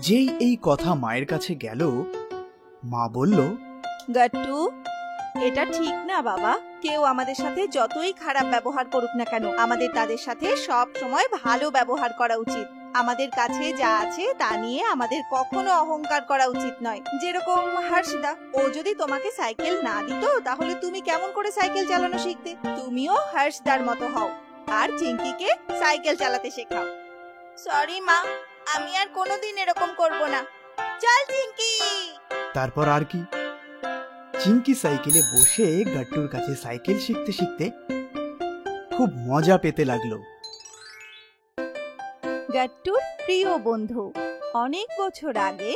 যেই এই কথা মায়ের কাছে গেল, মা বলল, গাট্টু, এটা ঠিক না বাবা। কেউ আমাদের সাথে যতই খারাপ ব্যবহার করুক না কেন, আমাদের তাদের সাথে সব সময় ভালো ব্যবহার করা উচিত। আমাদের কাছে যা আছে তা নিয়ে আমাদের কখনো অহংকার করা উচিত নয়। যেরকম হর্ষদা, ও যদি তোমাকে সাইকেল না দিত তাহলে তুমি কেমন করে সাইকেল চালানো শিখতে? তুমিও হর্ষদার মতো হও আর চিঙ্কিকে সাইকেল চালাতে শেখাও। সরি মা, আমি আর কোনোদিন এরকম করব না। চল চিঙ্কি। তারপর আর কি, চিঙ্কি সাইকেলে বসে গাট্টুর কাছে সাইকেল শিখতে শিখতে খুব মজা পেতে লাগলো। গাট্টুর প্রিয় বন্ধু। অনেক বছর আগে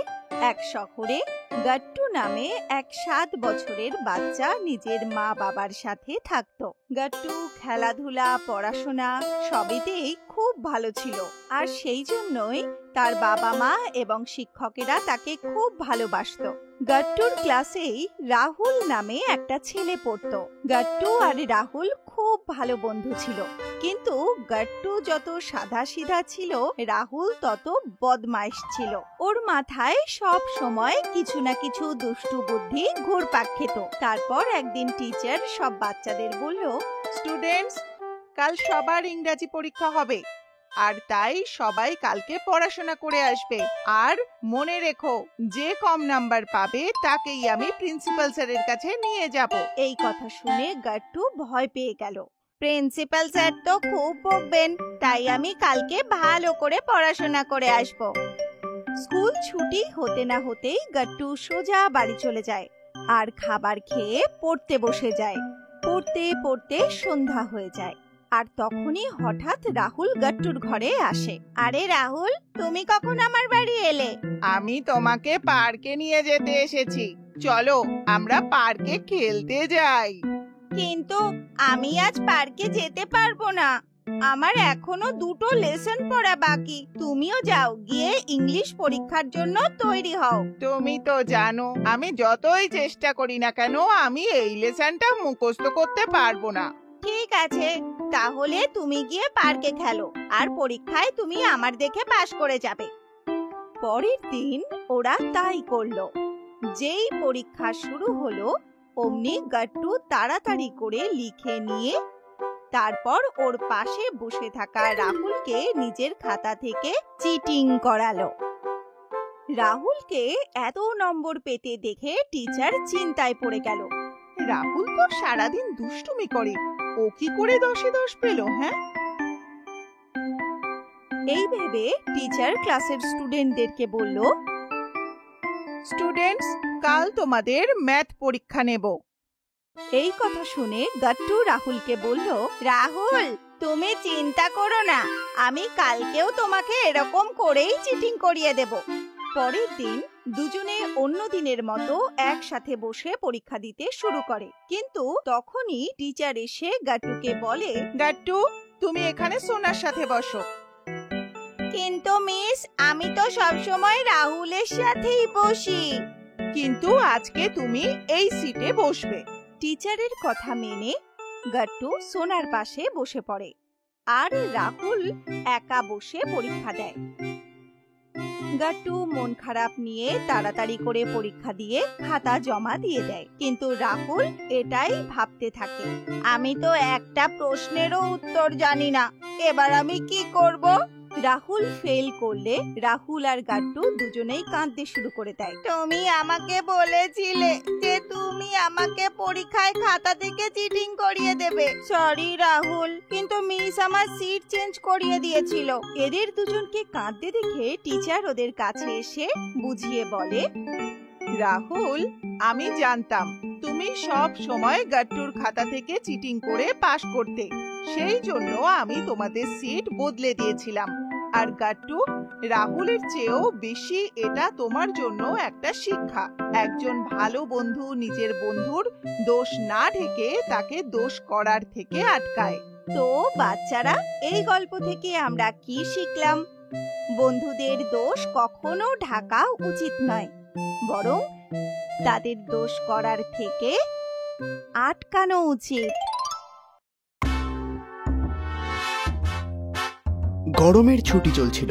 এক শহরে গাট্টু নামে এক 7 বছরের বাচ্চা নিজের মা বাবার সাথে থাকতো। গাট্টু খেলাধুলা, পড়াশোনা সবেতেই খুব ভালো ছিল, আর সেই জন্যই তার বাবা মা এবং শিক্ষকেরা তাকে খুব ভালোবাসতো। গাট্টুর ক্লাসেই রাহুল নামে একটা ছেলে পড়তো। গাট্টু আর রাহুল খুব ভালো বন্ধু ছিল, কিন্তু গাট্টু যত সাদাসিধা ছিল রাহুল তত বদমাইশ ছিল। ওর মাথায় সব সময় কিছু না কিছু দুষ্টু বুদ্ধি ঘুরপাক খেত। তারপর একদিন টিচার সব বাচ্চাদের বলল, স্টুডেন্টস, কাল সবার ইংরেজি পরীক্ষা হবে, আর তাই সবাই কালকে পড়াশোনা করে আসবে। আর মনে রেখো, যে কম নাম্বার পাবে তাকেই আমি প্রিন্সিপাল স্যারের কাছে নিয়ে যাব। এই কথা শুনে গাট্টু ভয় পেয়ে গেল। প্রিন্সিপাল স্যার তো খুব বকবেন, তাই আমি কালকে ভালো করে পড়াশোনা করে আসব। স্কুল ছুটি হতে না হতেই গাট্টু সোজা বাড়ি চলে যায় আর খাবার খেয়ে পড়তে বসে যায়। পড়তে পড়তে সন্ধ্যা হয়ে যায়, আর তখনই হঠাৎ রাহুল গাট্টুর ঘরে আসে। আরে রাহুল, তুমি কখন আমার বাড়ি এলে? আমি তোমাকে পার্কে নিয়ে যেতে এসেছি, চলো আমরা পার্কে খেলতে যাই। কিন্তু আমি আজ পার্কে যেতে পারবো না, আমার এখনো 2টো লেসন পড়া বাকি। তুমিও যাও, গিয়ে ইংলিশ পরীক্ষার জন্য তৈরি হও। তুমি তো জানো আমি যতই চেষ্টা করি না কেন আমি এই লেসনটা মুখস্থ করতে পারবো না। ঠিক আছে, তাহলে তুমি গিয়ে পার্কে খেলো, আর পরীক্ষায় তুমি আমার দেখে পাশ করে যাবে। পরের দিন ওরা তাই করলো। যেই পরীক্ষা শুরু হলো অমনি গাট্টু তাড়াতাড়ি করে লিখে নিয়ে তারপর ওর পাশে বসে থাকা রাহুলকে নিজের খাতা থেকে চিটিং করালো। রাহুলকে এত নম্বর পেতে দেখে টিচার চিন্তায় পড়ে গেল। রাহুল তো সারাদিন দুষ্টুমি করে, ও কি করে 10-এ 10 পেল? হ্যাঁ, এই ভেবে টিচার ক্লাসের স্টুডেন্টদেরকে বলল, স্টুডেন্টস, কাল তোমাদের ম্যাথ পরীক্ষা নেব। এই কথা শুনে গাট্টু রাহুলকে বলল, রাহুল, তুমি চিন্তা করো না, আমি কালকেও তোমাকে এরকম করেই চিটিং করিয়ে দেব। পরের দিন দুজনে অন্য দিনের মতো একসাথে বসে পরীক্ষা দিতে শুরু করে। কিন্তু তখনই টিচার এসে গাট্টুকে বলে, গাট্টু, তুমি এখানে সোনার সাথে বসো। কিন্তু মিস, আমি তো সবসময় রাহুলের সাথেই বসি। কিন্তু আজকে তুমি এই সিটে বসবে। টিচারের কথা মেনে গাট্টু সোনার পাশে বসে পড়ে, আর রাহুল একা বসে পরীক্ষা দেয়। গাট্টু মন খারাপ নিয়ে তাড়াতাড়ি করে পরীক্ষা দিয়ে খাতা জমা দিয়ে দেয়। কিন্তু রাহুল এটাই ভাবতে থাকে, আমি তো একটা প্রশ্নেরও উত্তর জানি না, এবার আমি কি করব? রাহুল ফেল করলে রাহুল আর গাট্টু দুজনেই কাঁদতে শুরু করে দেয়। তুমি আমাকে বলেছিলে যে তুমি আমাকে পরীক্ষায় খাতা থেকে চিটিং করিয়ে দেবে। সরি রাহুল, কিন্তু মিস আমার সিট চেঞ্জ করিয়ে দিয়েছিল। এদের দুজনকে কাঁদতে দেখে টিচার ওদের কাছে এসে বুঝিয়ে বলে, রাহুল, আমি জানতাম তুমি সব সময় গাট্টুর খাতা থেকে চিটিং করে পাশ করতে, সেই জন্য আমি তোমাদের সিট বদলে দিয়েছিলাম। আর গাট্টু, রাহুলের চেয়েও বেশি এটা তোমার জন্য একটা শিক্ষা। একজন ভালো বন্ধু নিজের বন্ধুর দোষ না ঢেকে তাকে দোষ করার থেকে আটকায়। তো বাচ্চারা, এই গল্প থেকে আমরা কি শিখলাম? বন্ধুদের দোষ কখনো ঢাকা উচিত নয়, বরং তাদের দোষ করার থেকে আটকানো উচিত। গরমের ছুটি চলছিল।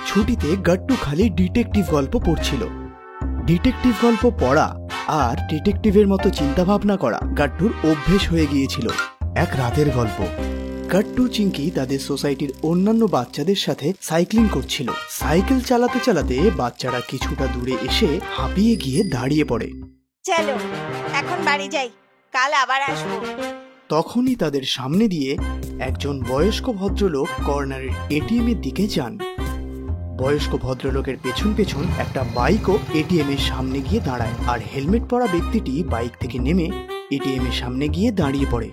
ছুটিতে গাট্টু খালি ডিটেকটিভ গল্প পড়ছিল। ডিটেকটিভ গল্প পড়া আর ডিটেকটিভের মতো চিন্তা ভাবনা করা গাট্টুর অভ্যেস হয়ে গিয়েছিল। এক রাতের গল্প। গাট্টু চিঙ্কি তাদের সোসাইটির অন্যান্য বাচ্চাদের সাথে সাইক্লিং করছিল। সাইকেল চালাতে চালাতে বাচ্চারা কিছুটা দূরে এসে হাঁপিয়ে গিয়ে দাঁড়িয়ে পড়ে। চলো এখন বাড়ি যাই, কাল আবার আসবো। তখনই তাদের সামনে দিয়ে একজন বয়স্ক ভদ্রলোক কর্নারের এটিএম এর দিকে যান। বয়স্ক ভদ্রলোকের পেছন পেছন একটা বাইকও এটিএম এর সামনে গিয়ে দাঁড়ায়, আর হেলমেট পরা ব্যক্তিটি বাইক থেকে নেমে এটিএম এর সামনে গিয়ে দাঁড়িয়ে পড়ে।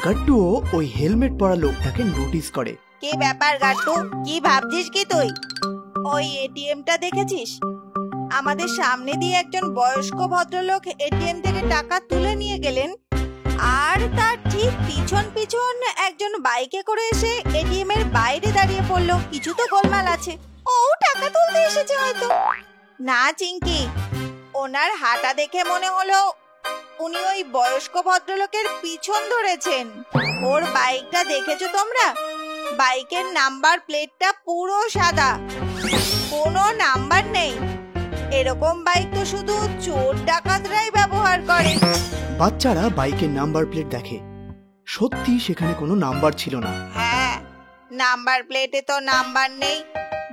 গাট্টুও ওই হেলমেট পরা লোকটাকে নোটিস করে। কি ব্যাপার গাট্টু, কি ভাবছিস কি তুই? ওই এটিএমটা দেখেছিস? আমাদের সামনে দিয়ে একজন বয়স্ক ভদ্রলোক এটিএম থেকে টাকা তুলে নিয়ে গেলেন, আর তার ঠিক পিছন পিছন একজন বাইকে করে এসে এটিএম এর বাইরে দাঁড়িয়ে পড়লো। কিছু তো গোলমাল আছে, ও টাকা তুলতে এসেছে হয়তো। না চিঙ্কি, ওনার হাঁটা দেখে মনে হলো উনি ওই বয়স্ক ভদ্রলোকের পিছন ধরেছেন। ওর বাইকটা দেখেছো তোমরা? বাইকের নাম্বার প্লেটটা পুরো সাদা, কোনো নাম্বার নেই। এরকম বাইক তো শুধু চোর ডাকাতরাই ব্যবহার করে। বাচ্চারা বাইকের নাম্বার প্লেট দেখে, সত্যি সেখানে কোনো নাম্বার ছিল না। হ্যাঁ, নাম্বার প্লেটে তো নাম্বার নেই।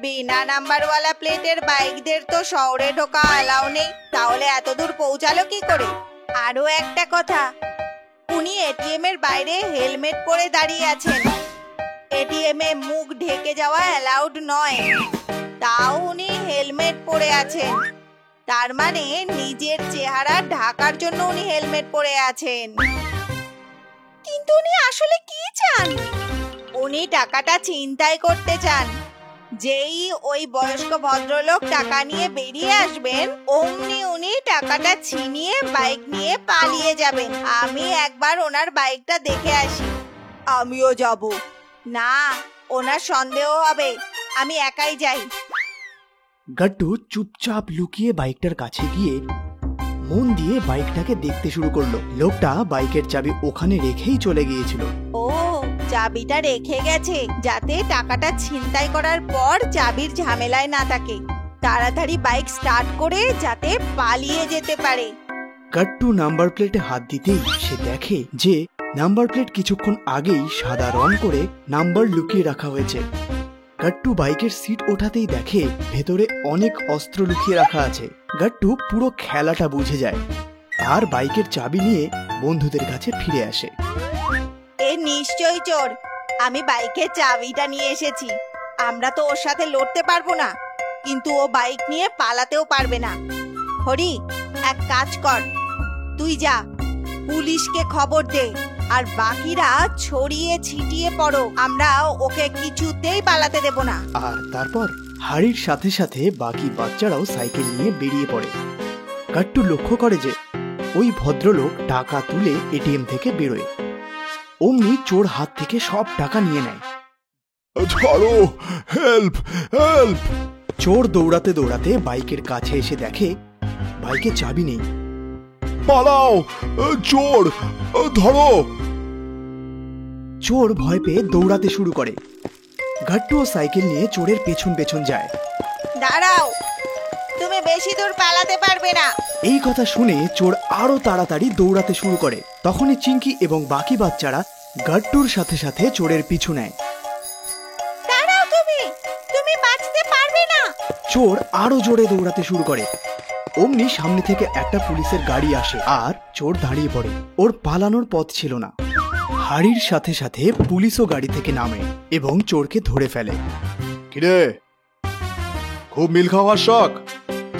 বিনা নাম্বারওয়ালা প্লেটের বাইকদের তো শহরে ঢোকা অ্যালাউ নেই, তাহলে এত দূর পৌঁছালো কি করে? আরো একটা কথা, উনি এটিএম এর বাইরে হেলমেট পরে দাঁড়িয়ে আছেন। এটিএম এ মুখ ঢেকে যাওয়া অ্যালাউড নয়, তাও উনি হেলমেট পরে আছেন। তার মানে নিজের চেহারা ঢাকার জন্য উনি হেলমেট পরে আছেন। কিন্তু উনি আসলে কি চান? উনি টাকাটা ছিনতাই করতে চান। যেই ওই বয়স্ক ভদ্রলোক টাকা নিয়ে বেরিয়ে আসবেন, অমনি উনি টাকাটা ছিনিয়ে বাইক নিয়ে পালিয়ে যাবেন। আমি একবার ওনার বাইকটা দেখে আসি। আমিও যাব না, ওনার সন্দেহ হবে। আমি একাই যাই। গাট্টু চুপচাপ লুকিয়ে বাইকটার কাছে গিয়ে মন দিয়ে বাইকটাকে দেখতে শুরু করলো। লোকটা বাইকের চাবি ওখানে রেখেই চলে গিয়েছিল। ও, চাবিটা রেখে গেছে যাতে টাকাটা ছিনতাই করার পর চাবির ঝামেলায় না থাকে। তাড়াতাড়ি বাইক স্টার্ট করে যাতে পালিয়ে যেতে পারে। গাট্টু নাম্বার প্লেটে হাত দিতেই সে দেখে যে নাম্বার প্লেট কিছুক্ষণ আগেই সাদা রং করে নাম্বার লুকিয়ে রাখা হয়েছে। গাট্টু বাইকের সিট ওঠাতেই দেখে ভেতরে অনেক অস্ত্র লুকিয়ে রাখা আছে। গাট্টু পুরো খেলাটা বুঝে যায় আর বাইকের চাবি নিয়ে বন্ধুদের কাছে ফিরে আসে। এ নিশ্চয়ই চোর। আমি বাইকের চাবিটা নিয়ে এসেছি। আমরা তো ওর সাথে লড়তে পারবো না, কিন্তু ও বাইক নিয়ে পালাতেও পারবে না। হরি, এক কাজ কর, তুই যা পুলিশকে খবর দে, আর বাকিরা ছড়িয়ে ছিটিয়ে পড়ো। আমরা ওকে কিছুতেই পালাতে দেব না। আর তারপর হাড়ির সাথে সাথে বাকি বাচ্চারাও সাইকেল নিয়ে বেরিয়ে পড়ে। গাট্টু লক্ষ্য করে যে ওই ভদ্রলোক টাকা তুলে এটিএম থেকে বেরোয়। অমনি চোর হাত থেকে সব টাকা নিয়ে নেয়। ছাড়ো, হেল্প হেল্প! চোর দৌড়াতে দৌড়াতে বাইকের কাছে এসে দেখে বাইকে চাবি নেই। পালাও, চোর ধরো! চোর ভয় পেয়ে দৌড়াতে শুরু করে। গাট্টুও সাইকেল নিয়ে চোরের পেছন পেছন যায়। দাঁড়াও, তুমি বেশি দূর পালাতে পারবে না। এই কথা শুনে চোর আরো তাড়াতাড়ি দৌড়াতে শুরু করে। তখনই চিঙ্কি এবং বাকি বাচ্চারা গাট্টুর সাথে সাথে চোরের পিছু নেয়। দাঁড়াও, তুমি বাঁচতে পারবে না। চোর আরো জোরে দৌড়াতে শুরু করে। অমনি সামনে থেকে একটা পুলিশের গাড়ি আসে আর চোর দাঁড়িয়ে পড়ে। ওর পালানোর পথ ছিল না। হাড়ির সাথে সাথে পুলিশও গাড়ি থেকে নামে এবং চোরকে ধরে ফেলে। কিরে, খুব মিল খাওয়ার শখ?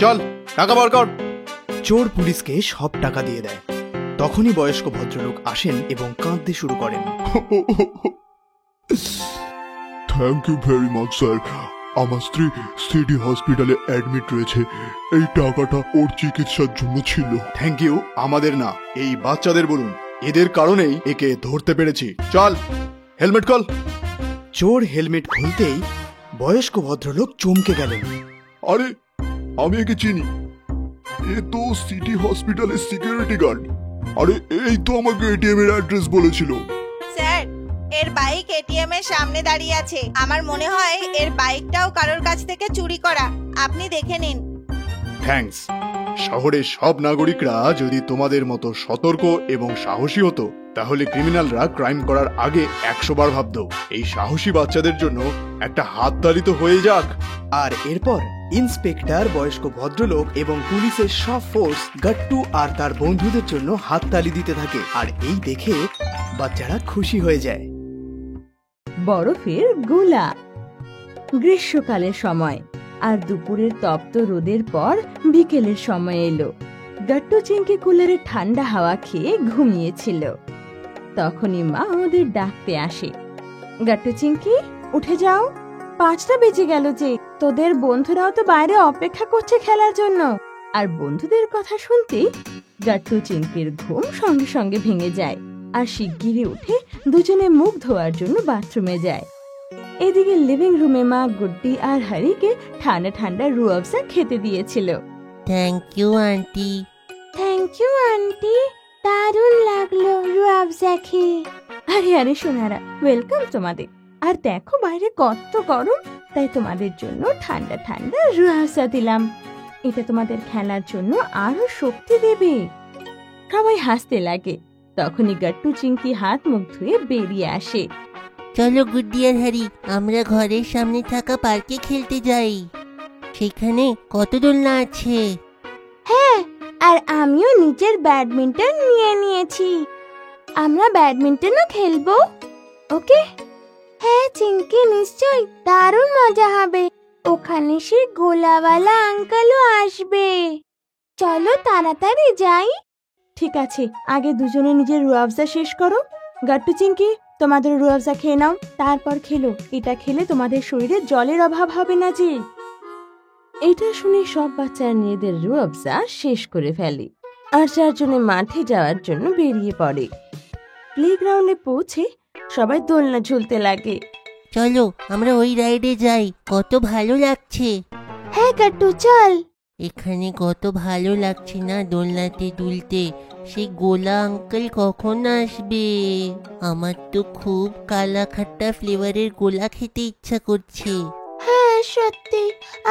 চল টাকা বার কর। চোর পুলিশকে সব টাকা দিয়ে দেয়। তখনই বয়স্ক ভদ্রলোক আসেন এবং কাঁদতে শুরু করেন। Thank you very much sir. আমার স্ত্রী সিটি হসপিটালে অ্যাডমিট রয়েছে। এই টাকাটা ওর চিকিৎসার জন্য ছিল। থ্যাংক ইউ আমাদের না, এই বাচ্চাদের বলুন। এদের কারণেই একে ধরতে পেরেছি। চল হেলমেট খোল। চোর হেলমেট খুলতেই বয়স্ক ভদ্রলোক চমকে গেলেন। আরে, আমি একে চিনি। এ তো সিটি হসপিটালের সিকিউরিটি গার্ড। আরে, এই তো আমাকে এটিএম এর অ্যাড্রেস বলেছিল। স্যার, এর বাইক এটিএম এর সামনে দাঁড়িয়ে আছে। আমার মনে হয় এর বাইকটাও কারোর কাছ থেকে চুরি করা। আপনি দেখে নিন। থ্যাঙ্কস। শহরের সব নাগরিকরা যদি তোমাদের মতো সতর্ক এবং সাহসী হতো তাহলে ক্রিমিনালরা ক্রাইম করার আগে 100 বার ভাবতো। এই সাহসী বাচ্চাদের জন্য একটা হাততালি তো হয়ে যাক। আর এরপর ইন্সপেক্টর, বয়স্ক ভদ্রলোক এবং পুলিশের সব ফোর্স গাট্টু আর তার বন্ধুদের জন্য হাততালি দিতে থাকে। আর এই দেখে বাচ্চারা খুশি হয়ে যায়। বরফের গোলা। গ্রীষ্মকালের সময়, আর দুপুরের তপ্ত রোদের পর বিকেলের সময় এলো। গাট্টু চিংকি কুলারে ঠান্ডা হাওয়া খেয়ে ঘুমিয়েছিল। তখনই মা ওদের ডাকতে আসে। গাট্টু চিংকি, উঠে যাও, 5টা বেজে গেল যে। তোদের বন্ধুরাও তো বাইরে অপেক্ষা করছে খেলার জন্য। আর বন্ধুদের কথা শুনতে গাট্টু চিংকির ঘুম সঙ্গে সঙ্গে ভেঙে যায়। আর শিগগিরই উঠে দুজনে মুখ ধোয়ার জন্য বাথরুমে যায়। এদিকে লিভিং রুমে মা গুড্ডি আর হরিকে ঠান্ডা ঠান্ডা রুয়াবজা খেতে দিয়েছিল। Thank you aunty. Thank you aunty, দারুণ লাগলো রুয়াবজা খেয়ে। আরে আরে সোনারা, ওয়েলকাম তোমাদের। আর দেখো বাইরে কত গরম, তাই তোমাদের জন্য ঠান্ডা ঠান্ডা রুয়াবজা দিলাম। এটা তোমাদের খেলার জন্য আরো শক্তি দেবে। সবাই হাসতে লাগে। তখনই গাট্টু চিংকি হাত মুখ ধুয়ে বেরিয়ে আসে। চলো গুড্ডি আর হ্যারি, আমরা ঘরের সামনে থাকা পার্কে খেলতে যাই। সেখানে কত দোলনা আছে। হ্যাঁ, আর আমিও নিজের ব্যাডমিন্টন নিয়ে নিয়েছি। আমরা ব্যাডমিন্টনও খেলবো। ওকে? হ্যাঁ চিংকি, নিশ্চয়ই দারুণ মজা হবে। ওখানে সে গোলাওয়ালা আঙ্কেলও আসবে। চলো তাড়াতাড়ি যাই। ঠিক আছে, আগে দুজনে নিজের রুয়াবজা শেষ করো। গাট্টু চিংকি, তোমাদের রুয়াবজা খেয়ে নাও, তারপর খেলো। এটা খেলে তোমাদের শরীরে জলের অভাব হবে না যে। এটা শুনে সব বাচ্চারা নিজেদের রুয়াবজা শেষ করে ফেলে আর চারজনে মাঠে যাওয়ার জন্য বেরিয়ে পড়ে। প্লেগ্রাউন্ডে পৌঁছে সবাই দোলনা ঝুলতে লাগে। চলো আমরা ওই রাইডে যাই, কত ভালো লাগছে। হ্যাঁ গাট্টু, চল। এখানে কত ভালো লাগছে না দোলনাতে দুলতে। সেই গোলা আঙ্কেল কখন আসবে? আমার তো খুব কালা খাট্টা ফ্লেভারের গোলা খেতে ইচ্ছা করছে। হ্যাঁ সত্যি,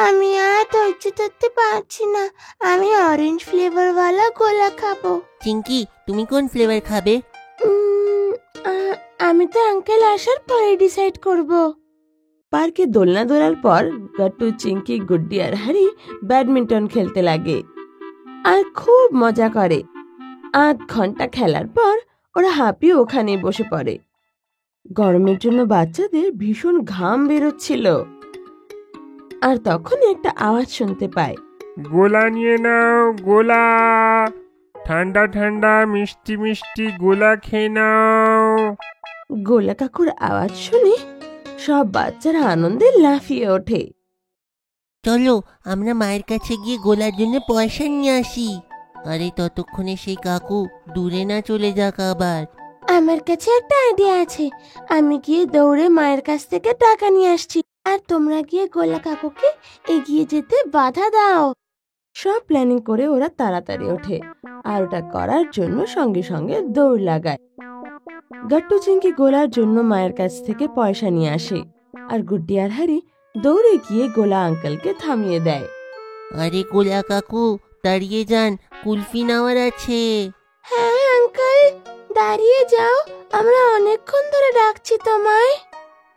আমি আর ধৈর্য ধরতে পারছি না। আমি অরেঞ্জ ফ্লেভার ওয়ালা গোলা খাবো। চিংকি, তুমি কোন ফ্লেভার খাবে? আমি তো আঙ্কেল আসার পরে ডিসাইড করব। পার্কে দোলনা দোলার পর গাট্টু, চিংকি, গুড্ডি আর হ্যারি ব্যাডমিন্টন খেলতে লাগে আর খুব মজা করে। 8 ঘন্টা খেলার পর ওরা হাঁপিয়ে ওখানে বসে পড়ে। গরমের জন্য বাচ্চাদের ভীষণ ঘাম বেরোচ্ছিল। আর তখন একটা আওয়াজ শুনতে পায়। গোলা নিয়ে নাও, গোলা। ঠান্ডা ঠান্ডা মিষ্টি মিষ্টি গোলা খেয়ে নাও। গোলা কাকুর আওয়াজ শুনে সব বাচ্চারা আনন্দে লাফিয়ে ওঠে। চলো আমরা মায়ের কাছে গিয়ে গোলার জন্য পয়সা নিয়ে আসি। আরে ততক্ষণে সেই কাকু দূরে না চলে যাক আবার। আমার কাছে একটা আইডিয়া আছে। আমি গিয়ে দৌড়ে মায়ের কাছ থেকে টাকা নিয়ে আসছি, আর তোমরা গিয়ে গোলা কাকুকে এগিয়ে যেতে বাধা দাও। সব প্ল্যানিং করে ওরা তাড়াতাড়ি ওঠে আর ওটা করার জন্য সঙ্গে সঙ্গে দৌড় লাগায়। গাট্টু চিংকি গোলার জন্য মায়ের কাছ থেকে পয়সা নিয়ে আসে আর গুড্ডি আর হ্যারি দৌড়ে গিয়ে গোলা আঙ্কেলকে থামিয়ে দেয়। আরে গোলা কাকু, দাঁড়িয়ে যান, কুলফি নেওয়ার আছে। হ্যাঁ আঙ্কেল, দাঁড়িয়ে যাও, আমরা অনেকক্ষণ ধরে ডাকছি তোমায়।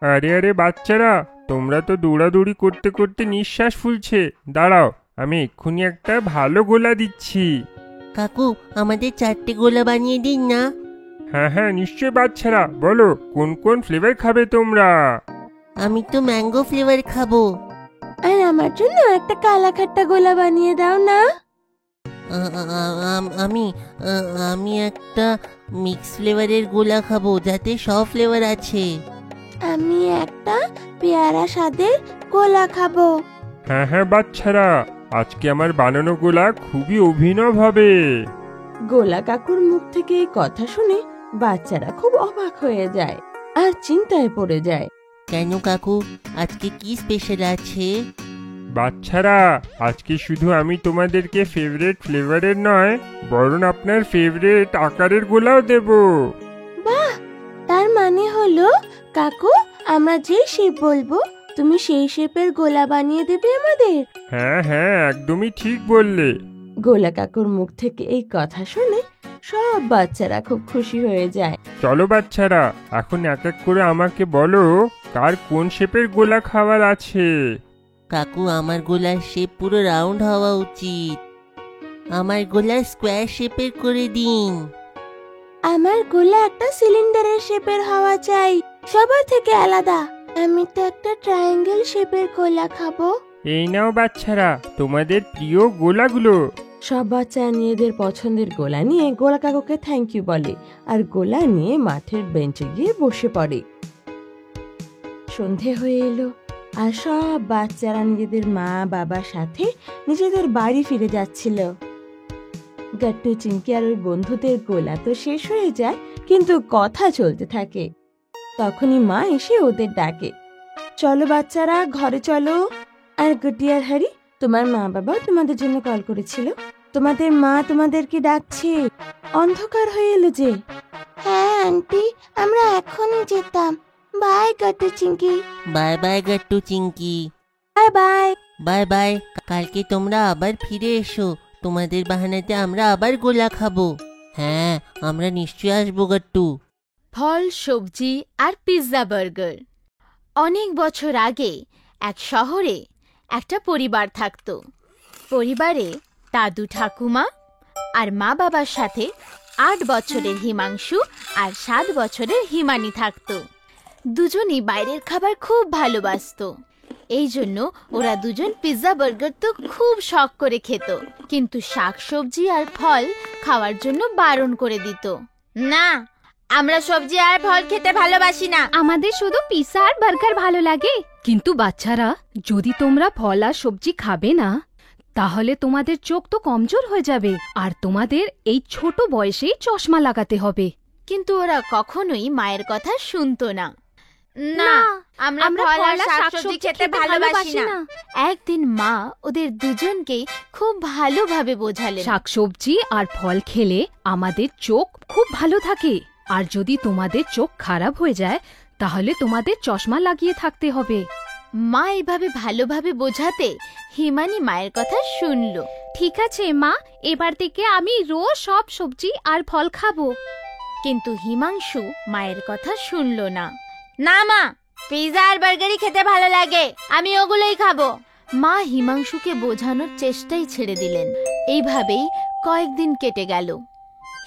আরে আরে বাচ্চারা, তোমরা তো দৌড়াদৌড়ি করতে করতে নিঃশ্বাস ফুলছে। দাঁড়াও, আমি এক্ষুনি একটা ভালো গোলা দিচ্ছি। কাকু, আমাদের 4টে গোলা বানিয়ে দিন না। হ্যাঁ হ্যাঁ নিশ্চয় বাচ্চারা, বলো কোন কোন ফ্লেভার খাবে তোমরা? আমি তো ম্যাঙ্গো ফ্লেভার খাবো। আর আমার জন্য একটা কালা খাট্টা গোলা বানিয়ে দাও না। আমি একটা মিক্স ফ্লেভারের গোলা খাবো, যাতে সব ফ্লেভার আছে। আমি একটা পেয়ারা স্বাদের গোলা খাবো। হ্যাঁ হ্যাঁ বাচ্চারা, আজকে আমার বানানো গোলা খুবই অভিনব হবে। গোলা কাকুর মুখ থেকে এই কথা শুনে বাচ্চারা খুব অবাক হয়ে যায় আর চিন্তায় পড়ে যায়। কেন কাকু, আজকে কি স্পেশাল আছে? বাচ্চারা, আজকে শুধু আমি তোমাদেরকে ফেভারিট ফ্লেভারের নয়, বরং আপনার ফেভারিট আকারের গোলাও দেব। বাহ, তার মানে হলো কাকু, আমরা যে শেপ বলবো তুমি সেই শেপের গোলা বানিয়ে দেবে আমাদের। হ্যাঁ হ্যাঁ, একদমই ঠিক বললে। গোলা কাকুর মুখ থেকে এই কথা শুনে সব বাচ্চারা খুব খুশি হয়ে যায় চলো বাচ্চারা, এখন এক এক করে আমাকে বলো কার কোন শেপের গোলা খাবার আছে। কাকু, আমার গোলার শেপ পুরো রাউন্ড হওয়া উচিত। আমার গোলা স্কোয়ার শেপের করে দিন। আমার গোলা একটা সিলিন্ডারের শেপের হওয়া চাই, সবার থেকে আলাদা। আমি তো একটা ট্রায়াঙ্গেল শেপের গোলা খাবো। এই নাও বাচ্চারা তোমাদের প্রিয় গোলাগুলো। সব বাচ্চা নিজেদের পছন্দের গোলা নিয়ে গোলা কাকুকে থ্যাংক ইউ বলে আর গোলা নিয়ে মাঠের বেঞ্চে গিয়ে বসে পড়ে। সন্ধে হয়ে এলো আর সব বাচ্চারা নিজেদের মা বাবার সাথে নিজেদের বাড়ি ফিরে যাচ্ছিল। গাট্টু, চিংকি আর ওর বন্ধুদের গোলা তো শেষ হয়ে যায়, কিন্তু কথা চলতে থাকে। তখনই মা এসে ওদের ডাকে, চলো বাচ্চারা ঘরে চলো। আর গুড্ডি আর হ্যারি, তোমার মা বাবা তোমাদের জন্য কল করেছিল, তোমাদের মা তোমাদেরকে ডাকছে। অন্ধকার হয়ে এলো যে। হ্যাঁ আন্টি, আমরা এখনই যেতাম। Bye Gattu Chinki. Bye bye Gattu Chinki. Bye bye. Bye bye. কালকে তোমরা আবার ফিরে এসো, তোমাদের বাহানাতে আমরা আবার গোলা খাবো। হ্যাঁ, আমরা নিশ্চয়ই আসবো গাট্টু। ফল, সবজি আর পিৎজা বার্গার। অনেক বছর আগে এক শহরে একটা পরিবার থাকতো। পরিবারে দাদু ঠাকুমা আর মা বাবার সাথে 8 বছরের হিমাংশু আর 7 বছরের হিমানি থাকতো। দুজনই বাইরের খাবার খুব ভালোবাসতো। এই জন্য ওরা দুজন পিৎজা বার্গার তো খুব শখ করে খেত, কিন্তু শাকসবজি আর ফল খাওয়ার জন্য বারণ করে দিত। না, আমরা সবজি আর ফল খেতে ভালোবাসি না, আমাদের শুধু পিৎজা আর বার্গার ভালো লাগে। কিন্তু বাচ্চারা, যদি তোমরা ফল আর সবজি খাবে না, তাহলে তোমাদের চোখ তো কমজোর হয়ে যাবে আর তোমাদের এই ছোট বয়সেই চশমা লাগাতে হবে। কিন্তু ওরা কখনোই মায়ের কথা শুনতো না। না, আমরা ফল আর শাকসবজি খেতে ভালোবাসি না। একদিন মা ওদের দুজনকেই খুব ভালোভাবে বোঝালেন, শাকসবজি আর ফল খেলে আমাদের চোখ খুব ভালো থাকে, আর যদি তোমাদের চোখ খারাপ হয়ে যায় তাহলে তোমাদের চশমা লাগিয়ে থাকতে হবে। মা এইভাবে ভালোভাবে বোঝাতে হিমানি মায়ের কথা শুনলো। ঠিক আছে মা, এবার থেকে আমি রোজ সব সবজি আর ফল খাবো। কিন্তু হিমাংশু মায়ের কথা শুনলো না। না মা, পিৎজা আর বার্গারই খেতে ভালো লাগে, আমি ওগুলোই খাবো। মা হিমাংশুকে বোঝানোর চেষ্টাই ছেড়ে দিলেন। এইভাবেই কয়েকদিন কেটে গেল।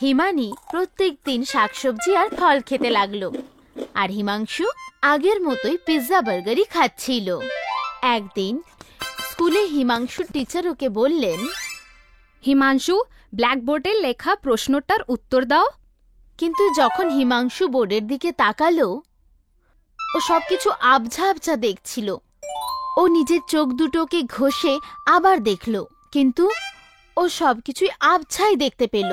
হিমানি প্রত্যেক দিন শাকসবজি আর ফল খেতে লাগলো, আর হিমাংশু আগের মতোই পিৎজা বার্গারই খাচ্ছিল। একদিন স্কুলে হিমাংশুর টিচার ওকে বললেন, হিমাংশু, ব্ল্যাকবোর্ডে লেখা প্রশ্নটার উত্তর দাও। কিন্তু যখন হিমাংশু বোর্ডের দিকে তাকালো, ও সবকিছু আবঝা আবঝা দেখছিল। ও নিজের চোখ দুটোকে ঘষে আবার দেখল, কিন্তু ও সবকিছুই আবছাই দেখতে পেল।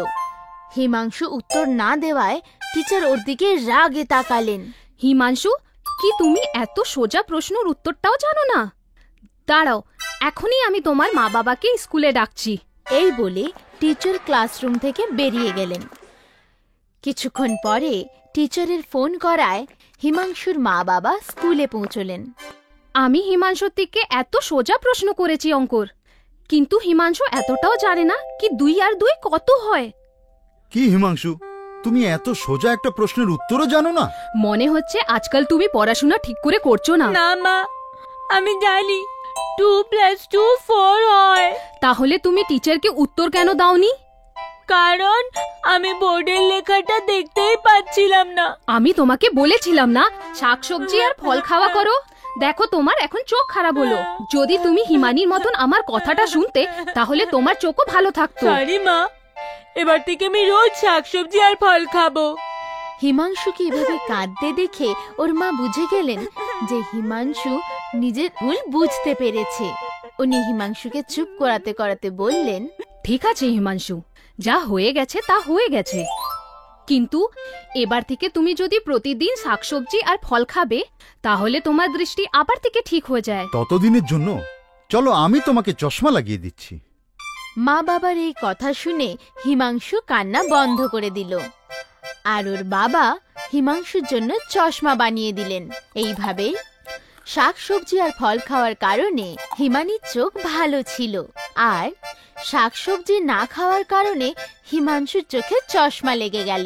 হিমাংশু উত্তর না দেওয়ায় টিচার ওর দিকে রাগে তাকালেন। হিমাংশু, কি তুমি এত সোজা প্রশ্নের উত্তরটাও জানো না? দাঁড়াও, এখনই আমি তোমার মা বাবাকে স্কুলে ডাকছি। এই বলে টিচার ক্লাসরুম থেকে বেরিয়ে গেলেন। কিছুক্ষণ পরে টিচারের ফোন করায় হিমাংশুর মা বাবা স্কুলে পৌঁছলেন। আমি হিমাংশুর থেকে এত সোজা প্রশ্ন করেছি অঙ্কর, কিন্তু হিমাংশু এতটাও জানে না কি 2 আর 2 কত হয়। কি হিমাংশু, তুমি এত সোজা একটা প্রশ্নের উত্তরও জানো না? মনে হচ্ছে আজকাল তুমি পড়াশোনা ঠিক করে করছো না। না মা, আমি জানি 2 + 2 4 হয়। তাহলে তুমি টিচারকে উত্তর কেন দাওনি? কারণ আমি বোর্ডের লেখাটা দেখতেই পাচ্ছিলাম না। আমি তোমাকে বলেছিলাম না শাকসবজি আর ফল খাওয়া করো। দেখো, তোমার এখন চোখ খারাপ হলো। যদি তুমি হিমানির মতন আমার কথাটা শুনতে, তাহলে তোমার চোখও ভালো থাকতো। সরি মা, এবার থেকে আমি রোজ শাকসবজি আর ফল খাবো। হিমাংশুকে এভাবে কাঁদতে দেখে ওর মা বুঝে গেলেন যে হিমাংশু নিজের ভুল বুঝতে পেরেছে। উনি হিমাংশুকে চুপ করাতে করাতে বললেন, ঠিক আছে হিমাংশু, যা হয়ে গেছে তা হয়ে গেছে, কিন্তু এবার থেকে তুমি যদি প্রতিদিন শাকসবজি আর ফল খাবে, তাহলে তোমার দৃষ্টি আবার থেকে ঠিক হয়ে যায়। ততদিনের জন্য চলো আমি তোমাকে চশমা লাগিয়ে দিচ্ছি। মা বাবার এই কথা শুনে হিমাংশু কান্না বন্ধ করে দিল, আর ওর বাবা হিমাংশুর জন্য চশমা বানিয়ে দিলেন। এইভাবে শাকসবজি আর ফল খাওয়ার কারণে হিমানির চোখ ভালো ছিল, আর শাকসবজি না খাওয়ার কারণে হিমাংশুর চোখে চশমা লেগে গেল।